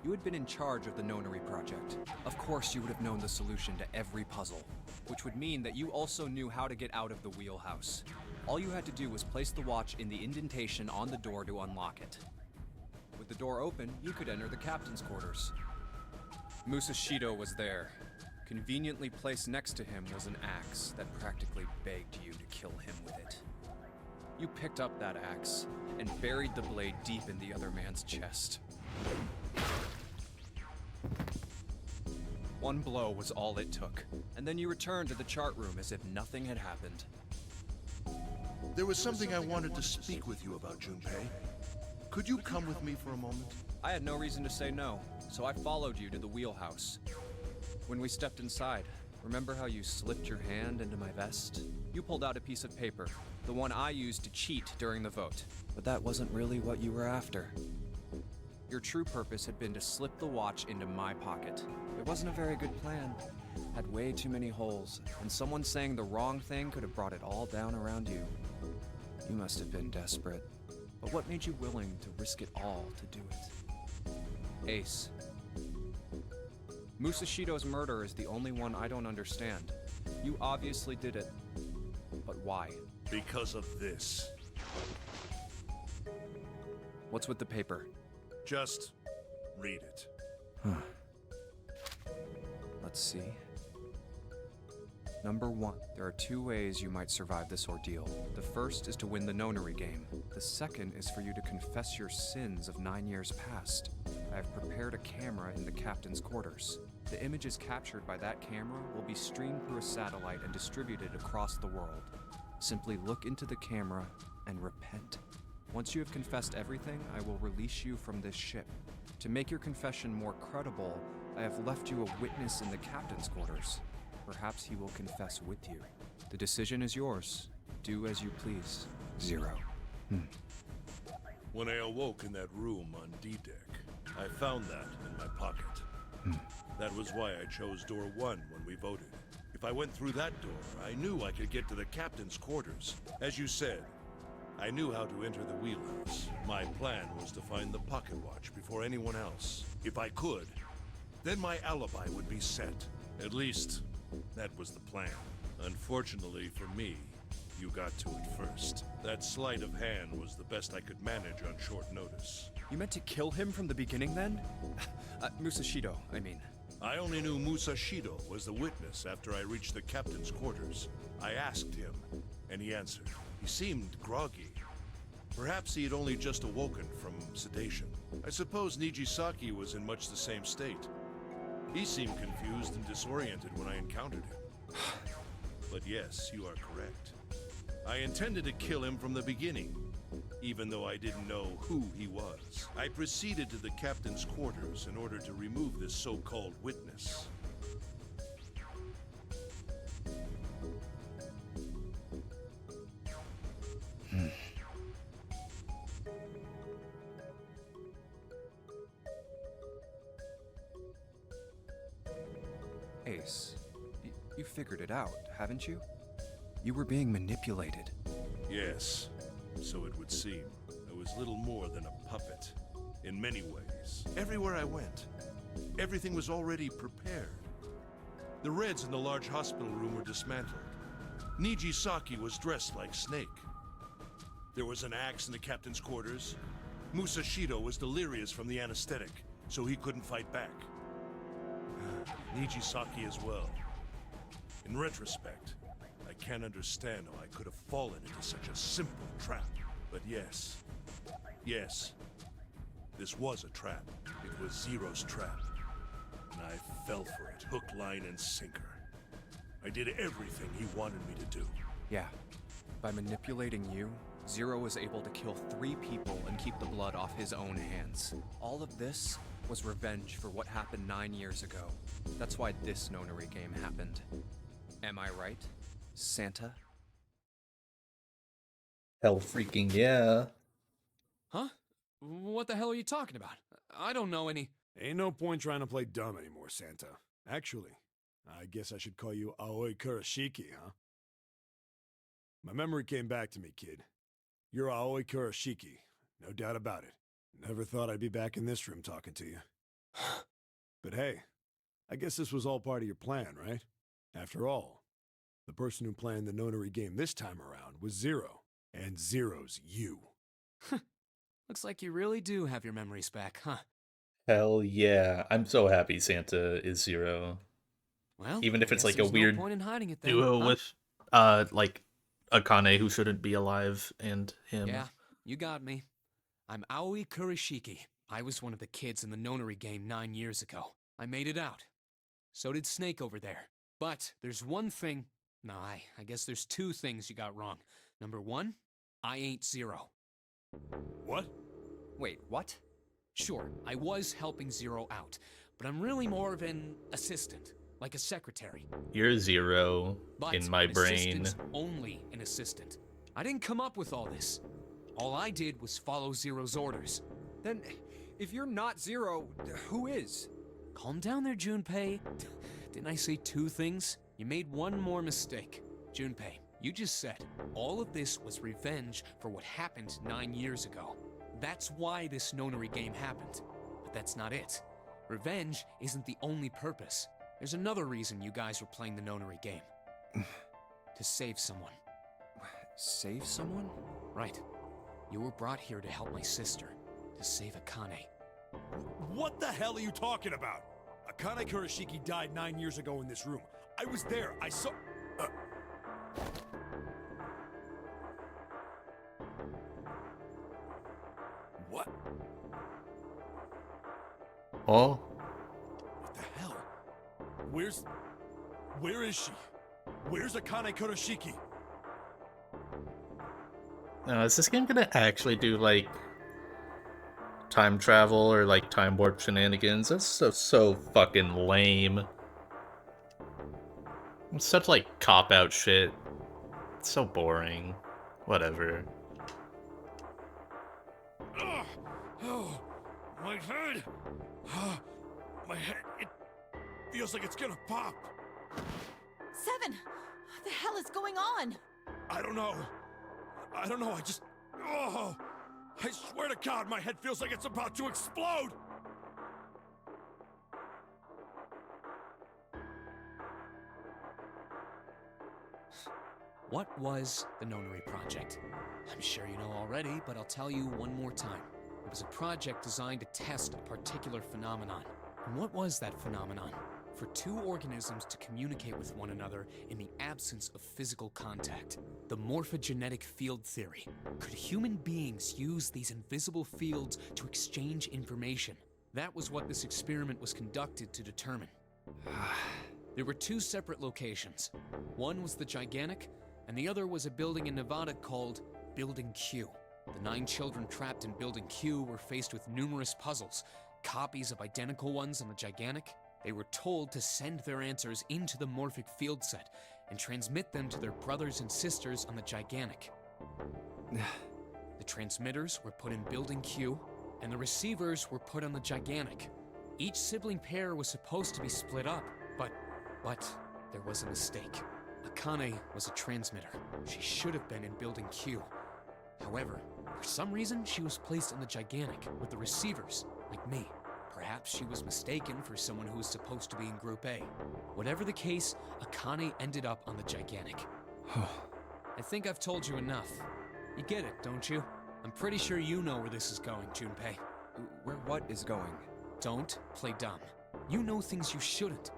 You had been in charge of the Nonary project. Of course you would have known the solution to every puzzle, which would mean that you also knew how to get out of the wheelhouse. All you had to do was place the watch in the indentation on the door to unlock it. With the door open, you could enter the captain's quarters. Musashido was there. Conveniently placed next to him was an axe that practically begged you to kill him with it. You picked up that axe and buried the blade deep in the other man's chest. One blow was all it took, and then you returned to the chart room as if nothing had happened. There was something I wanted to speak with you about, Junpei. Could you come with me for a moment? I had no reason to say no, so I followed you to the wheelhouse. When we stepped inside, remember how you slipped your hand into my vest? You pulled out a piece of paper, the one I used to cheat during the vote. But that wasn't really what you were after. Your true purpose had been to slip the watch into my pocket. It wasn't a very good plan. Had way too many holes, and someone saying the wrong thing could have brought it all down around you. You must have been desperate. But what made you willing to risk it all to do it? Ace. Musashido's murder is the only one I don't understand. You obviously did it. But why? Because of this. What's with the paper? Just read it. Let's see. Number 1, there are 2 ways you might survive this ordeal. The first is to win the Nonary game. The second is for you to confess your sins of 9 years past. I have prepared a camera in the captain's quarters. The images captured by that camera will be streamed through a satellite and distributed across the world. Simply look into the camera and repent. Once you have confessed everything, I will release you from this ship. To make your confession more credible, I have left you a witness in the captain's quarters. Perhaps he will confess with you. The decision is yours. Do as you please. 0. When I awoke in that room on D-Deck, I found that in my pocket. That was why I chose door 1 when we voted. If I went through that door, I knew I could get to the captain's quarters. As you said, I knew how to enter the wheelhouse. My plan was to find the pocket watch before anyone else. If I could, then my alibi would be set. At least, that was the plan. Unfortunately for me, you got to it first. That sleight of hand was the best I could manage on short notice. You meant to kill him from the beginning then? Musashido, I mean. I only knew Musashido was the witness after I reached the captain's quarters. I asked him, and he answered. He seemed groggy. Perhaps he had only just awoken from sedation. I suppose Nijisaki was in much the same state. He seemed confused and disoriented when I encountered him. But yes, you are correct. I intended to kill him from the beginning, even though I didn't know who he was. I proceeded to the captain's quarters in order to remove this so-called witness. Ace, you figured it out, haven't you? You were being manipulated. Yes, so it would seem. I was little more than a puppet. in many ways. Everywhere I went, everything was already prepared. The Reds in the large hospital room were dismantled. Nijisaki was dressed like Snake. There was an axe in the captain's quarters. Musashido was delirious from the anesthetic, so he couldn't fight back. Nijisaki as well. In retrospect, I can't understand how I could have fallen into such a simple trap. But yes, this was a trap. It was Zero's trap. And I fell for it, hook, line, and sinker. I did everything he wanted me to do. Yeah. By manipulating you, Zero was able to kill 3 people and keep the blood off his own hands. All of this was revenge for what happened 9 years ago. That's why this Nonary game happened. Am I right, Santa? Hell freaking yeah. Huh? What the hell are you talking about? I don't know any... Ain't no point trying to play dumb anymore, Santa. Actually, I guess I should call you Aoi Kurashiki, huh? My memory came back to me, kid. You're Aoi Kurashiki, no doubt about it. Never thought I'd be back in this room talking to you. But hey, I guess this was all part of your plan, right? After all, the person who planned the Nonary game this time around was Zero, and Zero's you. Looks like you really do have your memories back, huh? Hell yeah. I'm so happy Santa is Zero. Well, even if I it's guess like a there's no weird point in hiding it then, duo huh? with like Akane who shouldn't be alive and him. Yeah, you got me. I'm Aoi Kurashiki. I was one of the kids in the Nonary game 9 years ago. I made it out. So did Snake over there. But there's one thing... No, I guess there's 2 things you got wrong. Number 1, I ain't Zero. What? Wait, what? Sure, I was helping Zero out, but I'm really more of an assistant, like a secretary. You're Zero But in my an brain. assistant's only an assistant. I didn't come up with all this. All I did was follow Zero's orders. Then, if you're not Zero, who is? Calm down there, Junpei. Didn't I say 2 things? You made one more mistake. Junpei, you just said all of this was revenge for what happened 9 years ago. That's why this Nonary game happened. But that's not it. Revenge isn't the only purpose. There's another reason you guys were playing the Nonary game. To save someone. Save someone? Right. You were brought here to help my sister. To save Akane. What the hell are you talking about? Akane Kurashiki died 9 years ago in this room. I was there. I saw... What? Oh? What the hell? Where is she? Where's Akane Kurashiki? Now, is this game gonna actually do like time travel or like time warp shenanigans? That's so fucking lame. It's such like cop-out shit. It's so boring. Whatever. Oh, my head! My head, it feels like it's gonna pop. 7! What the hell is going on? I don't know, I just... Oh! I swear to God, my head feels like it's about to explode! What was the Nonary Project? I'm sure you know already, but I'll tell you one more time. It was a project designed to test a particular phenomenon. And what was that phenomenon? For 2 organisms to communicate with one another in the absence of physical contact. The morphogenetic field theory. Could human beings use these invisible fields to exchange information? That was what this experiment was conducted to determine. There were 2 separate locations. One was the Gigantic, and the other was a building in Nevada called Building Q. The 9 children trapped in Building Q were faced with numerous puzzles, copies of identical ones on the Gigantic. They were told to send their answers into the morphic field set and transmit them to their brothers and sisters on the Gigantic. The transmitters were put in Building Q, and the receivers were put on the Gigantic. Each sibling pair was supposed to be split up, but there was a mistake. Akane was a transmitter. She should have been in Building Q. However, For some reason, she was placed in the Gigantic with the receivers, like me. Perhaps she was mistaken for someone who was supposed to be in Group A. Whatever the case, Akane ended up on the Gigantic. I think I've told you enough. You get it, don't you? I'm pretty sure you know where this is going, Junpei. Where what is going? Don't play dumb. You know things you shouldn't.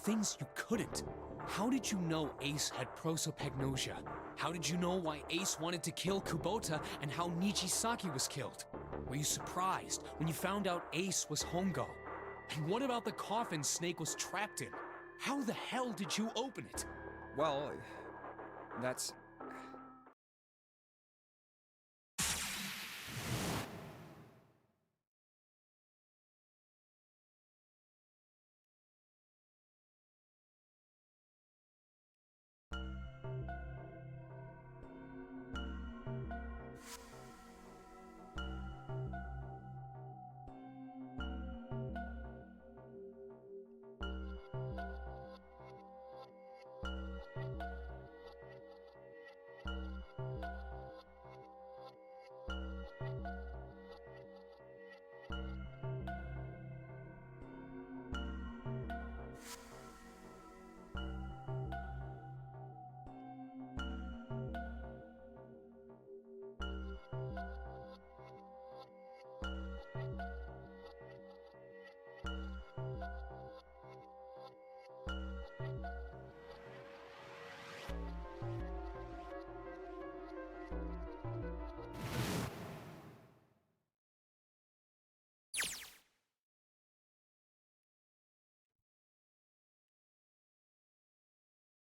Things you couldn't. How did you know Ace had prosopagnosia? How did you know why Ace wanted to kill Kubota and how Nijisaki was killed? Were you surprised when you found out Ace was Hongo? And what about the coffin Snake was trapped in? How the hell did you open it? Well, that's...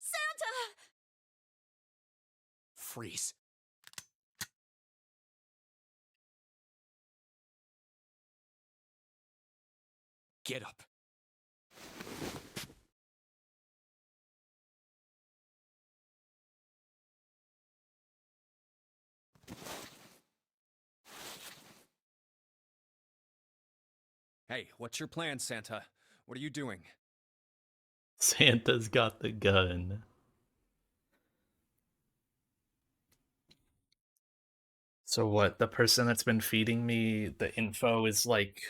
Santa! Freeze. Get up. Hey, what's your plan, Santa? What are you doing? Santa's got the gun. So what? The person that's been feeding me the info is like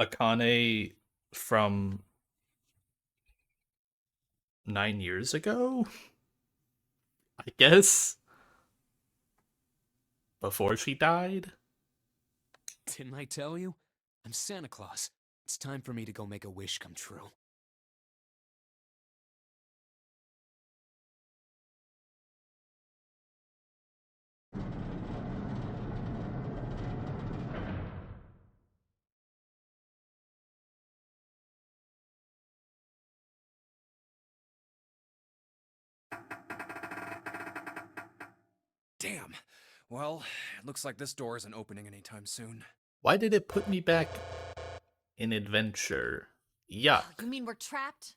Akane from 9 years ago? I guess? Before she died? Didn't I tell you? I'm Santa Claus. It's time for me to go make a wish come true. Damn. Well, it looks like this door isn't opening anytime soon. Why did it put me back in adventure? Yuck. You mean we're trapped?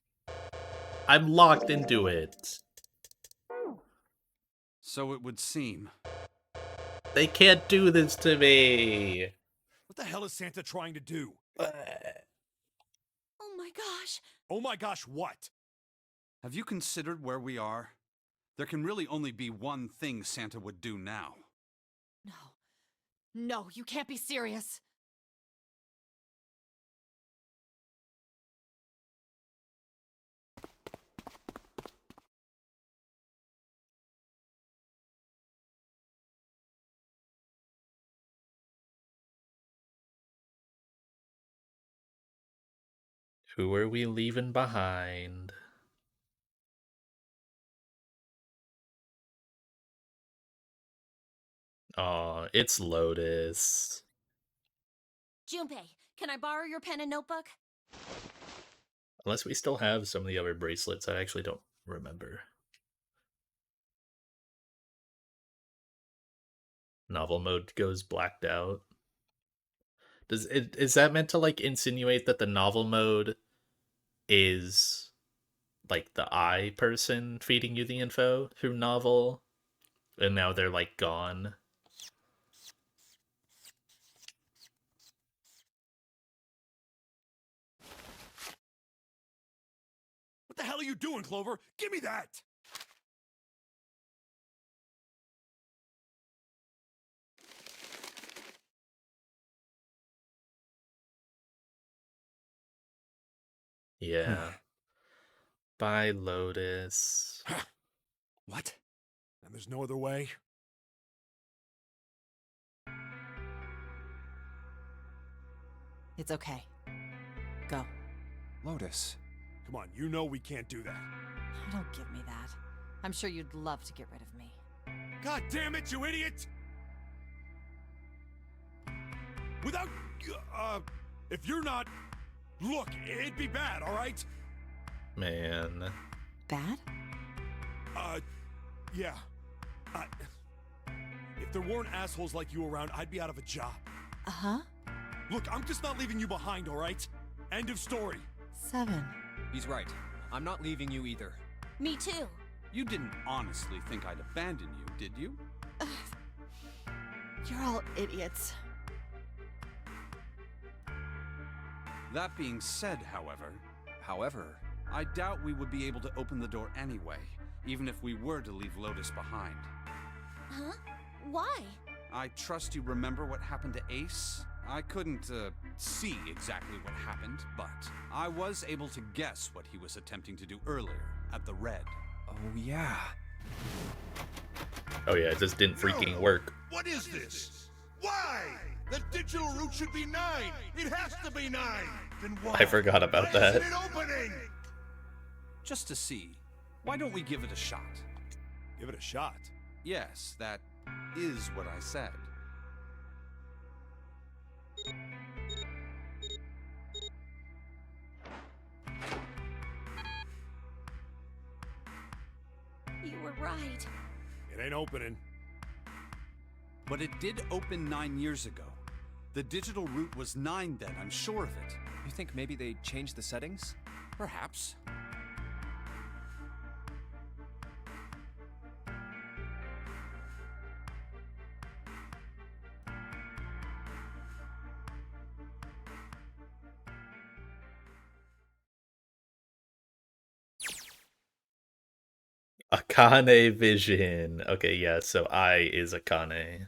I'm locked into it. So it would seem. They can't do this to me. What the hell is Santa trying to do? Oh my gosh! Oh my gosh, what? Have you considered where we are? There can really only be one thing Santa would do now. No. No, you can't be serious. Who are we leaving behind? Aw, it's Lotus. Junpei, can I borrow your pen and notebook? Unless we still have some of the other bracelets, I actually don't remember. Novel mode goes blacked out. Is that meant to like insinuate that the novel mode is like the I person feeding you the info through novel, and now they're like gone? What the hell are you doing, Clover? Give me that! Yeah. Bye, Lotus. What? And there's no other way? It's okay. Go. Lotus. Come on, you know we can't do that. Don't give me that. I'm sure you'd love to get rid of me. God damn it, you idiot! Without... if you're not... Look, it'd be bad, alright? Man. Bad? Yeah. If there weren't assholes like you around, I'd be out of a job. Uh-huh. Look, I'm just not leaving you behind, alright? End of story. 7. He's right. I'm not leaving you either. Me too. You didn't honestly think I'd abandon you, did you? You're all idiots. That being said, however, I doubt we would be able to open the door anyway, even if we were to leave Lotus behind. Huh? Why? I trust you remember what happened to Ace? I couldn't, see exactly what happened, but I was able to guess what he was attempting to do earlier at the Red. Oh, yeah. Oh yeah, it just didn't freaking work. What is this? Why? The digital route should be 9. It has to be 9. Then why? I forgot about that. Isn't it opening? Just to see, why don't we give it a shot? Give it a shot. Yes, that is what I said. You were right. It ain't opening. But it did open 9 years ago. The digital route was 9 then, I'm sure of it. You think maybe they changed the settings? Perhaps. Akane Vision. Okay, yeah, so I is Akane.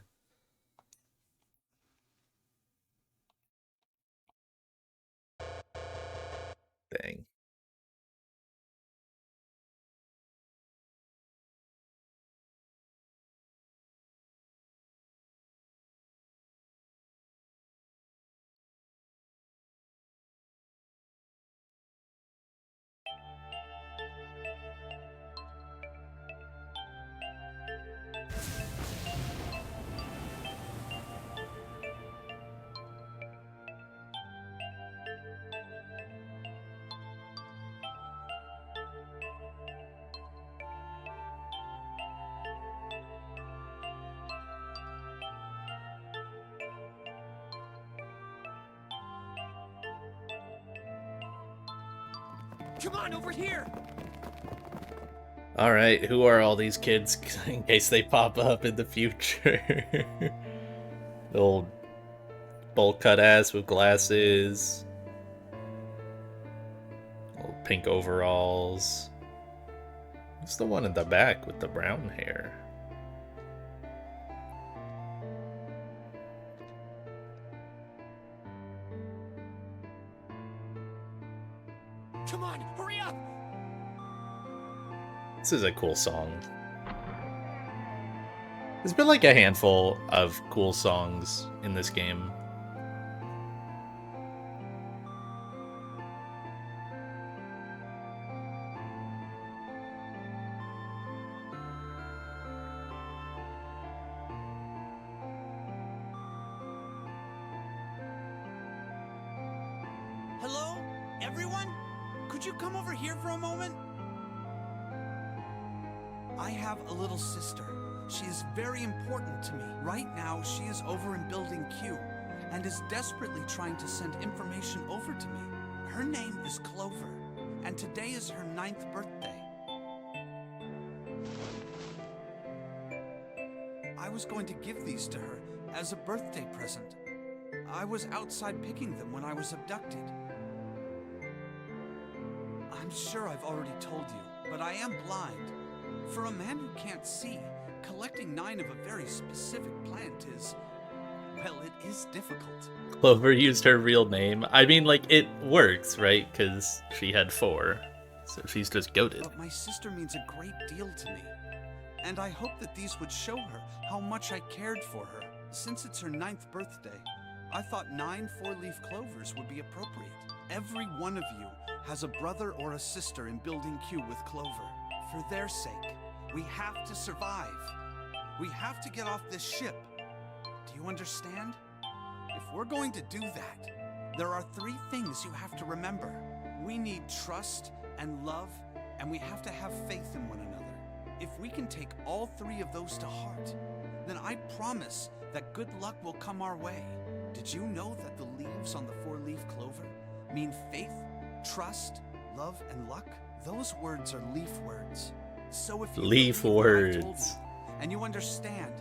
Dang. Come on, over here! Alright, who are all these kids in case they pop up in the future? The old bowl cut ass with glasses. Old pink overalls. It's the one in the back with the brown hair. Come on, hurry up! This is a cool song. There's been like a handful of cool songs in this game. Hello? Everyone? Could you come over here for a moment? I have a little sister. She is very important to me. Right now, she is over in Building Q and is desperately trying to send information over to me. Her name is Clover, and today is her 9th birthday. I was going to give these to her as a birthday present. I was outside picking them when I was abducted. I'm sure I've already told you, but I am blind. For a man who can't see, collecting 9 of a very specific plant is, Well, it is difficult. Clover used her real name. I mean, like, it works, right? Because she had 4. So she's just goated. But my sister means a great deal to me. And I hope that these would show her how much I cared for her. Since it's her 9th birthday, I thought 9 4-leaf clovers would be appropriate. Every one of you has a brother or a sister in Building Q with Clover. For their sake, we have to survive. We have to get off this ship. Do you understand? If we're going to do that, there are 3 things you have to remember. We need trust and love, and we have to have faith in one another. If we can take all 3 of those to heart, then I promise that good luck will come our way. Did you know that the leaves on the 4-leaf clover mean faith, trust, love, and luck? Those words are leaf words. So if you Leaf believe what I told words. you, and you understand,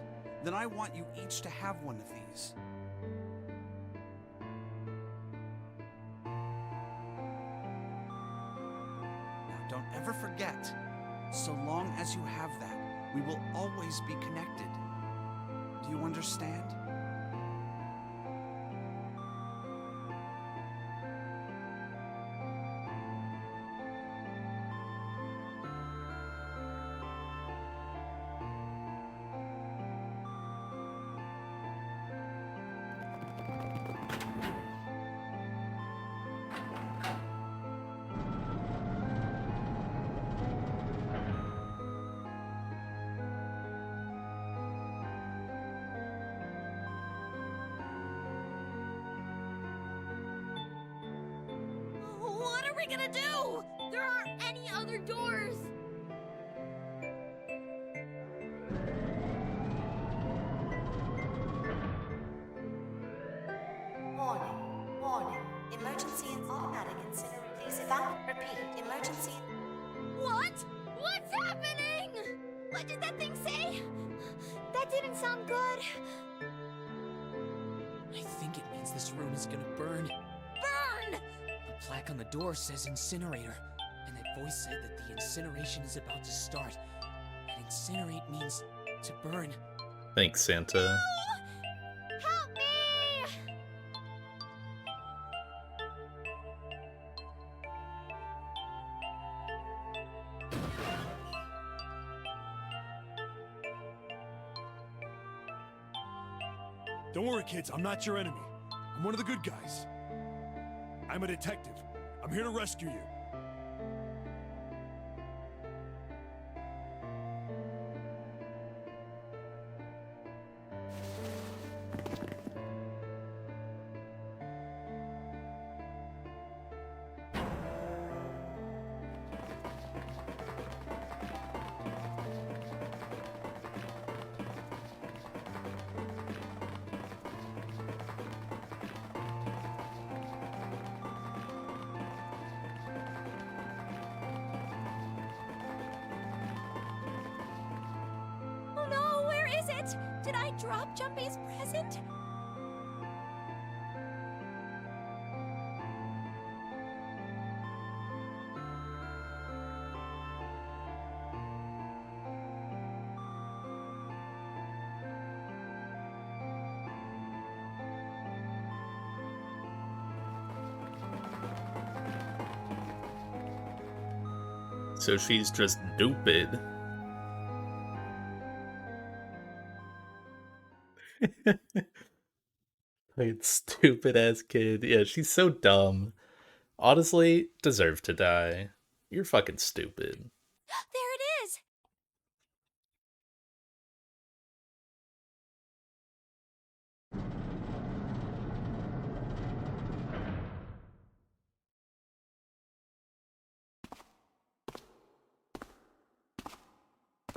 then I want you each to have one of these. Now, don't ever forget, so long as you have that, we will always be connected. Do you understand? What are we gonna do? There aren't any other doors. Warning, warning. Emergency and automatic incineration. Please repeat, emergency. What? What's happening? What did that thing say? That didn't sound good. I think it means this room is gonna burn. Burn! The plaque on the door says incinerator, and that voice said that the incineration is about to start. And incinerate means to burn. Thanks, Santa. Help me! Don't worry, kids. I'm not your enemy. I'm one of the good guys. I'm a detective. I'm here to rescue you. Oh no, where is it? Did I drop Jumpy's present? So she's just stupid. Like, stupid ass kid. Yeah, she's so dumb. Honestly, deserve to die. You're fucking stupid. There it is!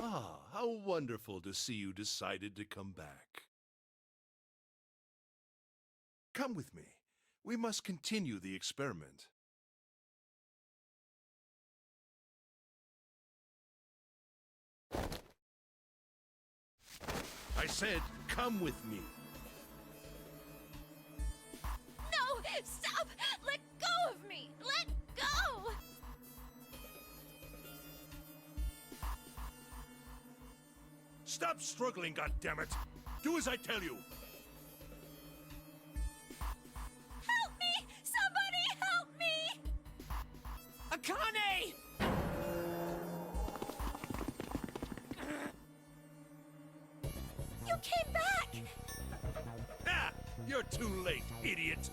Ah, how wonderful to see you decided to come back. Come with me. We must continue the experiment. I said, come with me. No! Stop! Let go of me! Let go! Stop struggling, goddammit! Do as I tell you! Too late, idiot.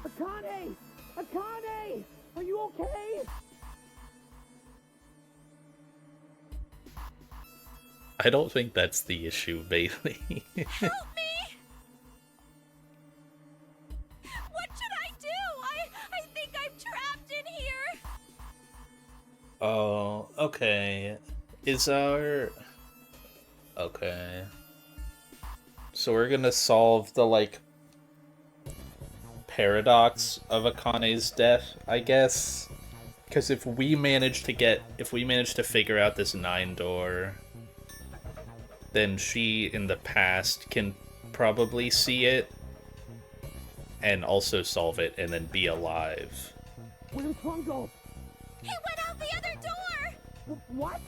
Akane! Akane! Are you okay? I don't think that's the issue, Bailey. Help me! What should I do? I think I'm trapped in here. Oh, okay. Is our... Okay. So we're gonna solve the, like, paradox of Akane's death, I guess. Because if we manage to figure out this 9-door, then she in the past can probably see it and also solve it and then be alive. Where's Fungo? He went out the other door. What?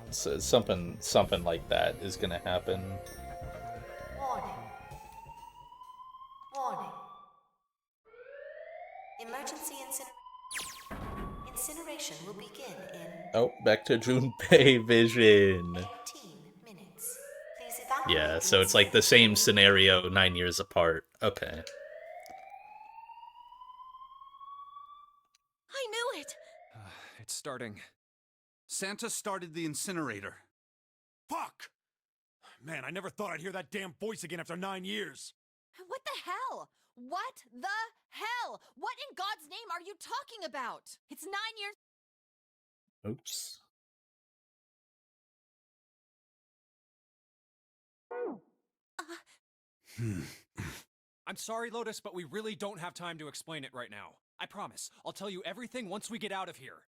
So something like that is gonna happen. Warning. Warning. Emergency incineration will begin in Oh, back to Junpei Vision. 15 minutes. Please evaluate. Yeah, so it's like the same scenario 9 years apart. Okay. I knew it. It's starting. Santa started the incinerator. Fuck! Man, I never thought I'd hear that damn voice again after 9 years. What the hell? What the hell? What in God's name are you talking about? It's 9 years. Oops. I'm sorry, Lotus, but we really don't have time to explain it right now. I promise. I'll tell you everything once we get out of here.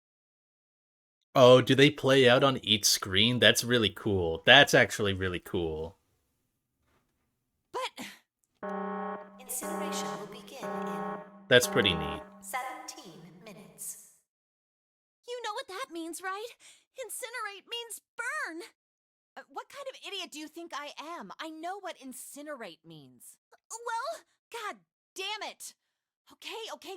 Oh, do they play out on each screen? That's really cool. That's actually really cool. But Incineration will begin in That's pretty neat. 17 minutes. you know what that means, right? Incinerate means burn. What kind of idiot do you think I am? I know what incinerate means. Well, god damn it. Okay,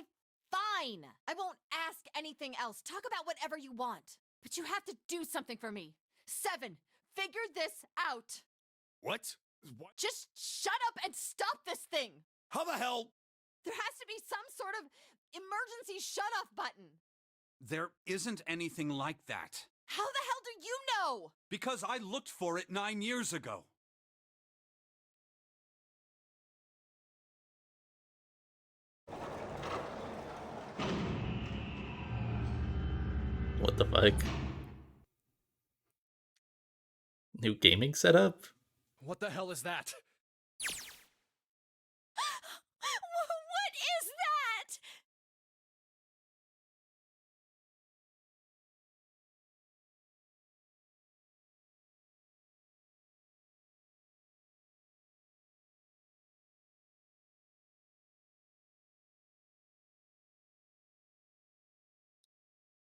fine. I won't ask anything else. Talk about whatever you want. But you have to do something for me. 7, figure this out. What? What? Just shut up and stop this thing. How the hell? There has to be some sort of emergency shut-off button. There isn't anything like that. How the hell do you know? Because I looked for it 9 years ago. What the fuck? New gaming setup? What the hell is that? What is that?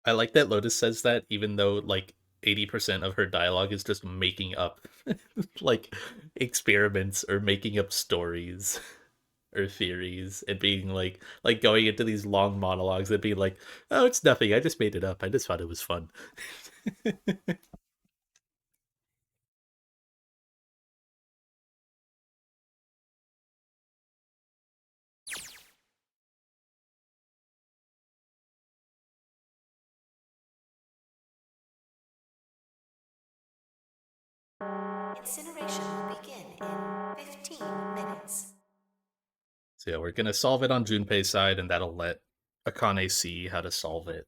I like that Lotus says that, even though, like, 80% of her dialogue is just making up, like, experiments or making up stories or theories and being like going into these long monologues and being like, oh, it's nothing. I just made it up. I just thought it was fun. Incineration will begin in 15 minutes. So yeah, we're gonna solve it on Junpei's side, and that'll let Akane see how to solve it,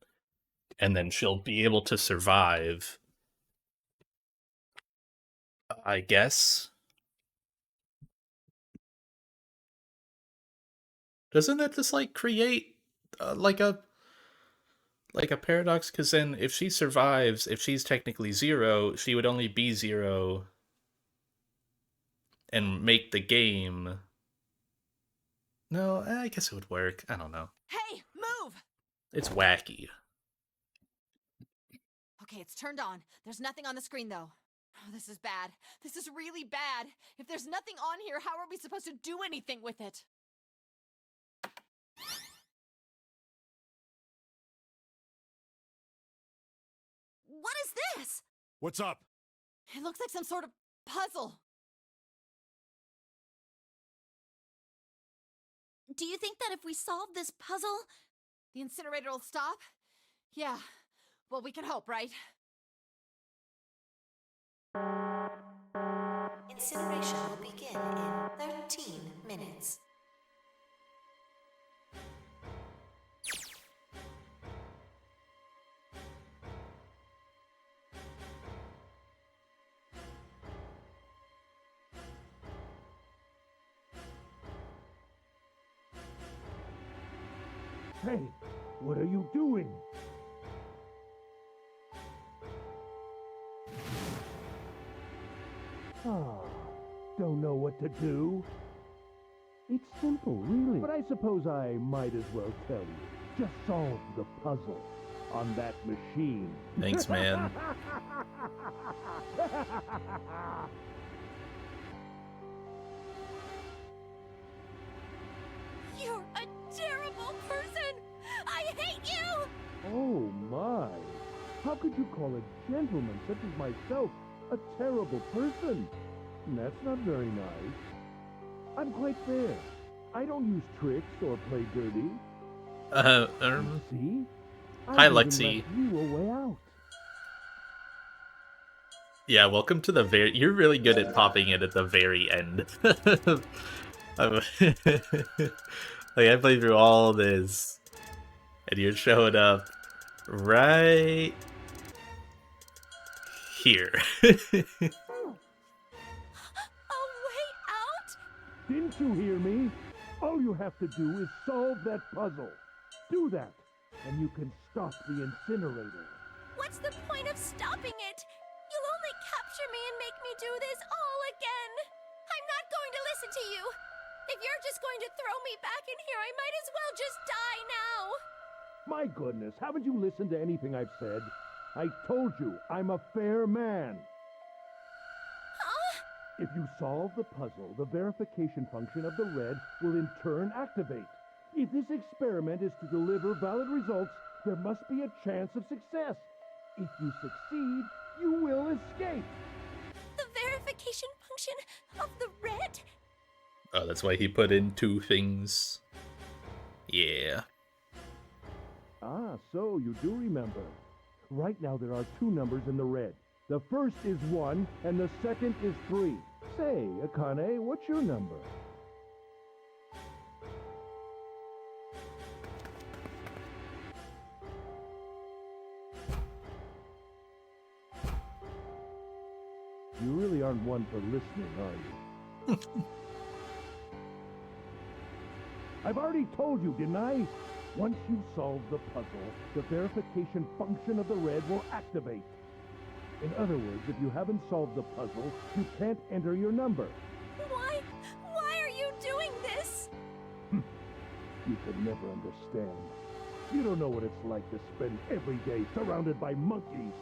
and then she'll be able to survive, I guess. Doesn't that just like create like a paradox? Because then if she survives, if she's technically zero, she would only be zero and make the game. No, I guess it would work. I don't know. Hey, move! It's wacky. Okay, it's turned on. There's nothing on the screen, though. Oh, this is bad. This is really bad. If there's nothing on here, how are we supposed to do anything with it? What is this? What's up? It looks like some sort of puzzle. Do you think that if we solve this puzzle, the incinerator will stop? Yeah. Well, we can hope, right? Incineration will begin in 13 minutes. Hey, what are you doing? Ah, don't know what to do? It's simple, really. But I suppose I might as well tell you. Just solve the puzzle on that machine. Thanks, man. You're a terrible person! I hate you! Oh my! How could you call a gentleman such as myself a terrible person? That's not very nice. I'm quite fair. I don't use tricks or play dirty. See? Hi, I've even Lexi. left you a way out. Yeah, welcome to the very. You're really good at popping in at the very end. Like I played through all this, and you're showing up right here. A way out? Didn't you hear me? All you have to do is solve that puzzle. Do that, and you can stop the incinerator. What's the point of stopping it? You'll only capture me and make me do this all again. I'm not going to listen to you. If you're just going to throw me back in here, I might as well just die now. My goodness, haven't you listened to anything I've said? I told you, I'm a fair man. If you solve the puzzle, the verification function of the red will in turn activate. If this experiment is to deliver valid results, there must be a chance of success. If you succeed, you will escape. The verification function of the red? Oh, that's why he put in two things. Yeah. Ah, so you do remember. Right now there are two numbers in the red. The first is 1, and the second is 3. Say, Akane, what's your number? You really aren't one for listening, are you? I've already told you, didn't I? Once you solve the puzzle, the verification function of the red will activate. In other words, if you haven't solved the puzzle, you can't enter your number. Why? Why are you doing this? You could never understand. You don't know what it's like to spend every day surrounded by monkeys.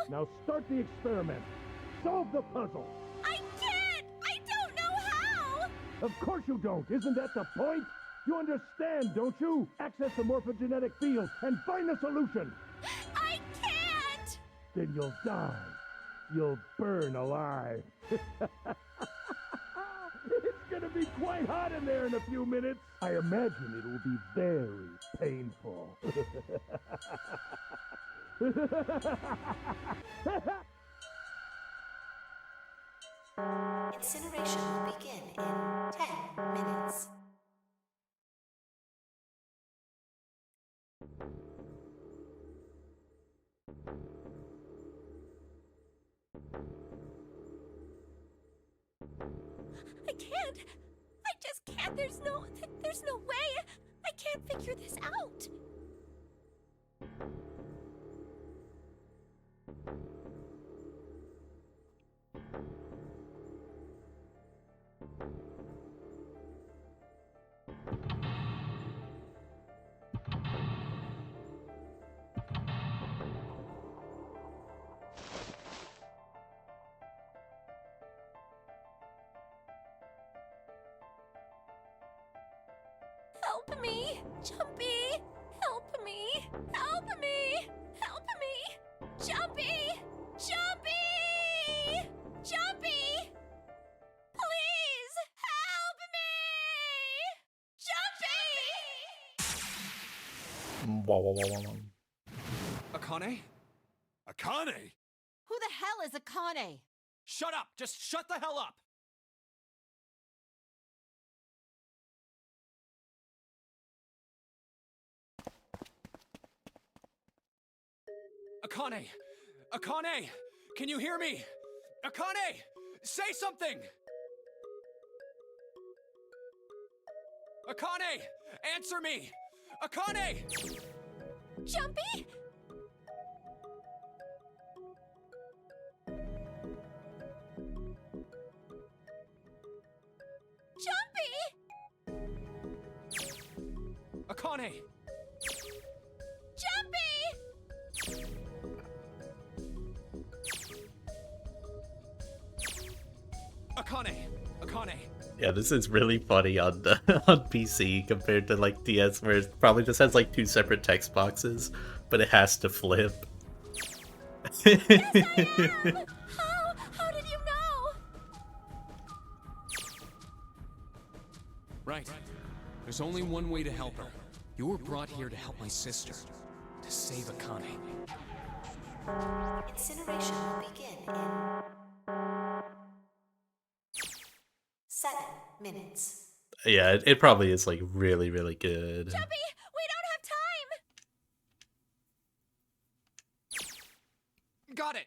Now start the experiment. Solve the puzzle. I can't! I don't know how! Of course you don't. Isn't that the point? You understand, don't you? Access the morphogenetic field and find the solution. I can't! Then you'll die. You'll burn alive. It's gonna be quite hot in there in a few minutes. I imagine it will be very painful. Incineration will begin in 10 minutes. I can't. I just can't. There's no way. I can't figure this out. Help me, Jumpy! Help me! Help me! Help me! Jumpy! Jumpy! Jumpy! Please help me! Jumpy! Wah, wah, wah, wah, wah. Akane? Akane? Who the hell is Akane? Shut up! Just shut the hell up! Akane! Akane! Can you hear me? Akane! Say something! Akane! Answer me! Akane! Jumpy? Jumpy! Akane! Jumpy! Akane! Akane! Yeah, this is really funny on on PC compared to like DS, where it probably just has like 2 separate text boxes, but it has to flip. Yes, I am! How did you know? Right. There's only one way to help her. You were brought here to help my sister. To save Akane. Incineration will begin in 7 minutes. Yeah, it probably is like really, really good. Jumpy, we don't have time! Got it!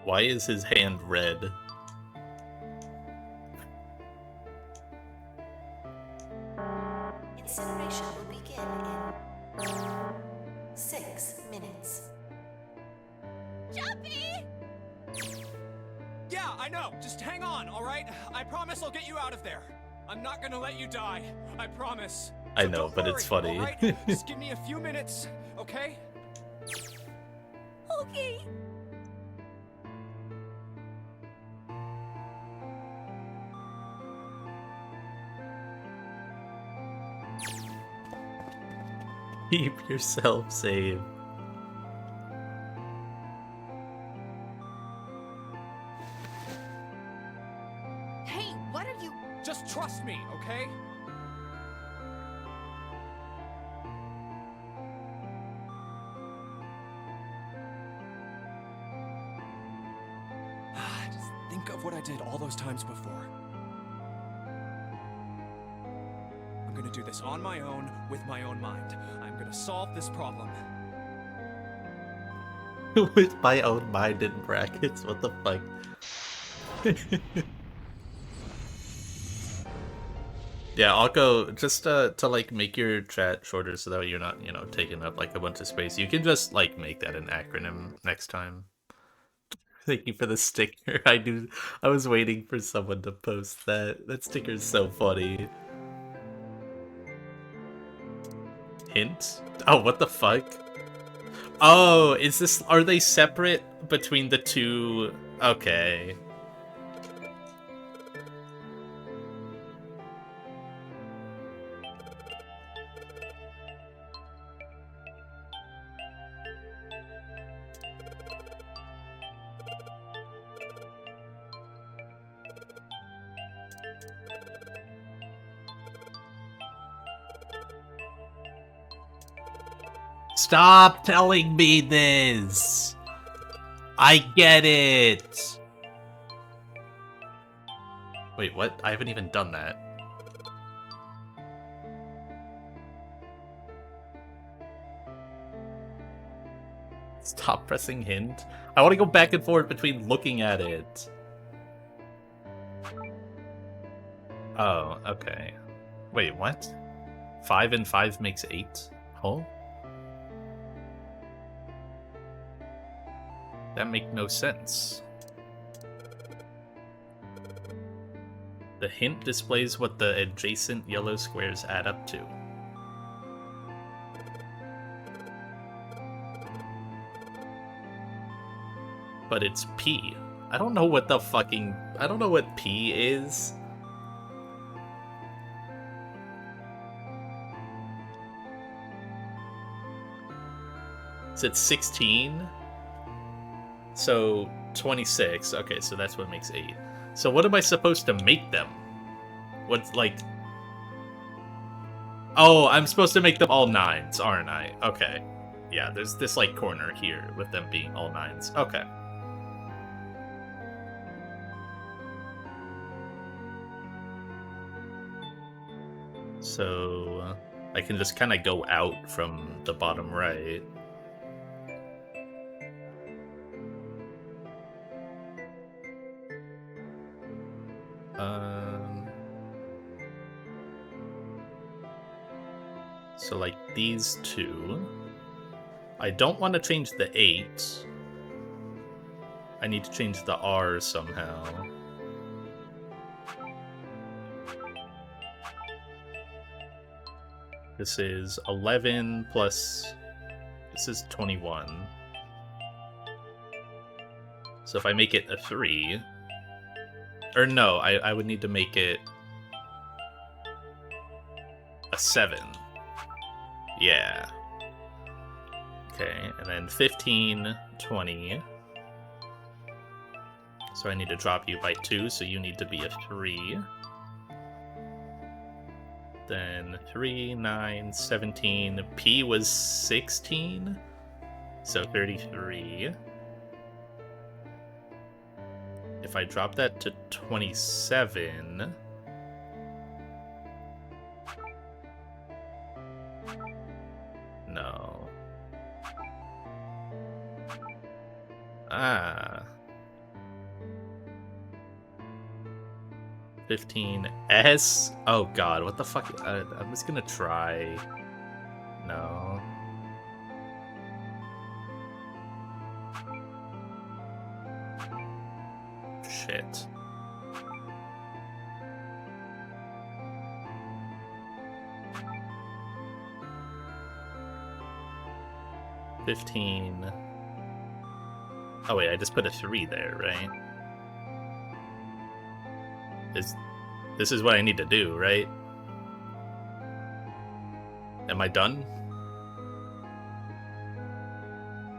Why is his hand red? Incineration will begin in 6 minutes. Jumpy! Yeah, I know! Just hang on, alright? I promise I'll get you out of there. I'm not gonna let you die. I promise. I So know, don't but worry, it's funny. all right? Just give me a few minutes, okay? Okay. Keep yourself safe. Hey, what are you... Just trust me, okay? Just think of what I did all those times before. I'm gonna do this on my own, with my own mind. I'm gonna solve this problem. With my own mind in brackets, what the fuck? Yeah, I'll go just to like make your chat shorter so that you're not, you know, taking up like a bunch of space. You can just like make that an acronym next time. Thank you for the sticker. I was waiting for someone to post that. That sticker is so funny. Hint? Oh, what the fuck? Oh, are they separate between the two? Okay. Stop telling me this! I get it! Wait, what? I haven't even done that. Stop pressing hint. I want to go back and forth between looking at it. Oh, okay. Wait, what? 5 and 5 makes 8? Oh? That make no sense. The hint displays what the adjacent yellow squares add up to. But it's P. I don't know what the fucking... I don't know what P is. Is it 16? So 26. Okay, so that's what makes 8. So what am I supposed to make them? What's like... Oh, I'm supposed to make them all 9s, aren't I? Okay. Yeah, there's this like corner here with them being all 9s. Okay. So I can just kind of go out from the bottom right. So like these two. I don't want to change the 8. I need to change the R somehow. This is 11 plus... This is 21. So if I make it a 3... Or no, I would need to make it a 7. Yeah. Okay, and then 15, 20. So I need to drop you by 2, so you need to be a 3. Then 3, 9, 17. P was 16, so 33. If I drop that to 27... No. Ah. 15S? Oh god, what the fuck? I'm just gonna try. No. Shit. $15. Oh wait, I just put a 3 there, right? This is what I need to do, right? Am I done?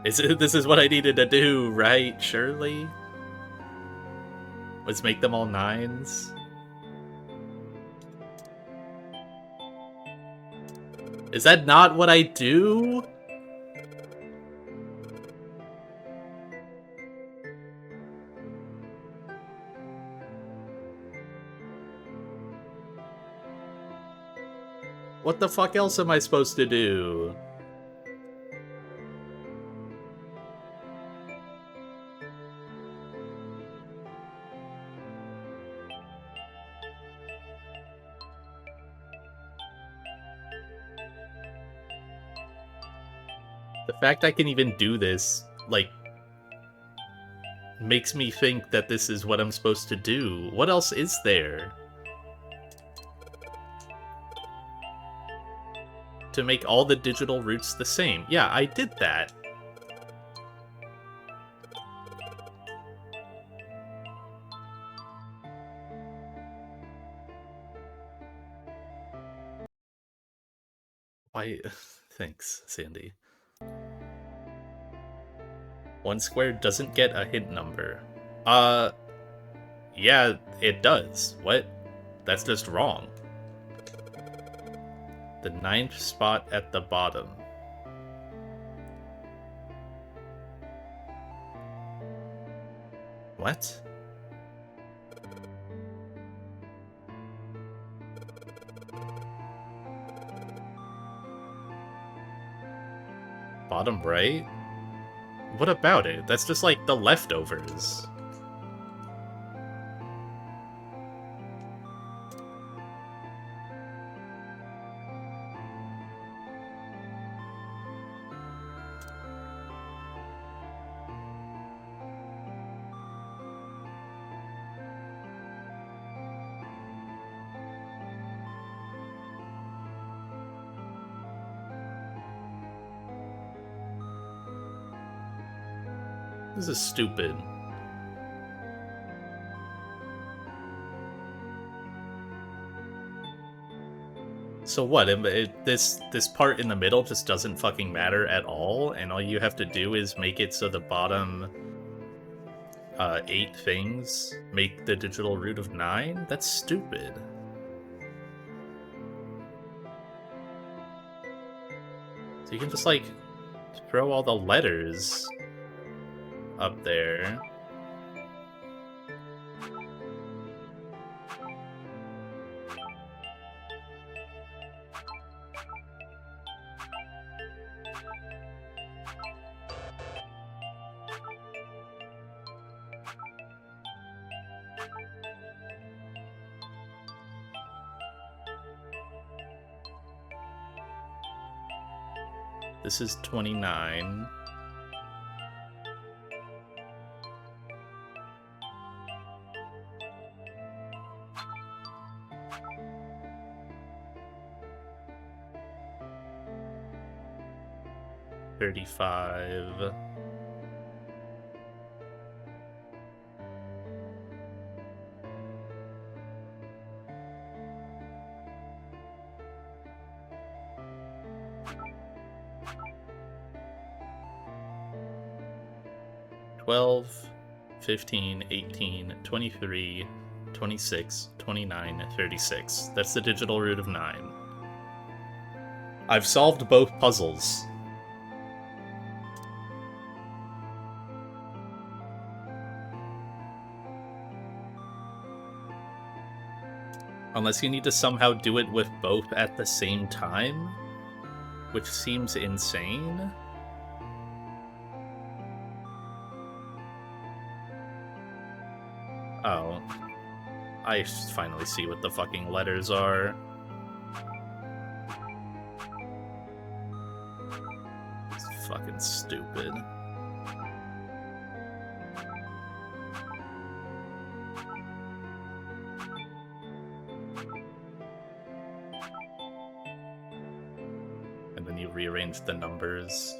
This is what I needed to do, right? Surely? Let's make them all 9s. Is that not what I do? What the fuck else am I supposed to do? The fact I can even do this, like, makes me think that this is what I'm supposed to do. What else is there? To make all the digital roots the same. Yeah, I did that. Why? Thanks, Sandy. 1 square doesn't get a hint number. Yeah, it does. What? That's just wrong. The 9th spot at the bottom. What? Bottom right? What about it? That's just like the leftovers. This is stupid. So what? This part in the middle just doesn't fucking matter at all, and all you have to do is make it so the bottom 8 things make the digital root of 9? That's stupid. So you can just like throw all the letters up there. This is 29. $35. $12, $15, $18, $23, $26, $29, $36. That's the digital root of 9. I've solved both puzzles. Unless you need to somehow do it with both at the same time, which seems insane. Oh. I finally see what the fucking letters are. It's fucking stupid. And then you rearrange the numbers.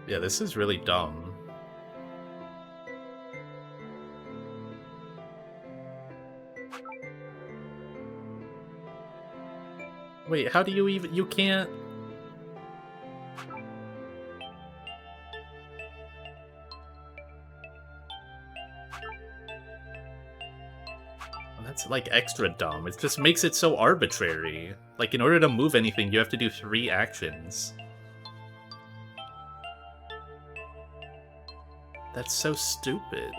Yeah, this is really dumb. Wait, how do you even... You can't... Well, that's like extra dumb. It just makes it so arbitrary. Like, in order to move anything, you have to do 3 actions. That's so stupid.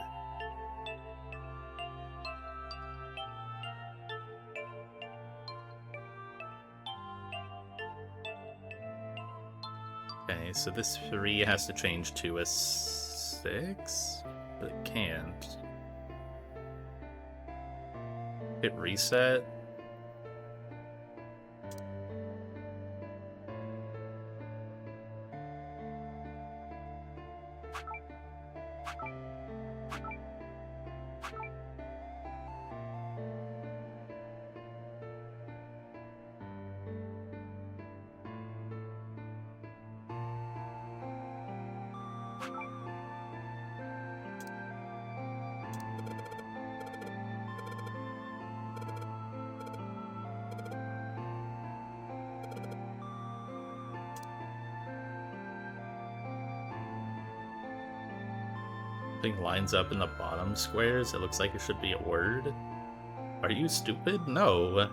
Okay, so this 3 has to change to a 6, but it can't. Hit reset. Lines up in the bottom squares. It looks like it should be a word. Are you stupid? No.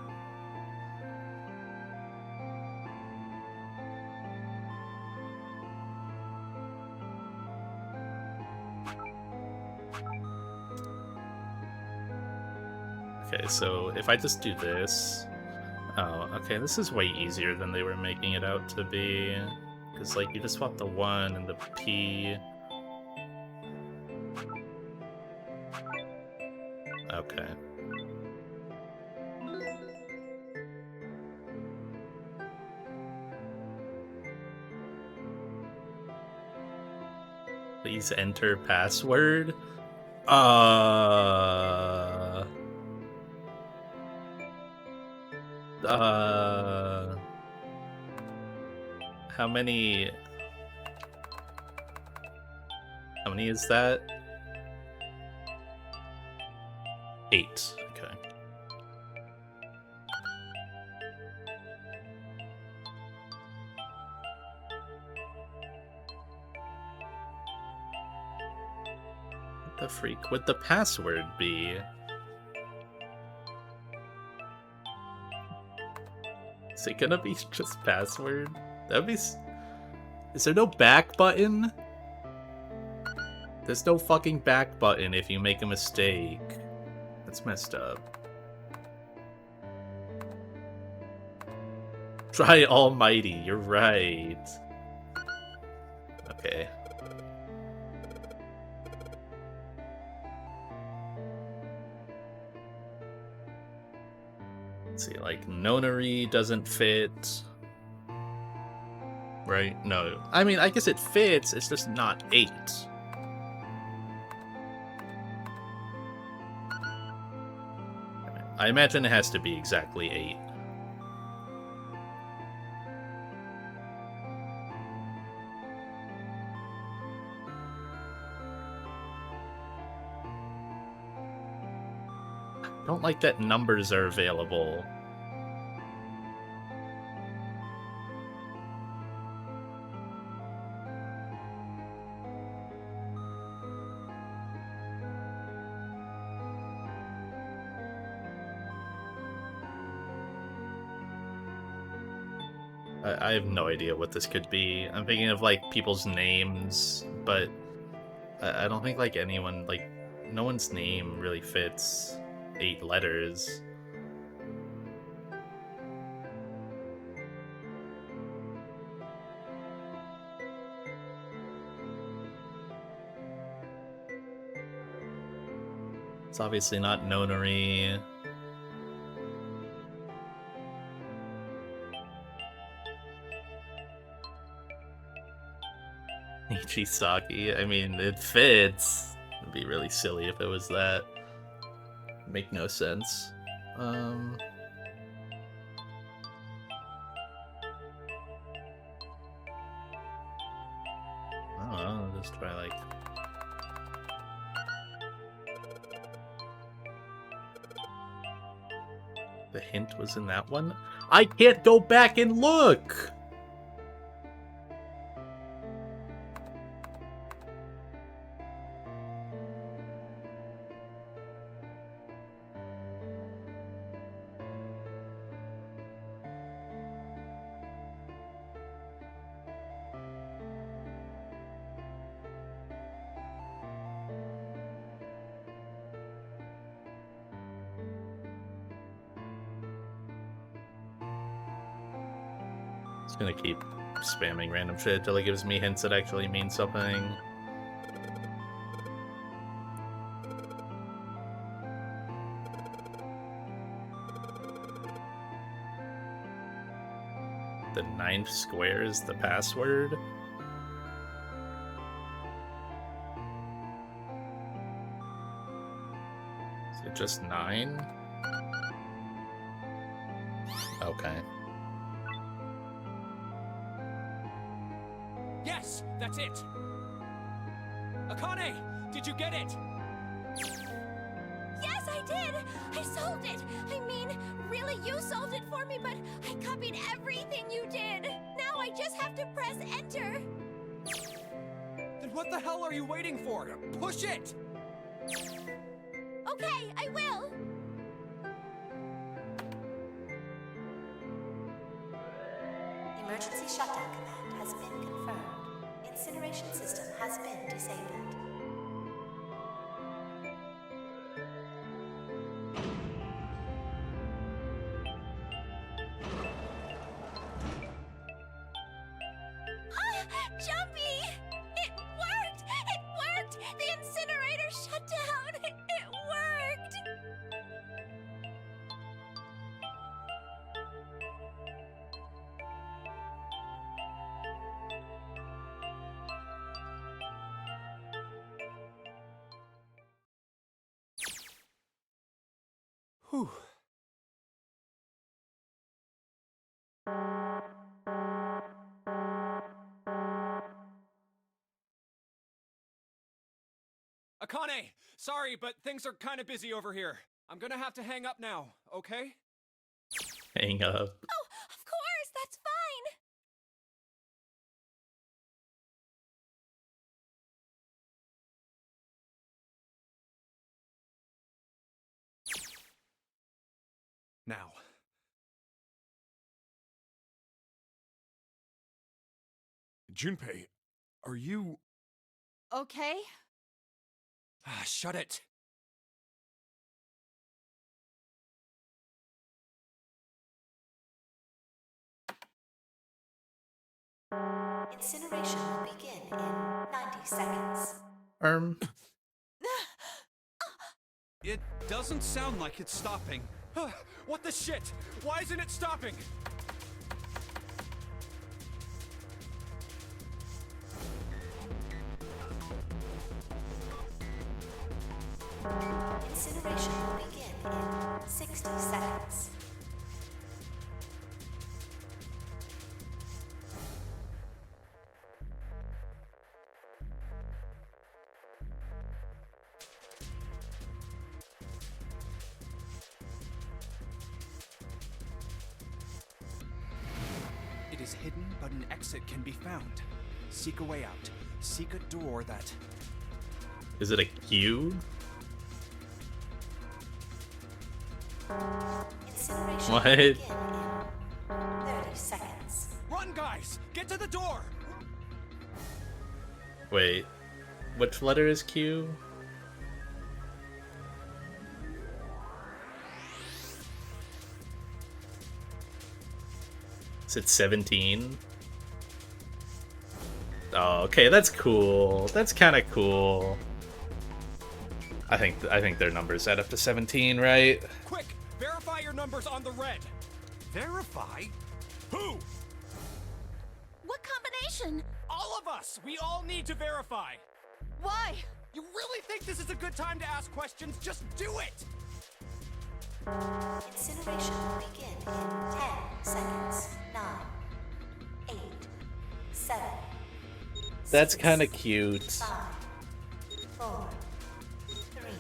Okay, so if I just do this... Oh, okay, this is way easier than they were making it out to be. Because, like, you just swap the 1 and the P. Okay. Please enter password. How many is that? 8. Okay. What the freak would the password be? Is it gonna be just password? That'd be... Is there no back button? There's no fucking back button if you make a mistake. That's messed up. Try Almighty, you're right. Okay. Let's see, like, nonary doesn't fit. Right? No. I mean, I guess it fits, it's just not 8. I imagine it has to be exactly 8. I don't like that numbers are available. I have no idea what this could be. I'm thinking of, like, people's names, but I don't think, like, anyone, like, no one's name really fits 8 letters. It's obviously not nonary. Ichisaki, I mean, it fits. It'd be really silly if it was that. Make no sense. I don't know, I'll just try, like... The hint was in that one? I can't go back and look! Just gonna keep spamming random shit till it gives me hints that actually mean something. The 9th square is the password? Is it just 9? Okay. Yes, that's it! Akane, did you get it? Yes, I did! I solved it! I mean, really, you solved it for me, but I copied everything you did! Now I just have to press enter! Then what the hell are you waiting for? Push it! Okay, I will! Emergency shutdown command has been confirmed. Incineration system has been disabled. jumpy! It worked! It worked! The incinerator shut down! It worked! Whew. Akane! Sorry, but things are kind of busy over here. I'm gonna have to hang up now, okay? Hang up. Oh, of course! That's fine! Now. Junpei, are you... Okay. Ah, shut it! Incineration will begin in 90 seconds. It doesn't sound like it's stopping. What the shit? Why isn't it stopping? Incineration will begin in 60 seconds. It is hidden, but an exit can be found. Seek a way out. Seek a door that... Is it a Q? Incineration What? will begin in 30 seconds. Run, guys! Get to the door! Wait, which letter is Q? Is it 17? Oh, okay, that's cool. That's kind of cool. I think their numbers add up to 17, right? Quick! Verify your numbers on the red! Verify? Who? What combination? All of us! We all need to verify! Why? You really think this is a good time to ask questions? Just do it! Incineration will begin in 10 seconds. 9, 8, 7. That's kind of cute. 5, 4, 3,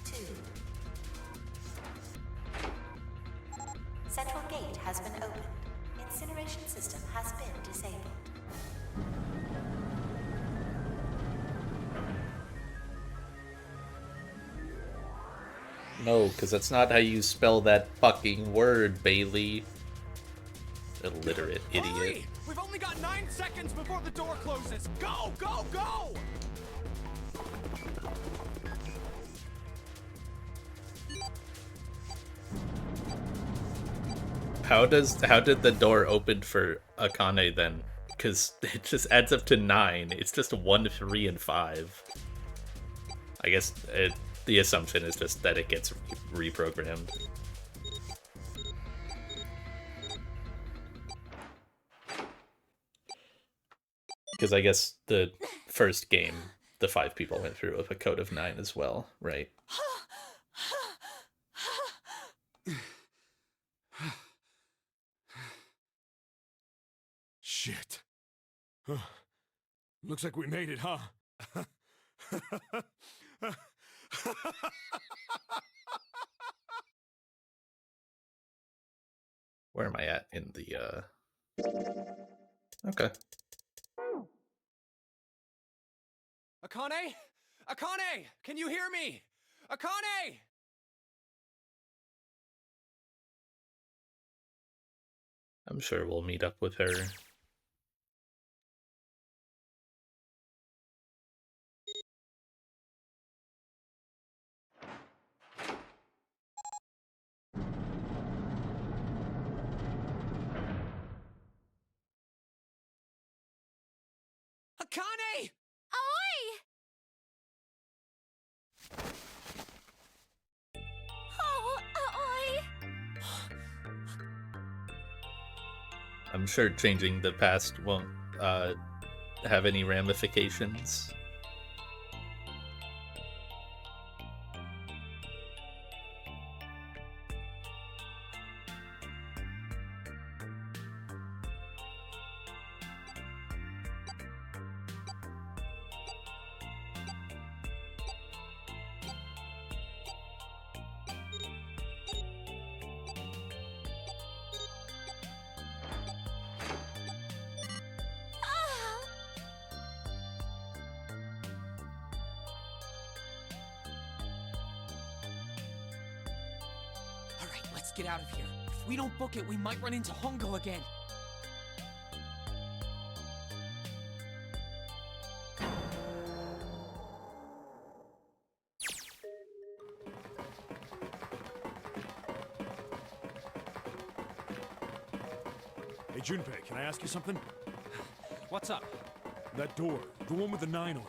2. Central gate has been opened. Incineration system has been disabled. No, because that's not how you spell that fucking word, Bailey. Illiterate idiot. Hurry! We've only got 9 seconds before the door closes! Go, go, go! How did the door open for Akane then? Because it just adds up to 9. It's just 1, 3, and 5. I guess the assumption is just that it gets reprogrammed. Because I guess the first game, the 5 people went through with a code of 9 as well, right? Shit. Looks like we made it, huh? Where am I at in the, Okay. Akane? Akane! Can you hear me? Akane! I'm sure we'll meet up with her. Akane! Oi! Oh, oi! I'm sure changing the past won't have any ramifications. Alright, let's get out of here. If we don't book it, we might run into Hongo again. Hey, Junpei, can I ask you something? What's up? That door, the one with the 9 on it.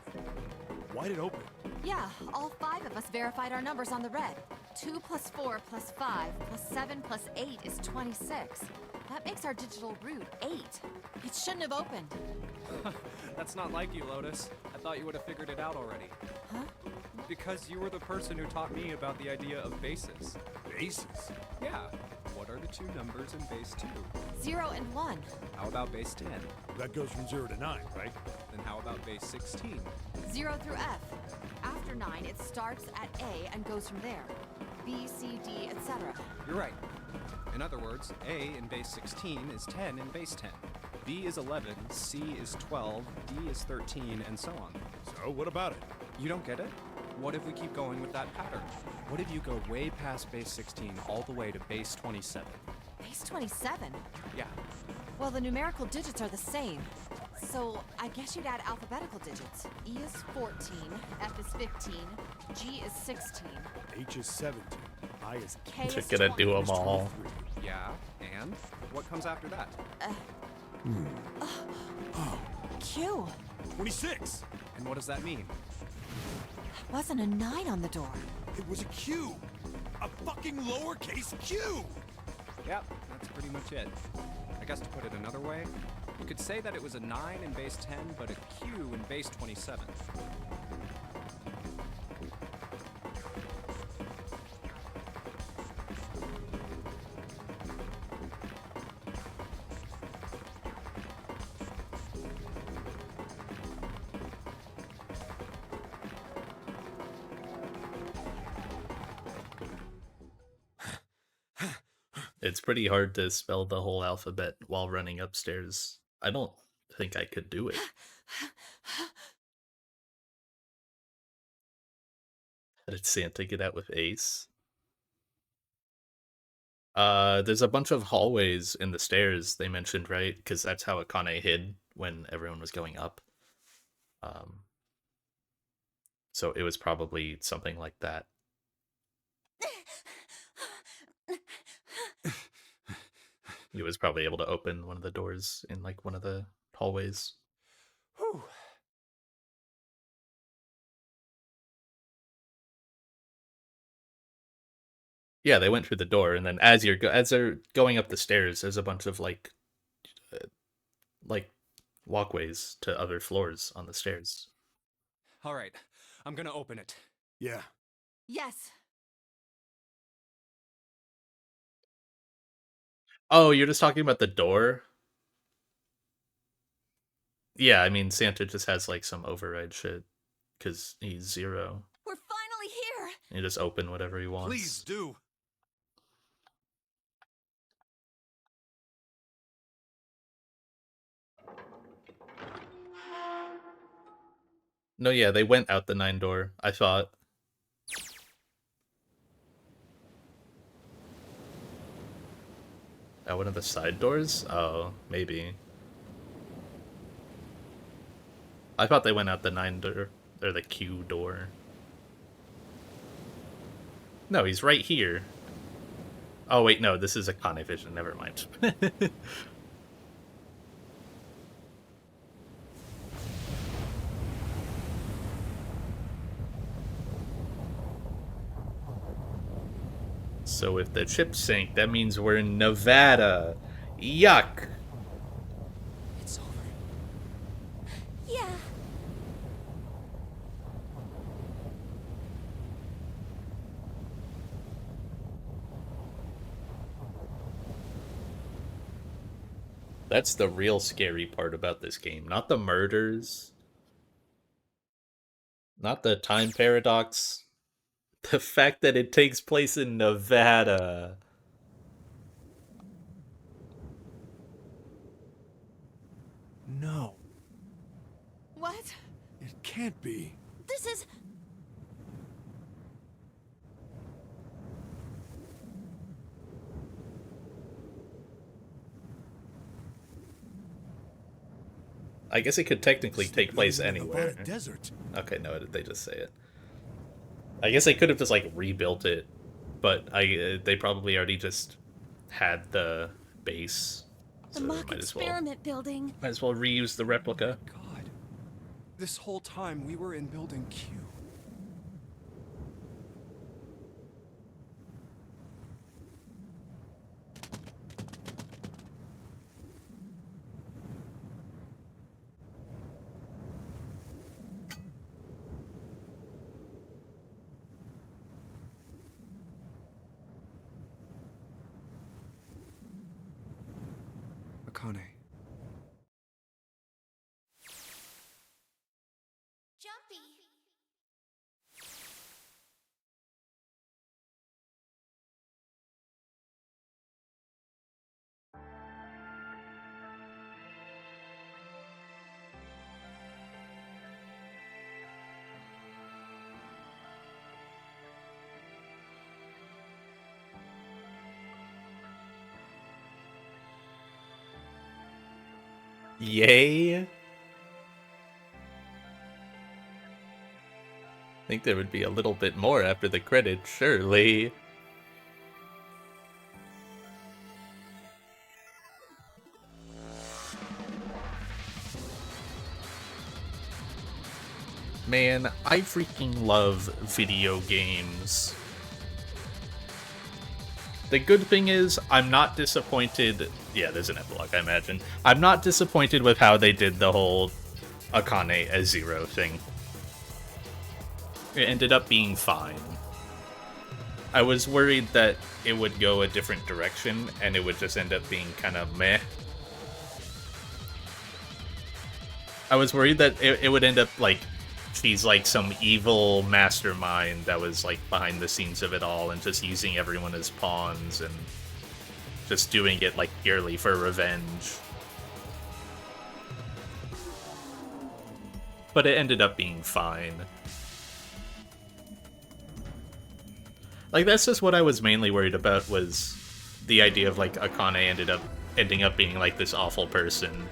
Why'd it open? Yeah, all 5 of us verified our numbers on the red. 2 plus 4 plus 5 plus 7 plus 8 is 26. That makes our digital route 8. It shouldn't have opened. That's not like you, Lotus. I thought you would have figured it out already. Huh? Because you were the person who taught me about the idea of bases. Bases? Yeah. What are the 2 numbers in base 2? 0 and 1. How about base 10? That goes from 0 to 9, right? Then how about base 16? 0 through F. After 9, it starts at A and goes from there. B, C, D, etc. You're right. In other words, A in base 16 is 10 in base 10. B is 11, C is 12, D is 13, and so on. So, what about it? You don't get it? What if we keep going with that pattern? What if you go way past base 16 all the way to base 27? Base 27? Yeah. Well, the numerical digits are the same. So, I guess you'd add alphabetical digits. E is 14, F is 15, G is 16. H is 17, I is K Just is gonna 20. do them all. Yeah, and? What comes after that? Q. 26! And what does that mean? Wasn't a 9 on the door. It was a Q! A fucking lowercase q! Yep, that's pretty much it. I guess to put it another way, you could say that it was a 9 in base 10, but a Q in base 27. It's pretty hard to spell the whole alphabet while running upstairs. I don't think I could do it. How did Santa get out with Ace? There's a bunch of hallways in the stairs they mentioned, right? Because that's how Akane hid when everyone was going up. So it was probably something like that. He was probably able to open one of the doors in like one of the hallways. Whew. Yeah, they went through the door, and then as they're going up the stairs, there's a bunch of like walkways to other floors on the stairs. All right, I'm gonna open it. Yeah. Yes. Oh, you're just talking about the door? Yeah, I mean, Santa just has like some override shit because he's 0. We're finally here. He just open whatever he wants. Please do. No, yeah, they went out the 9 door, I thought. Out one of the side doors? Oh, maybe. I thought they went out the 9 door, or the Q door. No, he's right here. Oh wait, no, this is Akane vision, never mind. So if the chips sink, that means we're in Nevada. Yuck! It's over. Yeah. That's the real scary part about this game. Not the murders. Not the time paradox. The fact that it takes place in Nevada. No, What? it can't be. This is. I guess it could technically take place Living in the anywhere. Nevada desert. Okay, no, they just say it. I guess they could have just like rebuilt it, but they probably already just had the base. The So mock might as well building. reuse the replica. God. This whole time we were in Building Q. Akane. Jumpy. Yay! I think there would be a little bit more after the credits, surely. Man, I freaking love video games. The good thing is, I'm not disappointed. Yeah, there's an epilogue, I imagine. I'm not disappointed with how they did the whole Akane as Zero thing. It ended up being fine. I was worried that it would go a different direction and it would just end up being kind of meh. I was worried that it would end up like she's like some evil mastermind that was like behind the scenes of it all and just using everyone as pawns and just doing it like purely for revenge. But it ended up being fine. Like, that's just what I was mainly worried about, was the idea of like Akane ending up being like this awful person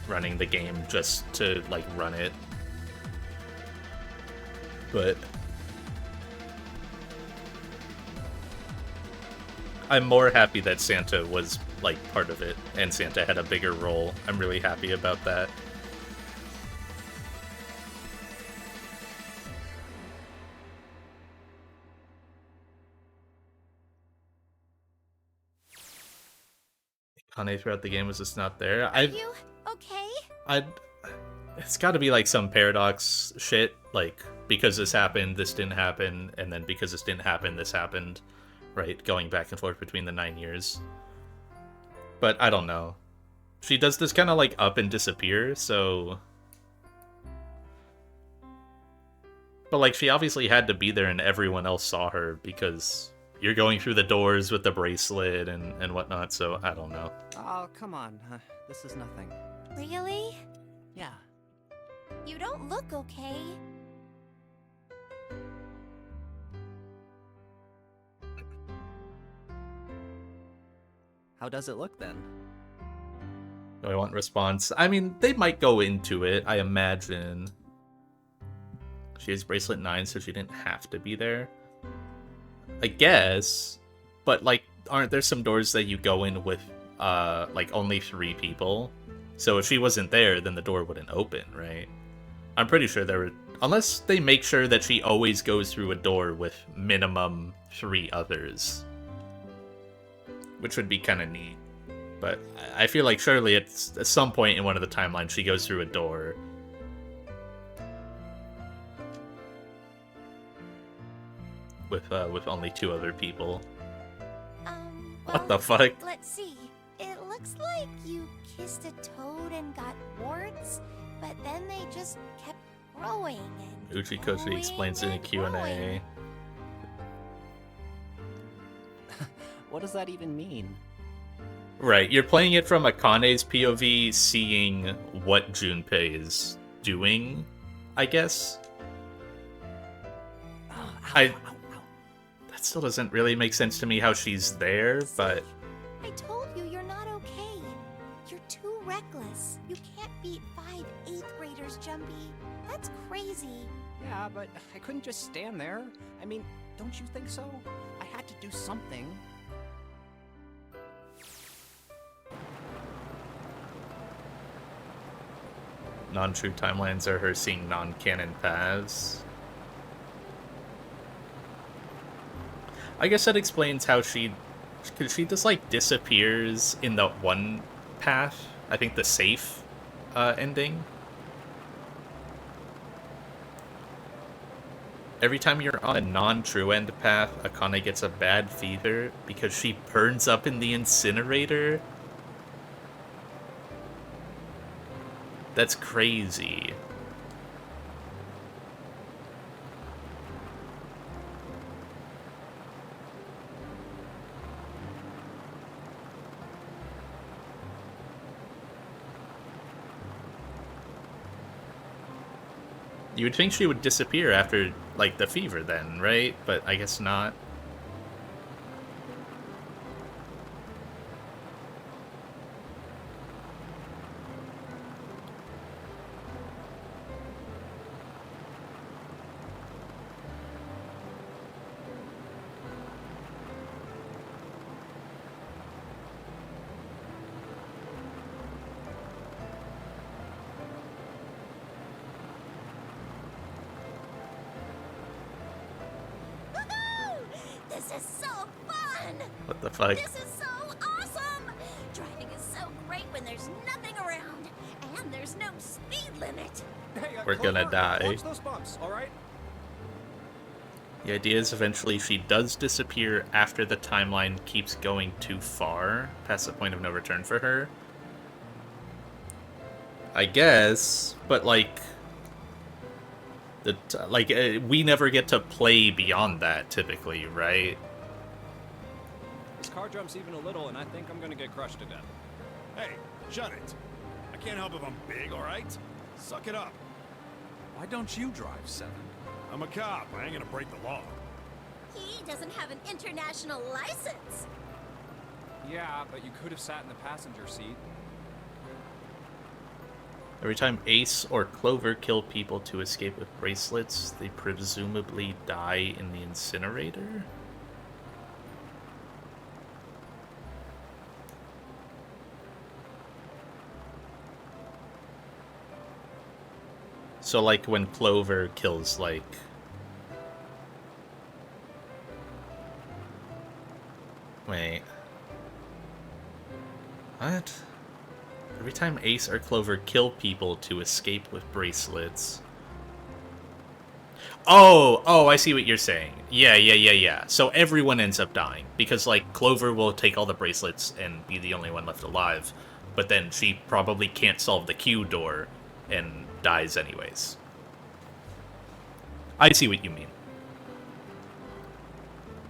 running the game just to like run it. But I'm more happy that Santa was like part of it and Santa had a bigger role. I'm really happy about that. Akane throughout the game was just not there. Are you okay? It's got to be like some paradox shit, like because this happened, this didn't happen, and then because this didn't happen, this happened, right? Going back and forth between the 9 years. But I don't know. She does this kind of like up and disappear, so... But like she obviously had to be there and everyone else saw her because you're going through the doors with the bracelet and whatnot, so I don't know. Oh, come on. This is nothing. Really? Yeah. You don't look okay. How does it look then? Do I want response? I mean, they might go into it, I imagine. She has bracelet 9, so she didn't have to be there. I guess. But, like, aren't there some doors that you go in with, like, only 3 people? So if she wasn't there, then the door wouldn't open, right? I'm pretty sure there would... Unless they make sure that she always goes through a door with minimum 3 others. which would be kind of neat. But I feel like surely at some point in one of the timelines she goes through a door. With only 2 other people. What the fuck? Let's see. It looks like you kissed a toad and got warts, but then they just kept growing and Uchikoshi explains in a Q&A. What does that even mean? Right, you're playing it from Akane's POV, seeing what Junpei is doing, I guess. That still doesn't really make sense to me how she's there, but... I told you you're not okay. You're too reckless. You can't beat 5 8th graders, Jumpy. That's crazy. Yeah, but I couldn't just stand there. I mean, don't you think so? I had to do something. Non-true timelines are her seeing non-canon paths. I guess that explains how she just like disappears in the one path. I think the safe ending. Every time you're on a non-true end path, Akane gets a bad fever because she burns up in the incinerator. That's crazy. You would think she would disappear after, like, the fever then, right? But I guess not. This is so fun! What the fuck? This is so awesome! Driving is so great when there's nothing around, and there's no speed limit. Hey, We're gonna die. Watch those bumps, all right? The idea is eventually she does disappear after the timeline keeps going too far, past the point of no return for her. I guess, but like... we never get to play beyond that, typically, right? This car jumps even a little, and I think I'm gonna get crushed to death. Hey, shut it. I can't help if I'm big, all right? Suck it up. Why don't you drive, Seven? I'm a cop. I ain't gonna break the law. He doesn't have an international license. Yeah, but you could have sat in the passenger seat. Every time Ace or Clover kill people to escape with bracelets, they presumably die in the incinerator? So, like, when Clover kills, like... Wait. What? Every time Ace or Clover kill people to escape with bracelets... Oh, I see what you're saying. Yeah. So everyone ends up dying, because, like, Clover will take all the bracelets and be the only one left alive, but then she probably can't solve the Q door, and dies anyways. I see what you mean.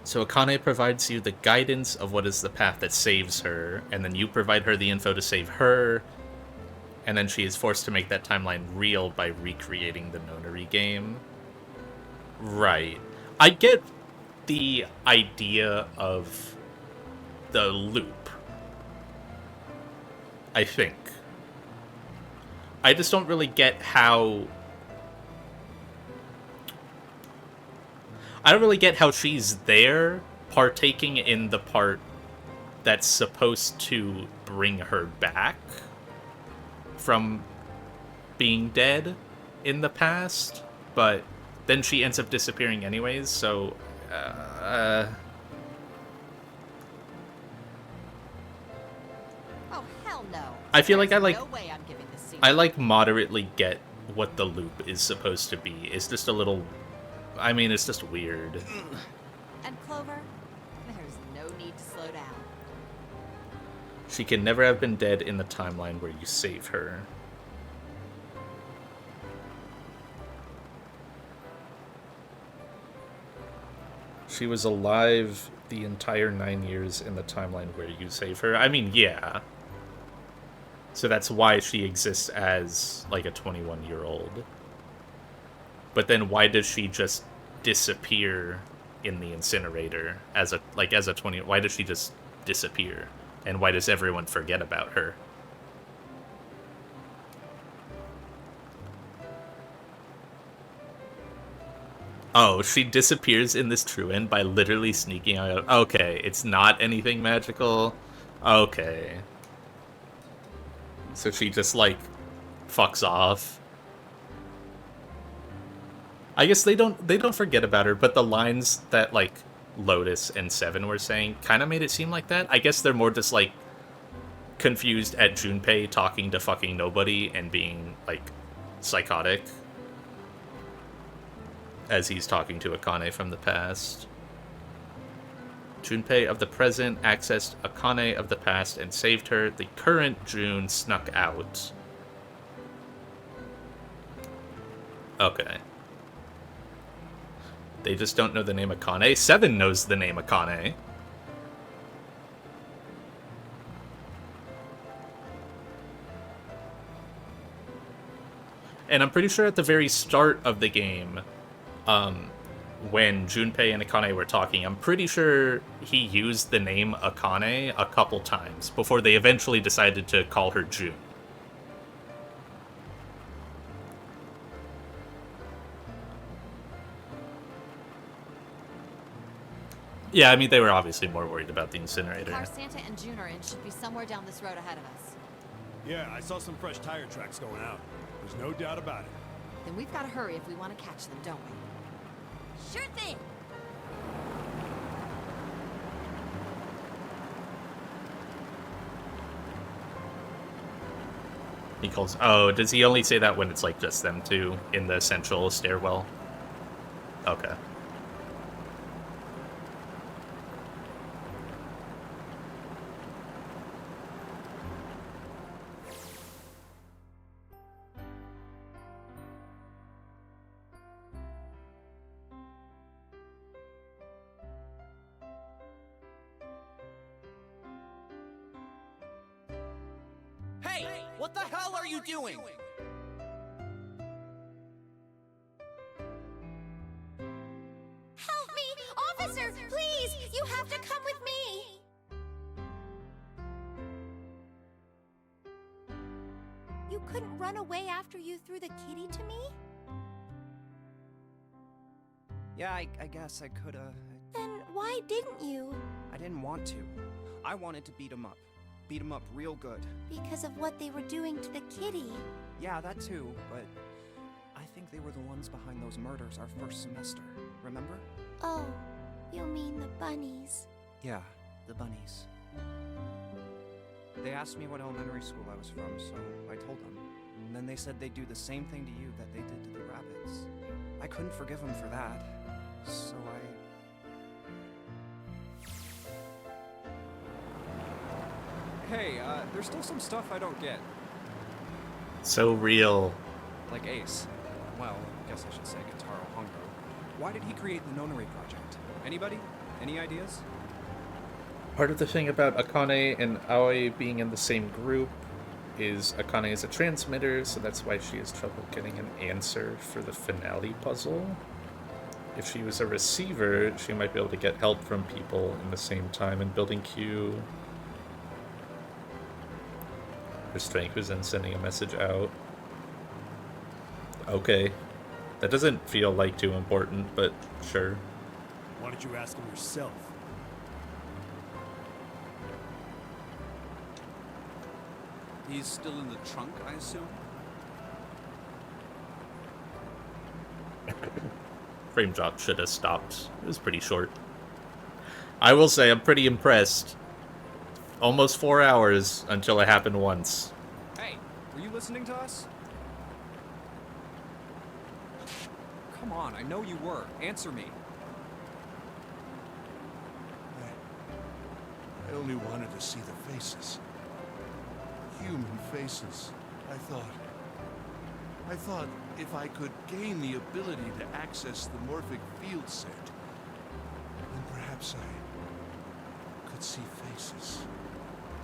So Akane provides you the guidance of what is the path that saves her, and then you provide her the info to save her, and then she is forced to make that timeline real by recreating the Nonary game. Right. I get the idea of the loop, I think. I just don't really get how... I don't really get how she's there, partaking in the part that's supposed to bring her back from being dead in the past, but then she ends up disappearing anyways, so... Oh, hell no. I feel like There's I like no way I'm giving this scene. I like moderately get what the loop is supposed to be. It's just a little, I mean, it's just weird. And Clover, there's no need to slow down. She can never have been dead in the timeline where you save her. She was alive the entire 9 years in the timeline where you save her. I mean, yeah. So that's why she exists as, like, a 21-year-old. But then why does she just disappear in the incinerator as a 20... Why does she just disappear? And why does everyone forget about her? Oh, she disappears in this true end by literally sneaking out. Okay, it's not anything magical. Okay. So she just, like, fucks off. I guess they don't forget about her, but the lines that, like, Lotus and Seven were saying kind of made it seem like that. I guess they're more just, like, confused at Junpei talking to fucking nobody and being, like, psychotic as he's talking to Akane from the past. Junpei of the present accessed Akane of the past and saved her. The current June snuck out. Okay. They just don't know the name Akane. Seven knows the name Akane. And I'm pretty sure at the very start of the game, when Junpei and Akane were talking, I'm pretty sure he used the name Akane a couple times before they eventually decided to call her June. Yeah, I mean, they were obviously more worried about the incinerator. The car Santa and June are in should be somewhere down this road ahead of us. Yeah, I saw some fresh tire tracks going out. There's no doubt about it. Then we've got to hurry if we want to catch them, don't we? Sure thing! He calls... Oh, does he only say that when it's, like, just them two in the central stairwell? Okay. Hey! What the hell are you doing? Help me! Officer, please! You have to come with me! You couldn't run away after you threw the kitty to me? Yeah, I guess I coulda. Then why didn't you? I didn't want to. I wanted to beat him up. Beat him up real good. Because of what they were doing to the kitty. Yeah, that too, but I think they were the ones behind those murders our first semester. Remember? Oh, you mean the bunnies. Yeah, the bunnies. They asked me what elementary school I was from, so I told them. And then they said they'd do the same thing to you that they did to the rabbits. I couldn't forgive them for that, so Hey, there's still some stuff I don't get. So real. Like Ace. Well, I guess I should say Gentaro Hongo. Why did he create the Nonary Project? Anybody? Any ideas? Part of the thing about Akane and Aoi being in the same group is Akane is a transmitter, so that's why she has trouble getting an answer for the finale puzzle. If she was a receiver, she might be able to get help from people in the same time in building Q. Her strength was in sending a message out. Okay. That doesn't feel like too important, but sure. Why don't you ask him yourself? He's still in the trunk, I assume? Frame drop should have stopped. It was pretty short. I will say I'm pretty impressed. almost 4 hours until it happened once. Hey, were you listening to us? Come on, I know you were. Answer me. I only wanted to see the faces. Human faces. I thought if I could gain the ability to access the morphic field set, then perhaps I could see faces.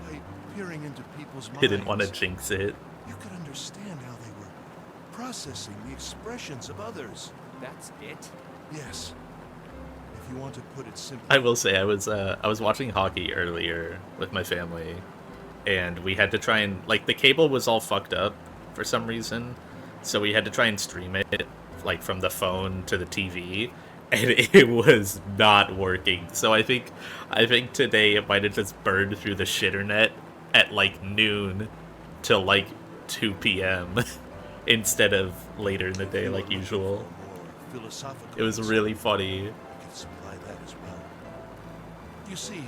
By peering into people's minds, Didn't want to jinx it. you could understand how they were processing the expressions of others. That's it? Yes. If you want to put it simply. I will say I was watching hockey earlier with my family, and we had to try and like the cable was all fucked up for some reason, so we had to try and stream it like from the phone to the TV, and it was not working. So I think today it might have just burned through the shitternet at like noon till like 2 p.m. instead of later in the day like usual. It was really funny. Supply that as well. You see,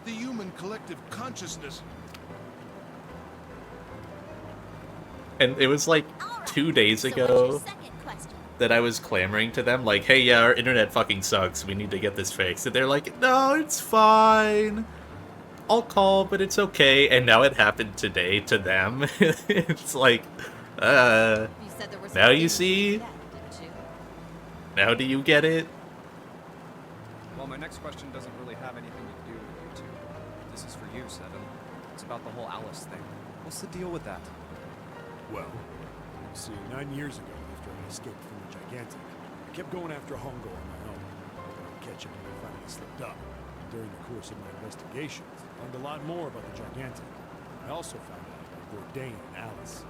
the human collective consciousness. And it was like 2 days ago that I was clamoring to them, like, hey, yeah, our internet fucking sucks. We need to get this fixed. And they're like, no, it's fine. I'll call, but it's okay. And now it happened today to them. It's like, now you see? Now do you get it? Well, my next question doesn't really have anything to do with you two. This is for you, Seven. It's about the whole Alice thing. What's the deal with that? Well, you see, 9 years ago, after I escaped from the Gigantic, I kept going after Hongo on my own. I catch up when I finally slipped up. During the course of my investigations, I learned a lot more about the Gigantic. I also found out about Bourdain and Alice.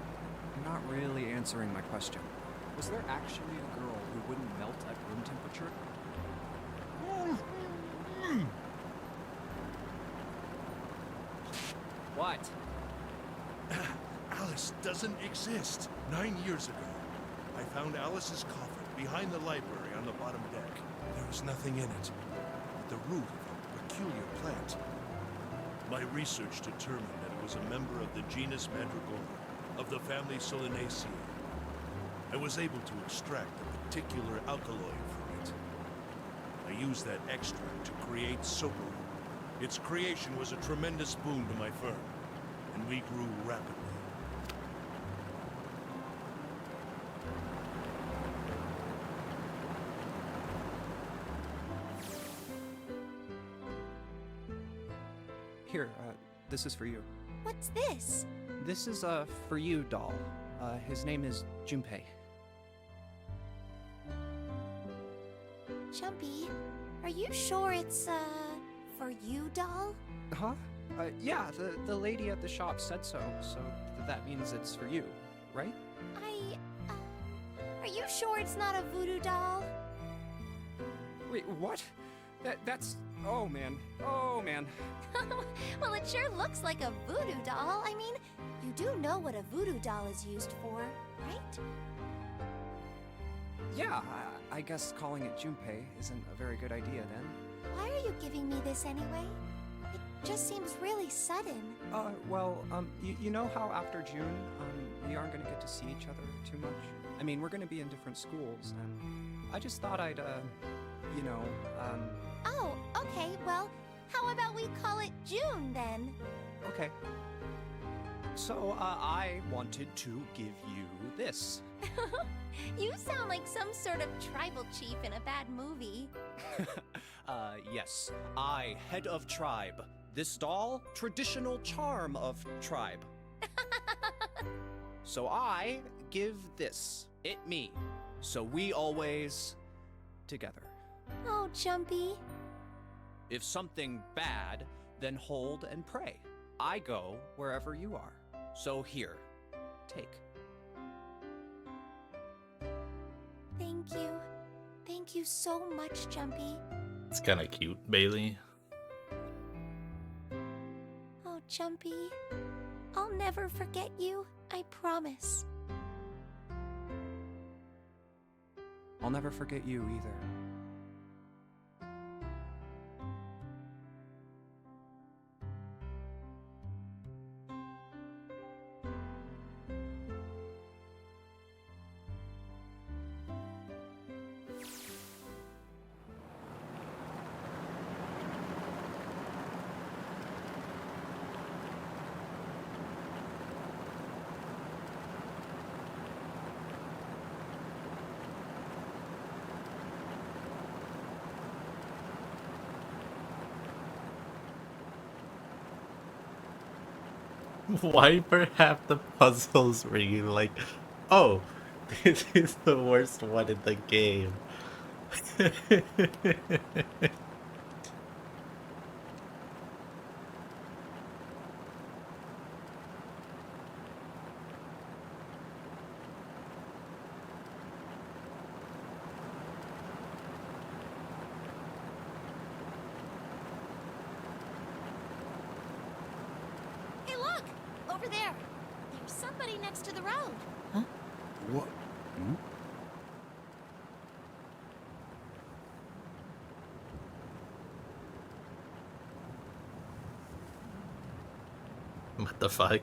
You're not really answering my question. Was there actually a girl who wouldn't melt at room temperature? What? Alice doesn't exist. 9 years ago, I found Alice's coffin behind the library on the bottom deck. There was nothing in it but the root of a peculiar plant. My research determined that it was a member of the genus Mandragora, of the family Solanaceae. I was able to extract a particular alkaloid from it. I used that extract to create Soparu. Its creation was a tremendous boon to my firm, and we grew rapidly. Here, this is for you. What's this? This is a for you doll. His name is Junpei. Jumpy, are you sure it's, for you, doll? Huh? Yeah, the lady at the shop said so, so that means it's for you, right? Are you sure it's not a voodoo doll? Wait, what? That's... Oh, man. Oh, man. Well, it sure looks like a voodoo doll. I mean, you do know what a voodoo doll is used for, right? Yeah, I guess calling it Junpei isn't a very good idea then. Why are you giving me this anyway? It just seems really sudden. Well, you know how after June, we aren't gonna get to see each other too much? I mean, we're gonna be in different schools, and I just thought I'd, you know, Oh, okay, well, how about we call it June then? Okay. So, I wanted to give you this. You sound like some sort of tribal chief in a bad movie. Yes. I, head of tribe. This doll, traditional charm of tribe. So I give this, it me. So we always together. Oh, Jumpy. If something bad, then hold and pray. I go wherever you are. So here, take. Thank you. Thank you so much, Jumpy. It's kind of cute, Bailey. Oh, Jumpy. I'll never forget you, I promise. I'll never forget you either. Wiper half the puzzles where you like, oh, this is the worst one in the game. Hey, look! Over there. There's somebody next to the road. What? Hmm? What the fuck?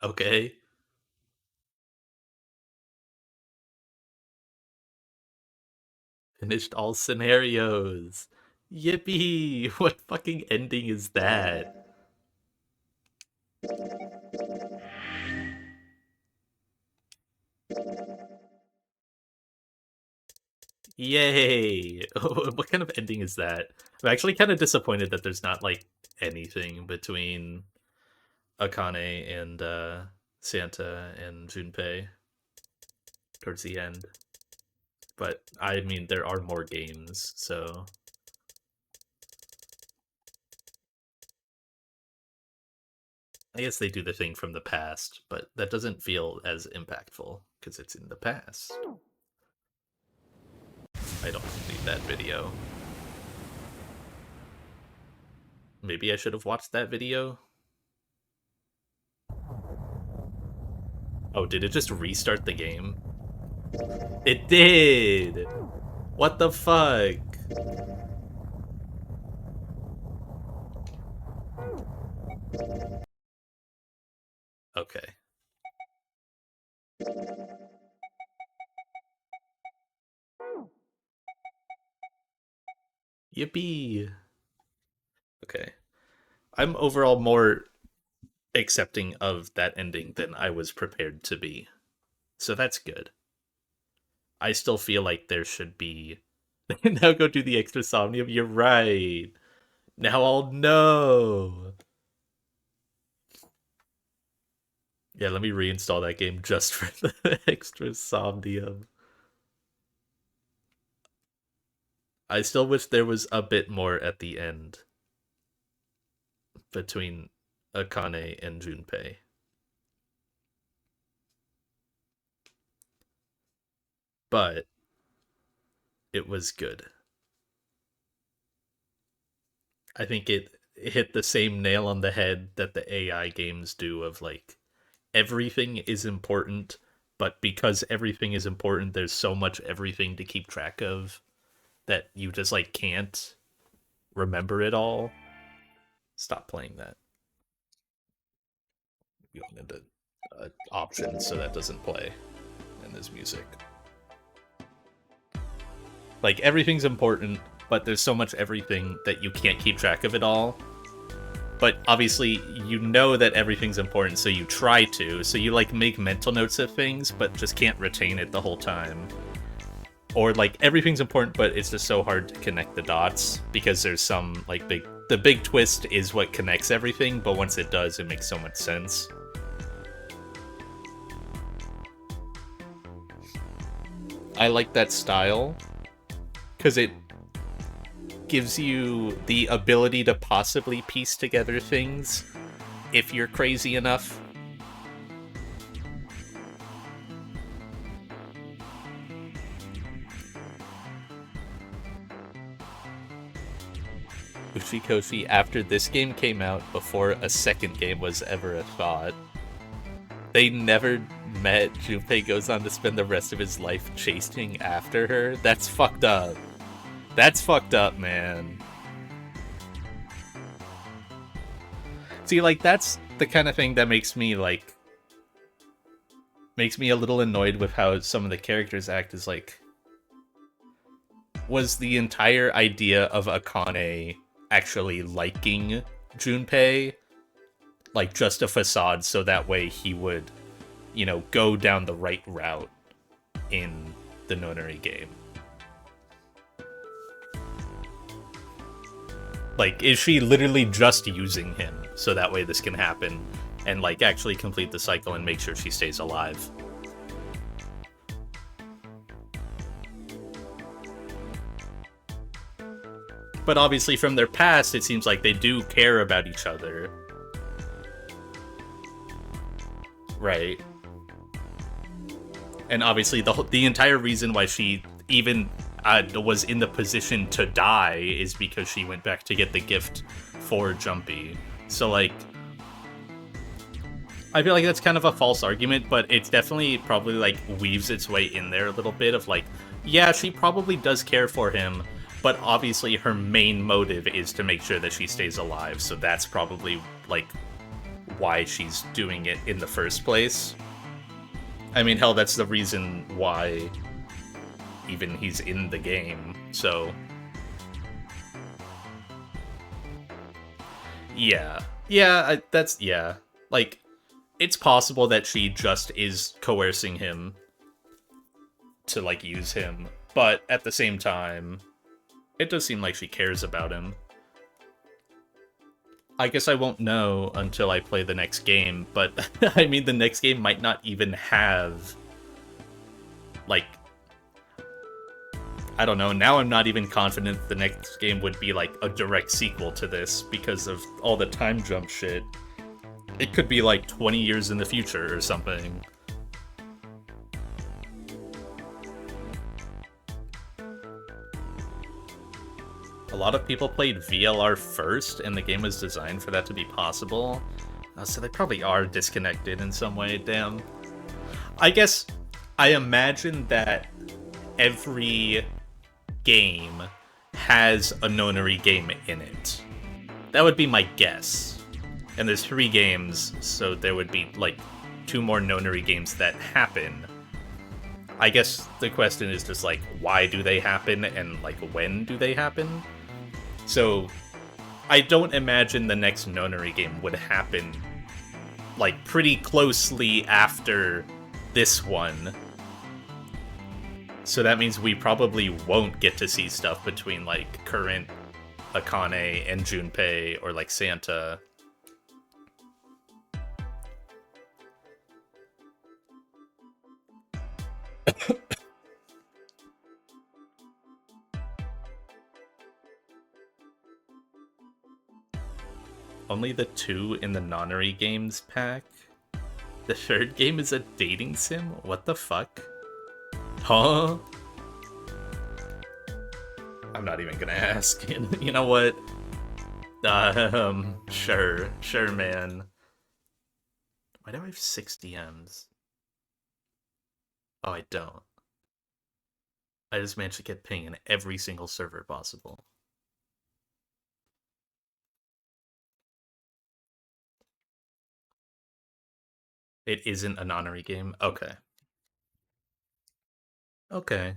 Okay. Finished all scenarios. Yippee! What fucking ending is that? Yay! What kind of ending is that? I'm actually kind of disappointed that there's not like anything between Akane and Santa and Junpei towards the end. But I mean, there are more games, so I guess they do the thing from the past, but that doesn't feel as impactful because it's in the past. I don't need that video. Maybe I should have watched that video. Oh, did it just restart the game? It did! What the fuck? Okay. Yippee! Okay. I'm overall more accepting of that ending than I was prepared to be. So that's good. I still feel like there should be... Now go do the extra Somnium. You're right. Now I'll know. Yeah, let me reinstall that game just for the extra Somnium. I still wish there was a bit more at the end between Akane and Junpei. But it was good. I think it hit the same nail on the head that the AI games do of like, everything is important, but because everything is important, there's so much everything to keep track of that you just like can't remember it all. Stop playing that. Going into options so that doesn't play, and there's music. Like, everything's important, but there's so much everything that you can't keep track of it all. But obviously, you know that everything's important, so you try to. So you, like, make mental notes of things, but just can't retain it the whole time. Or, like, everything's important, but it's just so hard to connect the dots, because there's some, like, the big twist is what connects everything, but once it does, it makes so much sense. I like that style, because it gives you the ability to possibly piece together things if you're crazy enough. Uchikoshi, after this game came out, before a second game was ever a thought, they never met. Junpei goes on to spend the rest of his life chasing after her. That's fucked up. That's fucked up, man. See, like, that's the kind of thing that makes me, like... makes me a little annoyed with how some of the characters act, is like... was the entire idea of Akane actually liking Junpei like just a facade so that way he would, you know, go down the right route in the Nonary game? Like, is she literally just using him so that way this can happen and like actually complete the cycle and make sure she stays alive? But obviously from their past, it seems like they do care about each other. Right. And obviously the entire reason why she even was in the position to die is because she went back to get the gift for Jumpy. So like, I feel like that's kind of a false argument, but it's definitely probably like weaves its way in there a little bit of like, yeah, she probably does care for him, but obviously her main motive is to make sure that she stays alive. So that's probably like why she's doing it in the first place. I mean, hell, that's the reason why even he's in the game. So yeah, that's like, it's possible that she just is coercing him to like use him, but at the same time it does seem like she cares about him. I guess I won't know until I play the next game, but I mean, the next game might not even have, like, I don't know, now I'm not even confident the next game would be like a direct sequel to this because of all the time jump shit. It could be like 20 years in the future or something. A lot of people played VLR first, and the game was designed for that to be possible. So they probably are disconnected in some way, damn. I guess, I imagine that every game has a Nonary game in it. That would be my guess. And there's 3 games, so there would be, like, 2 more Nonary games that happen. I guess the question is just, like, why do they happen, and, like, when do they happen? So, I don't imagine the next Nonary game would happen, like, pretty closely after this one. So that means we probably won't get to see stuff between, like, current Akane and Junpei, or, like, Santa. Only the 2 in the Nonary games pack? The 3rd game is a dating sim? What the fuck? Huh? I'm not even gonna ask. You know what? Sure, man. Why do I have 6 DMs? Oh, I don't. I just managed to get ping in every single server possible. It isn't a Nonary game? Okay. Okay.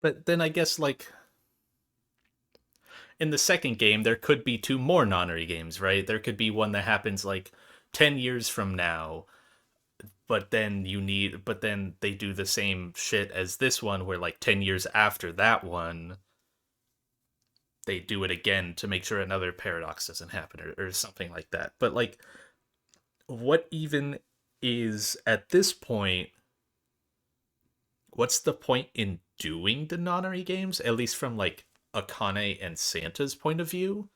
But then I guess, like, in the second game, there could be 2 more Nonary games, right? There could be one that happens, like, 10 years from now, but then they do the same shit as this one, where, like, 10 years after that one, they do it again to make sure another paradox doesn't happen, or something like that. But, like, what even is, at this point, what's the point in doing the Nonary games? At least from, like, Akane and Santa's point of view?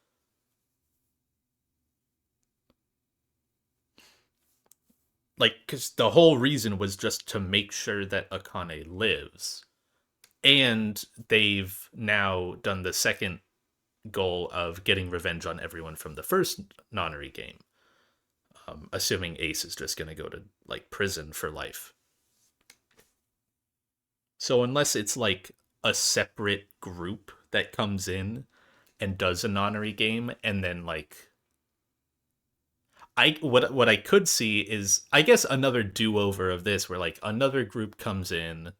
Like, because the whole reason was just to make sure that Akane lives. And they've now done the second goal of getting revenge on everyone from the first Nonary game. Assuming Ace is just going to go to, like, prison for life. So unless it's, like, a separate group that comes in and does a Nonary game, and then, like, what I could see is, I guess, another do-over of this, where, like, another group comes in,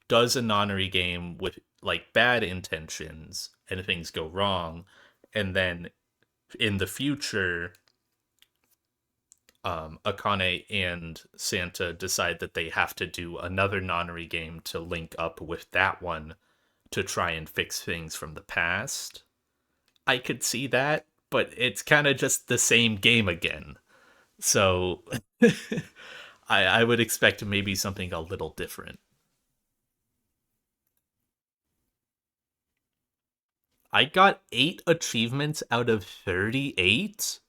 does a nonary game with like bad intentions and things go wrong, and then in the future Akane and Santa decide that they have to do another nonary game to link up with that one to try and fix things from the past. I could see that, but it's kind of just the same game again. So I would expect maybe something a little different. I got 8 achievements out of 38?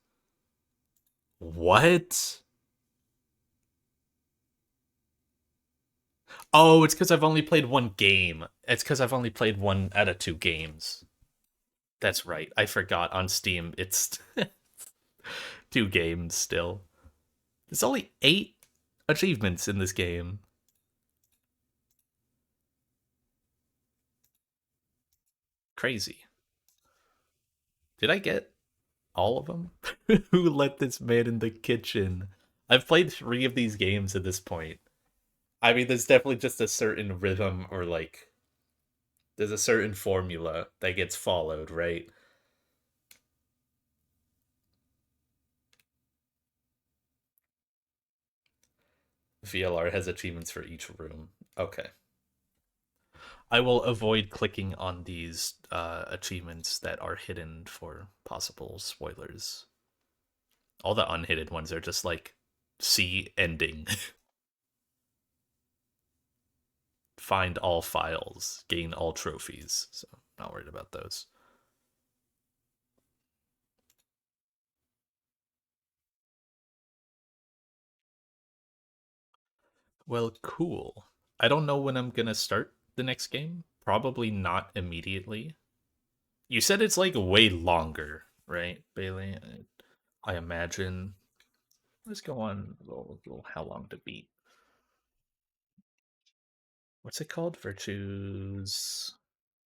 What? Oh, it's because I've only played one game. It's because I've only played 1 out of 2 games. That's right. I forgot on Steam. It's 2 games still. There's only 8 achievements in this game. Crazy. Did I get all of them? Who let this man in the kitchen? I've played 3 of these games at this point. I mean, there's definitely just a certain rhythm or like there's a certain formula that gets followed, right? VLR has achievements for each room. Okay. I will avoid clicking on these achievements that are hidden for possible spoilers. All the unhidden ones are just like, see ending. Find all files, gain all trophies. So, not worried about those. Well, cool. I don't know when I'm gonna start the next game. Probably not immediately. You said it's like way longer, right, Bailey? I imagine. Let's go on a little how long to beat. What's it called? Virtue's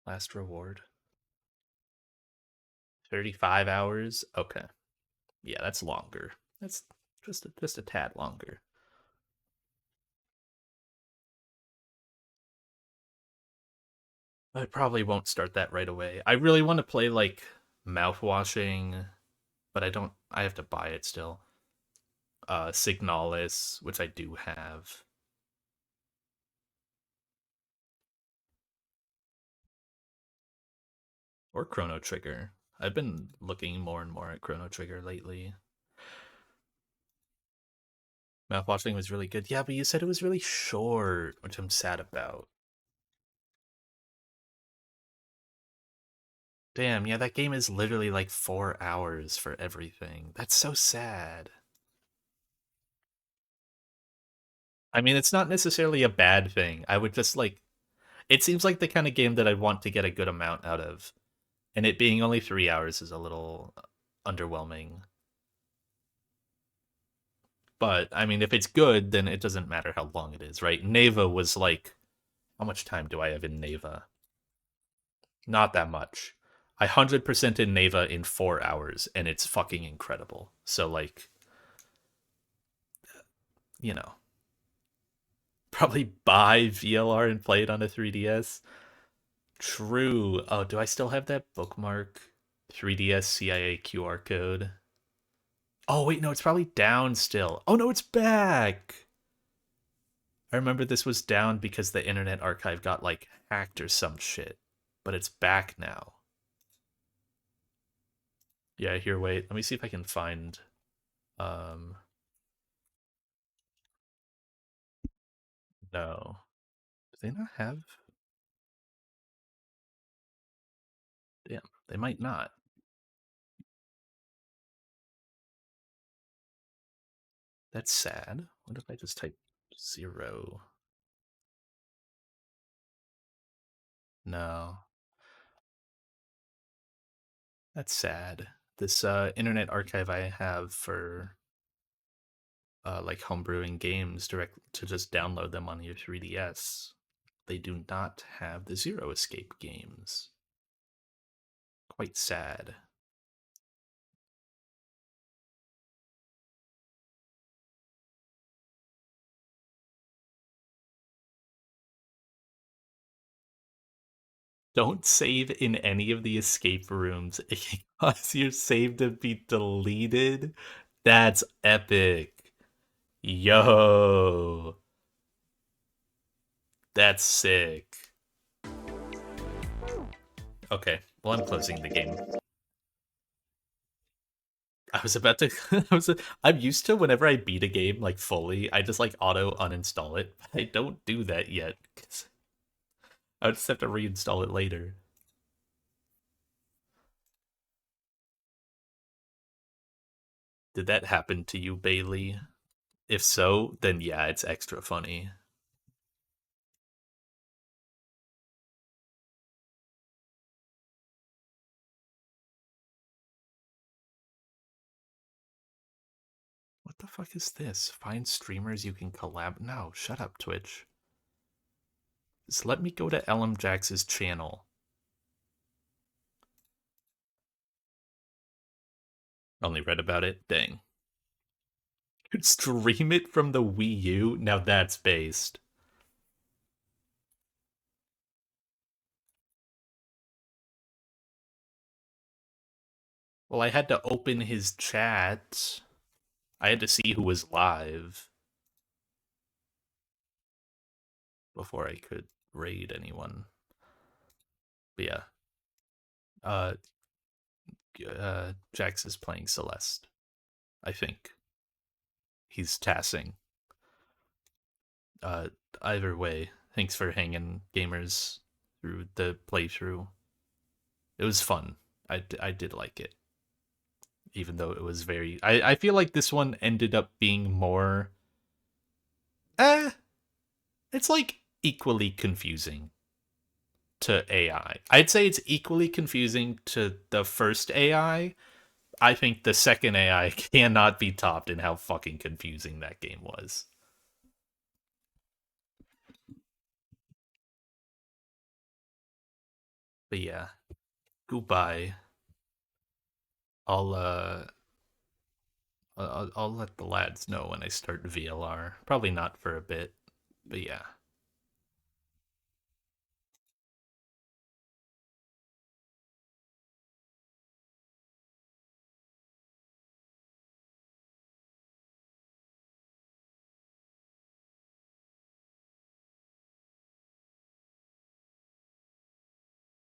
last reward. 35 hours? Okay. Yeah, that's longer. That's just a tad longer. I probably won't start that right away. I really want to play like mouthwashing, but I have to buy it still. Signalis, which I do have. Or Chrono Trigger. I've been looking more and more at Chrono Trigger lately. Mouthwashing was really good. Yeah, but you said it was really short, which I'm sad about. Damn, yeah, that game is literally like 4 hours for everything. That's so sad. I mean, it's not necessarily a bad thing. I would just like... It seems like the kind of game that I'd want to get a good amount out of. And it being only 3 hours is a little underwhelming. But, I mean, if it's good, then it doesn't matter how long it is, right? Neva was like... How much time do I have in Neva? Not that much. I 100% in Neva in 4 hours, and it's fucking incredible. So, like... You know... Probably buy VLR and play it on a 3DS. True. Oh, do I still have that bookmark? 3DS CIA QR code. Oh, wait, no, it's probably down still. Oh, no, it's back. I remember this was down because the Internet Archive got, like, hacked or some shit. But it's back now. Yeah, here, wait. Let me see if I can find... No. Do they not have... Damn, they might not. That's sad. What if I just type 0? No. That's sad. This Internet Archive I have for like homebrewing games direct to just download them on your 3DS. They do not have the Zero Escape games. Quite sad. Don't save in any of the escape rooms. It can cause your save to be deleted. That's epic. Yo. That's sick. Okay, well, I'm closing the game. I was about to. I'm used to whenever I beat a game like fully, I just like auto uninstall it. But I don't do that yet. I would just have to reinstall it later. Did that happen to you, Bailey? If so, then yeah, it's extra funny. What the fuck is this? Find streamers you can collab. No, shut up, Twitch. Just let me go to LM Jax's channel. Only read about it? Dang. Stream it from the Wii U? Now that's based. Well, I had to open his chat. I had to see who was live before I could raid anyone. But yeah. Jax is playing Celeste. I think. He's tassing. Either way, thanks for hanging, gamers, through the playthrough. It was fun. I did like it. Even though it was very... I feel like this one ended up being more... It's like equally confusing to AI. I'd say it's equally confusing to the first AI. I think the second AI cannot be topped in how fucking confusing that game was. But yeah, goodbye. I'll let the lads know when I start VLR. Probably not for a bit, but yeah.